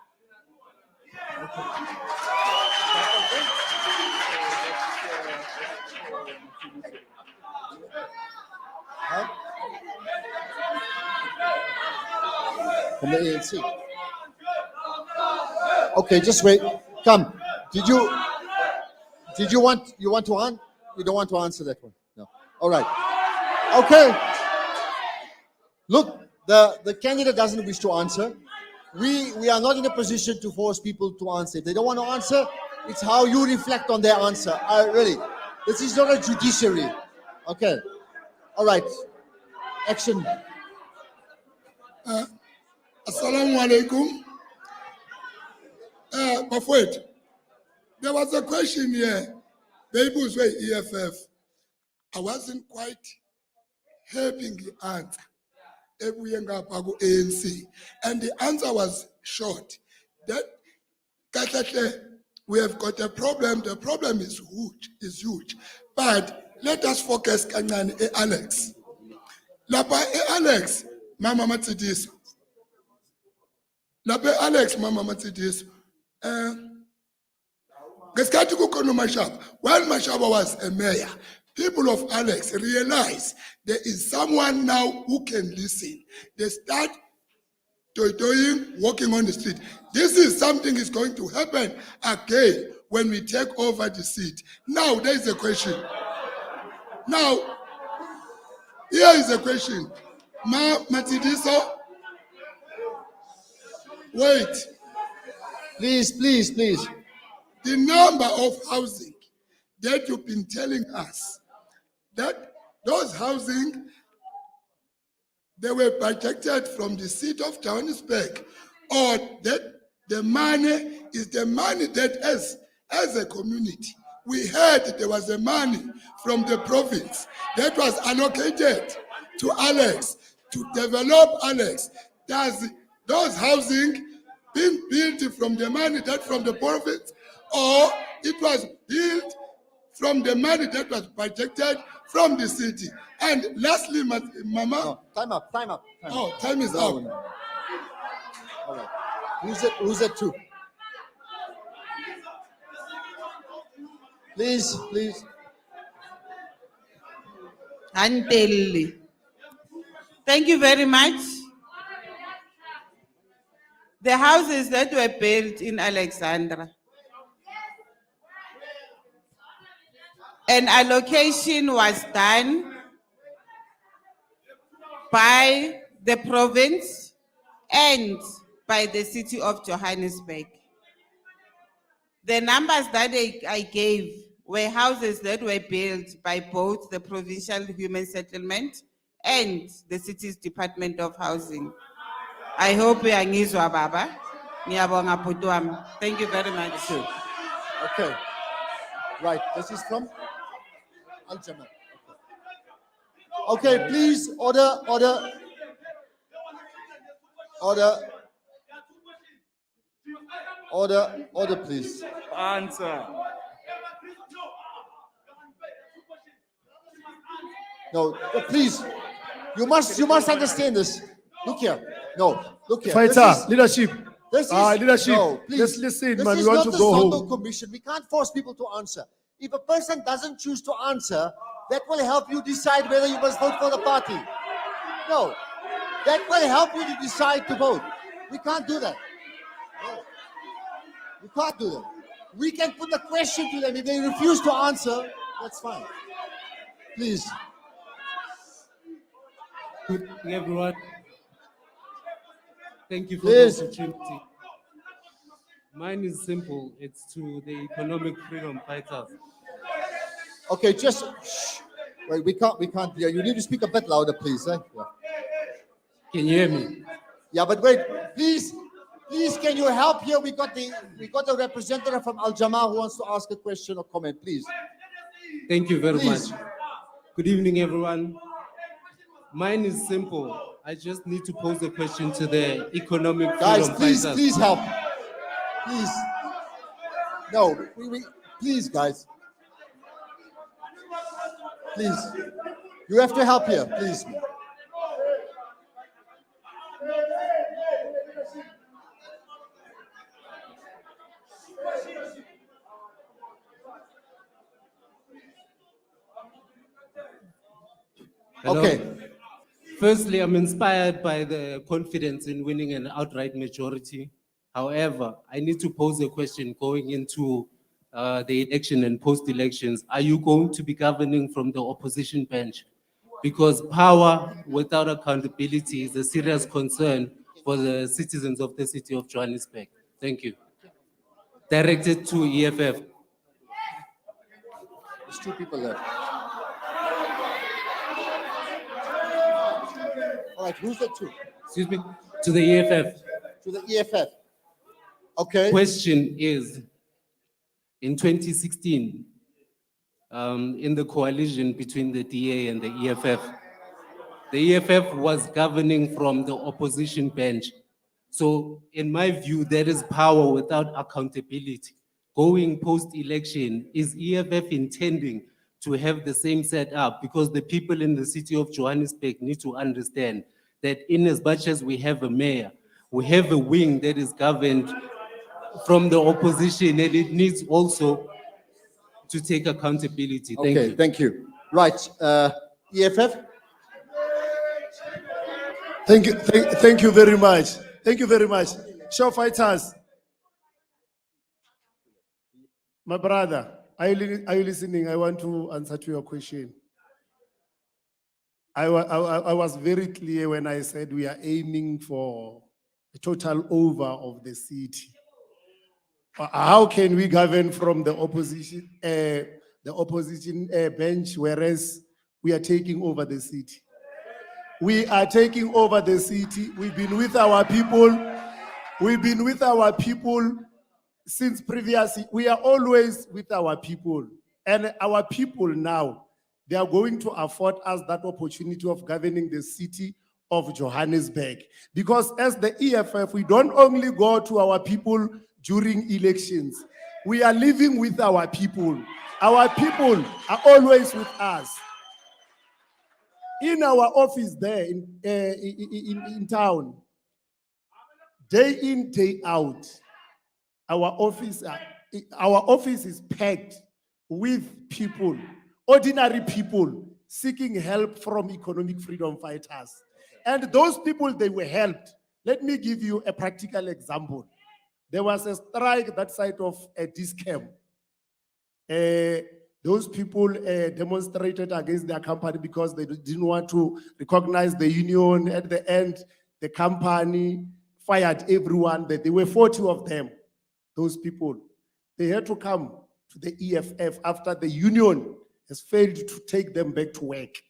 Speaker 3: From the ANC. Okay, just wait. Come. Did you want to answer? You don't want to answer that one? No. All right. Okay. Look, the candidate doesn't wish to answer. we are not in a position to force people to answer. If they don't want to answer, it's how you reflect on their answer. Really, this is not a judiciary. Okay. All right. Action.
Speaker 17: Assalamu alaikum. Bafwet, there was a question here. People say EFF. I wasn't quite helping the answer. ANC. And the answer was short. That we have got a problem. The problem is huge. But let us focus on Alex. Lapa Alex, Mama Matidis. Lapa Alex, Mama Matidis. While Mashaba was a mayor, people of Alex realized there is someone now who can listen. They start walking on the street. This is something is going to happen again when we take over the seat. Now there is a question. Now, here is a question. Matidiso, wait.
Speaker 3: Please.
Speaker 17: The number of housing that you've been telling us, that those housing, they were projected from the seat of Johannesburg, or that the money is the money that as a community, we heard there was a money from the province that was allocated to Alex to develop Alex. Does those housing been built from the money that from the province, or it was built from the money that was projected from the city? And lastly, Mama.
Speaker 3: No, time up.
Speaker 17: Oh, time is up.
Speaker 3: No. All right. Who's it to? Please.
Speaker 4: Antelli. Thank you very much. The houses that were built in Alexandra, an allocation was done by the province and by the city of Johannesburg. The numbers that I gave were houses that were built by both the Provincial Human Settlement and the city's Department of Housing. I hope you are ngizwa baba. Ngiyabonga bhuti wami. Thank you very much.
Speaker 3: Okay. Right. This is from Al-Jamaa. Okay, please, order, please.
Speaker 2: Answer.
Speaker 3: No, please. You must understand this. Look here. No, look here.
Speaker 6: Fighter, leadership.
Speaker 3: Leadership.
Speaker 6: No,
Speaker 3: please.
Speaker 6: Let's listen,
Speaker 3: This
Speaker 6: man.
Speaker 3: is
Speaker 6: We want
Speaker 3: not
Speaker 6: to
Speaker 3: the
Speaker 6: go
Speaker 3: Zondo
Speaker 6: home.
Speaker 3: Commission. We can't force people to answer. If a person doesn't choose to answer, that will help you decide whether you must vote for the party. No, that will help you to decide to vote. We can't do that. No. We can't do that. We can put a question to them. If they refuse to answer, that's fine. Please.
Speaker 18: Good evening, everyone. Thank you for
Speaker 3: Please.
Speaker 18: the opportunity. Mine is simple. It's to the economic freedom fighters.
Speaker 3: Okay, just shh. Wait, we can't hear. You need to speak a bit louder, please. Yeah.
Speaker 18: Can you hear me?
Speaker 3: Yeah, but wait, please, can you help here? We got a representative from Al-Jamaa who wants to ask a question or comment, please.
Speaker 18: Thank you very
Speaker 3: Please.
Speaker 18: much. Good evening, everyone. Mine is simple. I just need to pose a question to the economic
Speaker 3: Guys,
Speaker 18: freedom fighters.
Speaker 3: please help. Please. No, please, guys. Please. You have to help here, please.
Speaker 18: Hello?
Speaker 3: Okay.
Speaker 18: Firstly, I'm inspired by the confidence in winning an outright majority. However, I need to pose a question going into the election and post-elections. Are you going to be governing from the opposition bench? Because power without accountability is a serious concern for the citizens of the city of Johannesburg. Thank you. Directed to EFF.
Speaker 3: There's two people left. All right, who's the two?
Speaker 18: Excuse me, to the EFF.
Speaker 3: To the EFF. Okay.
Speaker 18: Question is, in 2016, in the coalition between the DA and the EFF was governing from the opposition bench. So in my view, there is power without accountability. Going post-election, is EFF intending to have the same setup? Because the people in the city of Johannesburg need to understand that in as much as we have a mayor, we have a wing that is governed from the opposition, and it needs also to take accountability. Thank
Speaker 3: Okay,
Speaker 18: you.
Speaker 3: thank you. Right, EFF?
Speaker 6: Thank you very much. Thank you very much. Show fighters. My brother, are you listening? I want to answer to your question. I was very clear when I said we are aiming for a total over of the city. How can we govern from the opposition bench, whereas we are taking over the city? We are taking over the city. We've been with our people. We've been with our people since previously. We are always with our people. And our people now, they are going to afford us that opportunity of governing the city of Johannesburg. Because as the EFF, we don't only go to our people during elections. We are living with our people. Our people are always with us. In our office there in town, day in, day out, our office is packed with people, ordinary people seeking help from economic freedom fighters. And those people, they were helped. Let me give you a practical example. There was a strike that side of a Discam. Those people demonstrated against their company because they didn't want to recognize the union. At the end, the company fired everyone. There were 40 of them, those people. They had to come to the EFF after the union has failed to take them back to work.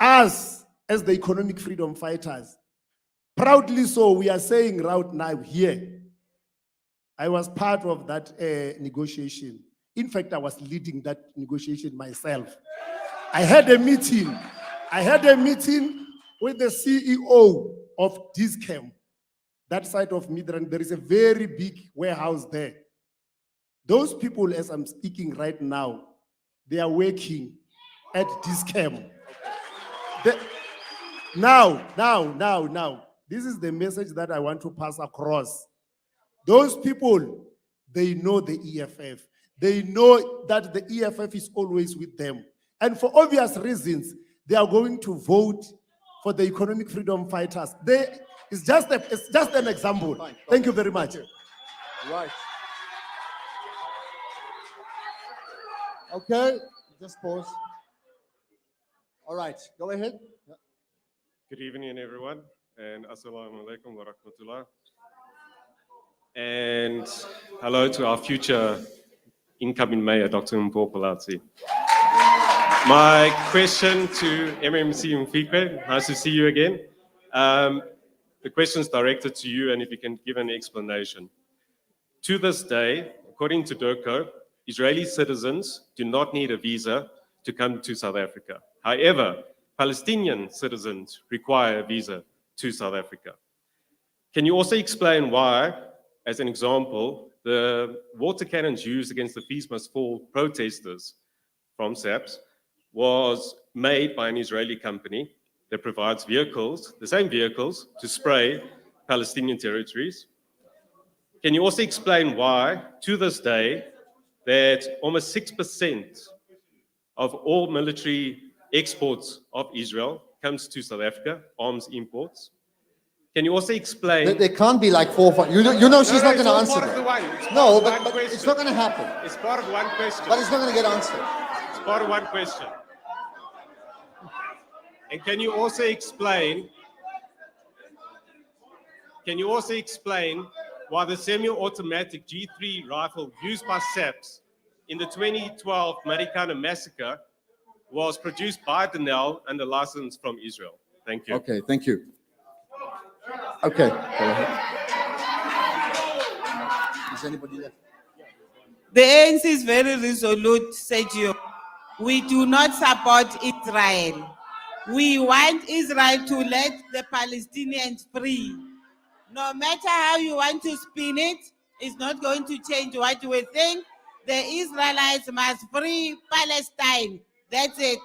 Speaker 6: Us, as the economic freedom fighters, proudly so, we are saying right now here, I was part of that negotiation. In fact, I was leading that negotiation myself. I had a meeting with the CEO of Discam, that side of Midrand. There is a very big warehouse there. Those people, as I'm speaking right now, they are working at Discam. Now, this is the message that I want to pass across. Those people, they know the EFF. They know that the EFF is always with them. And for obvious reasons, they are going to vote for the economic freedom fighters. It's just an example. Fine. Thank you very much.
Speaker 3: Right. Okay, just pause. All right, go ahead. Yeah.
Speaker 19: Good evening, everyone, and assalamu alaikum wa rahmatullah. And hello to our future incoming mayor, Dr. Mpopolatsi. My question to MMC Mfikwe, nice to see you again. The question is directed to you, and if you can give an explanation. To this day, according to DIRCO, Israeli citizens do not need a visa to come to South Africa. However, Palestinian citizens require a visa to South Africa. Can you also explain why, as an example, the water cannons used against the Fees Must Fall protesters from SAPS was made by an Israeli company that provides vehicles, the same vehicles, to spray Palestinian territories? Can you also explain why, to this day, that almost 6% of all military exports of Israel comes to South Africa, arms imports? Can you also explain?
Speaker 3: There can't be like 4 or 5. You know she's not going to answer
Speaker 19: part of the one.
Speaker 3: No, but it's not going to happen.
Speaker 19: It's part of one question.
Speaker 3: But it's not going to get answered.
Speaker 19: It's part of one question. And can you also explain can you also explain why the semi-automatic G3 rifle used by SAPS in the 2012 Marikana massacre was produced by Denel and a license from Israel? Thank you.
Speaker 3: Okay, thank you. Okay, go ahead. Is anybody left?
Speaker 4: The ANC is very resolute, Sergio. We do not support Israel. We want Israel to let the Palestinians free. No matter how you want to spin it, it's not going to change what we think. The Israelites must free Palestine. That's it.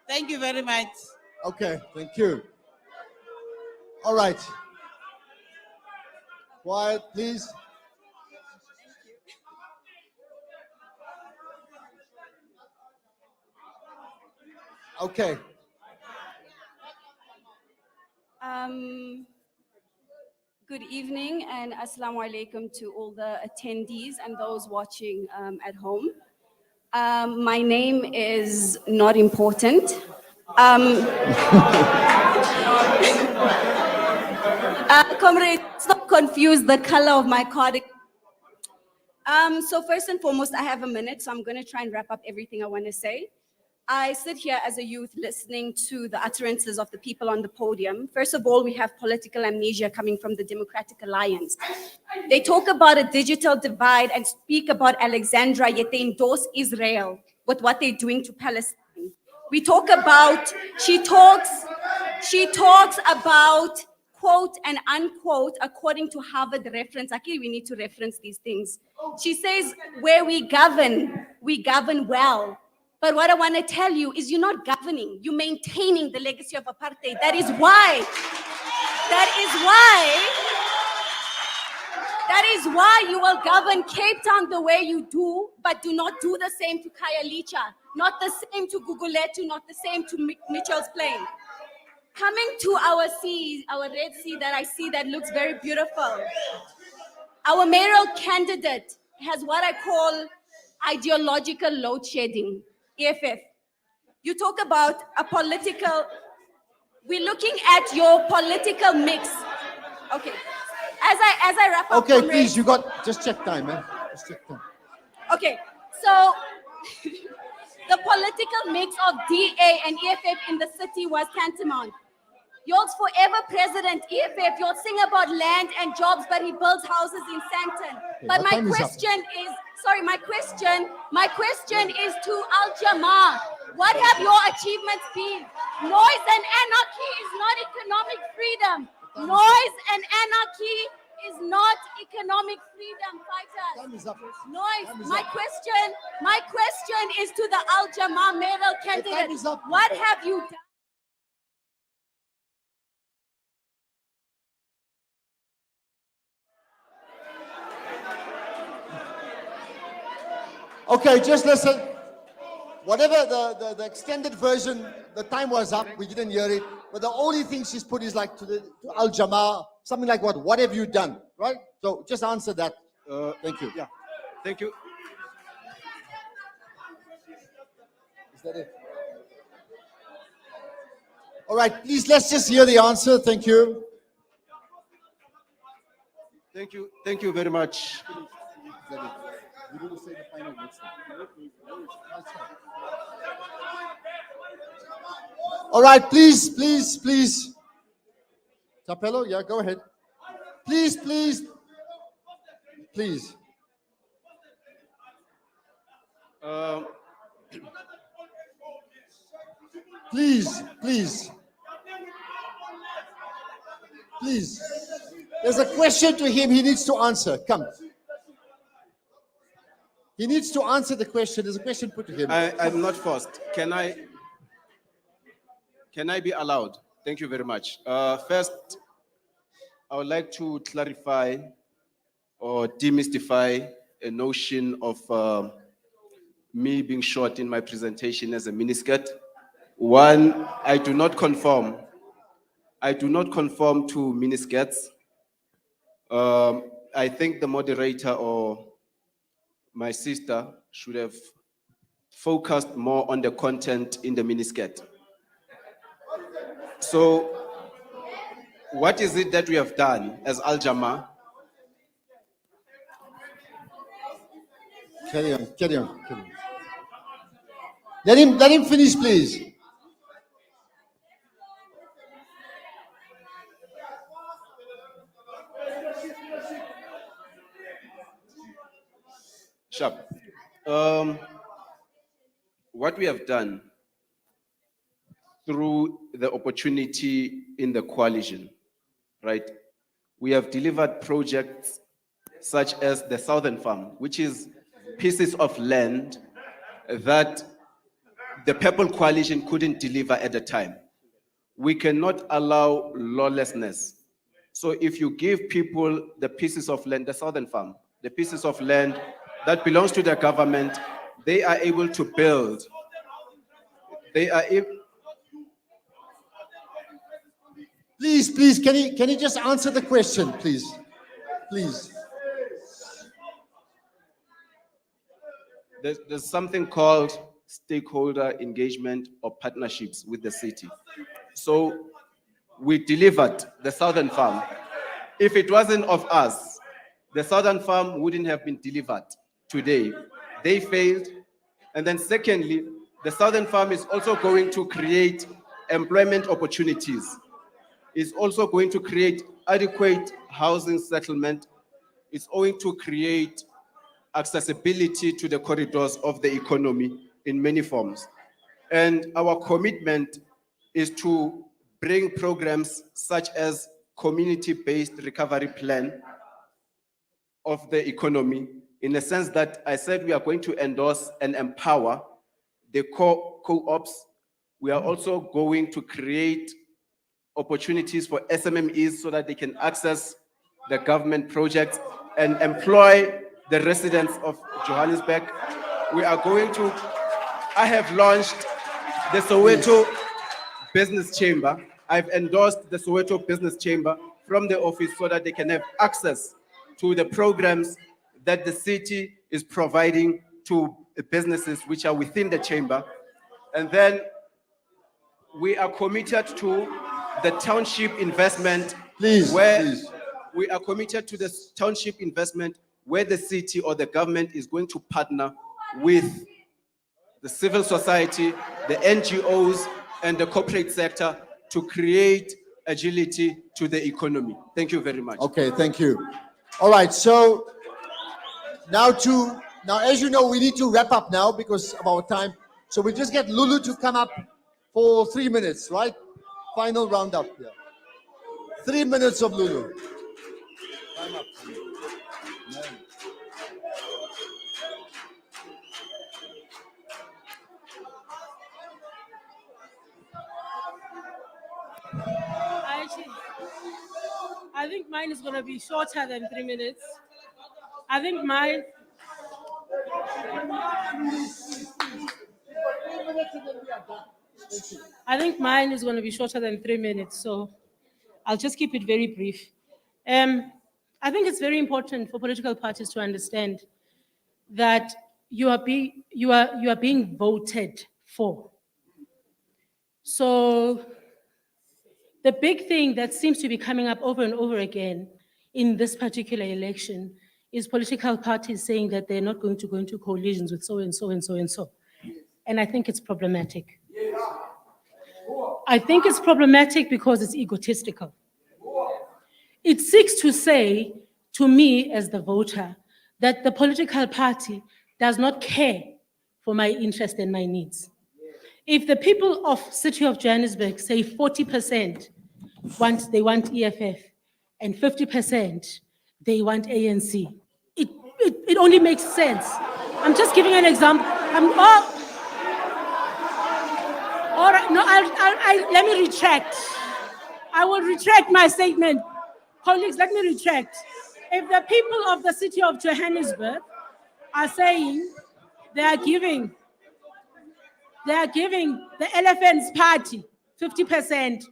Speaker 4: Thank you very much.
Speaker 3: Okay, thank you. All right. Quiet, please. Okay.
Speaker 20: Good evening and assalamu alaikum to all the attendees and those watching at home. My name is not important. Comrade, stop confuse the color of my card. So first and foremost, I have a minute, so I'm going to try and wrap up everything I want to say. I sit here as a youth listening to the utterances of the people on the podium. First of all, we have political amnesia coming from the Democratic Alliance. They talk about a digital divide and speak about Alexandria, yet they endorse Israel with what they're doing to Palestine. We talk about, she talks about quote and unquote, according to Harvard reference. Actually, we need to reference these things. She says, where we govern well. But what I want to tell you is you're not governing, you're maintaining the legacy of apartheid. That is why you will govern Cape Town the way you do, but do not do the same to Khayelitsha, not the same to Guguletu, not the same to Mitchell's Plain. Coming to our sea, our Red Sea that I see that looks very beautiful. Our mayoral candidate has what I call ideological load shedding, EFF. You talk about a political, we're looking at your political mix. Okay, as I wrap up.
Speaker 3: Okay,
Speaker 20: comrades,
Speaker 3: please, you got, just check time, man. Just check time.
Speaker 20: Okay, so the political mix of DA and EFF in the city was tantamount. Y'all's forever president, EFF, y'all sing about land and jobs, but he builds houses in Sandton. But my question is, my question is to Al-Jamaa. What have your achievements been? Noise and anarchy is not economic freedom. Noise and anarchy is not economic freedom, fighters. Noise. My question is to the Al-Jamaa mayoral candidate. What have you done?
Speaker 3: Okay, just listen. Whatever the extended version, the time was up. We didn't hear it. But the only thing she's put is like to Al-Jamaa, something like what have you done, right? So just answer that. Thank you.
Speaker 5: Yeah, thank you.
Speaker 3: Is that it? All right, please, let's just hear the answer. Thank you.
Speaker 5: Thank you very much.
Speaker 3: All right, please. Tapelo, yeah, go ahead. Please. Please. There's a question to him. He needs to answer. Come. He needs to answer the question. There's a question put to him.
Speaker 5: I'm not forced. Can I be allowed? Thank you very much. First, I would like to clarify or demystify a notion of me being short in my presentation as a miniskirt. One, I do not conform to miniskirts. I think the moderator or my sister should have focused more on the content in the miniskirt. So what is it that we have done as Al-Jamaa?
Speaker 3: Carry on, carry on, carry on. Let him finish, please.
Speaker 5: Sharp. What we have done through the opportunity in the coalition, right? We have delivered projects such as the Southern Farm, which is pieces of land that the Purple Coalition couldn't deliver at the time. We cannot allow lawlessness. So if you give people the pieces of land, the Southern Farm, the pieces of land that belongs to the government, they are able to build. They are able.
Speaker 3: Please, can you just answer the question, please? Please.
Speaker 5: There's something called stakeholder engagement or partnerships with the city. So we delivered the Southern Farm. If it wasn't of us, the Southern Farm wouldn't have been delivered today. They failed. And then secondly, the Southern Farm is also going to create employment opportunities. It's also going to create adequate housing settlement. It's going to create accessibility to the corridors of the economy in many forms. And our commitment is to bring programs such as community-based recovery plan of the economy, in the sense that I said we are going to endorse and empower the co-ops. We are also going to create opportunities for SMMEs so that they can access the government projects and employ the residents of Johannesburg. We are going to, I have launched the Soweto Business Chamber. I've endorsed the Soweto Business Chamber from the office so that they can have access to the programs that the city is providing to businesses which are within the chamber. And then we are committed to the township investment.
Speaker 3: Please.
Speaker 5: We are committed to the township investment where the city or the government is going to partner with the civil society, the NGOs, and the corporate sector to create agility to the economy. Thank you very much.
Speaker 3: Okay, thank you. All right, so now as you know, we need to wrap up now because of our time. So we just get Lulu to come up for 3 minutes, right? Final roundup here. 3 minutes of Lulu. Time up.
Speaker 9: I think mine is going to be shorter than 3 minutes. I think mine is going to be shorter than 3 minutes, so I'll just keep it very brief. I think it's very important for political parties to understand that you are being voted for. So the big thing that seems to be coming up over and over again in this particular election is political parties saying that they're not going to go into coalitions with so and so and so and so. And I think it's problematic. I think it's problematic because it's egotistical. It seeks to say to me as the voter that the political party does not care for my interest and my needs. If the people of City of Johannesburg say 40% they want EFF and 50% they want ANC, it only makes sense. I'm just giving an example. All right, no, let me retract. I will retract my statement. Colleagues, let me retract. If the people of the City of Johannesburg are saying they are giving the Elephants Party 50%,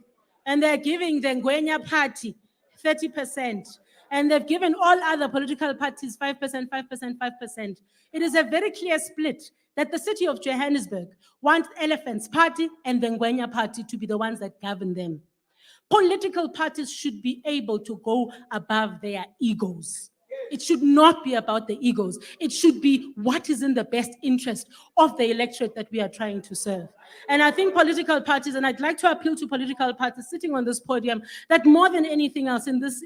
Speaker 9: and they're giving the Ngwenya Party 30%, and they've given all other political parties 5%, 5%, 5%. It is a very clear split that the City of Johannesburg wants Elephants Party and the Ngwenya Party to be the ones that govern them. Political parties should be able to go above their egos. It should not be about the egos. It should be what is in the best interest of the electorate that we are trying to serve. And I think political parties, and I'd like to appeal to political parties sitting on this podium, that more than anything else in this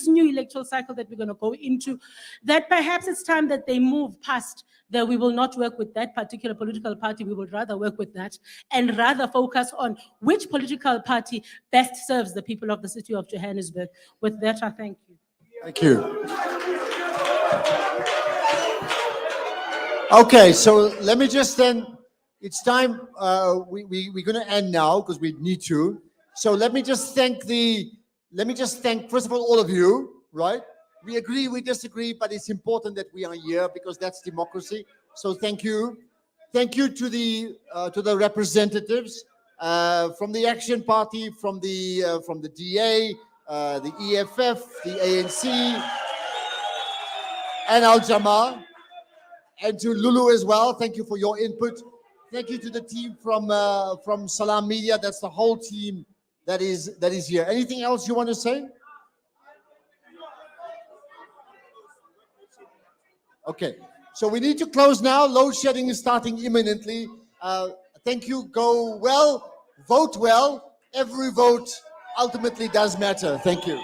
Speaker 9: new electoral cycle that we're going to go into, that perhaps it's time that they move past that we will not work with that particular political party, we would rather work with that, and rather focus on which political party best serves the people of the city of Johannesburg. With that, I thank you.
Speaker 3: Thank you. Okay, so let me just then, it's time, we're going to end now because we need to. So let me just thank, first of all of you, right? We agree, we disagree, but it's important that we are here because that's democracy. So thank you. Thank you to the representatives from the Action Party, from the DA, the EFF, the ANC, and Al-Jamaa, and to Lulu as well. Thank you for your input. Thank you to the team from Salaamedia. That's the whole team that is here. Anything else you want to say? Okay, so we need to close now. Load shedding is starting imminently. Thank you. Go well, vote well. Every vote ultimately does matter. Thank you.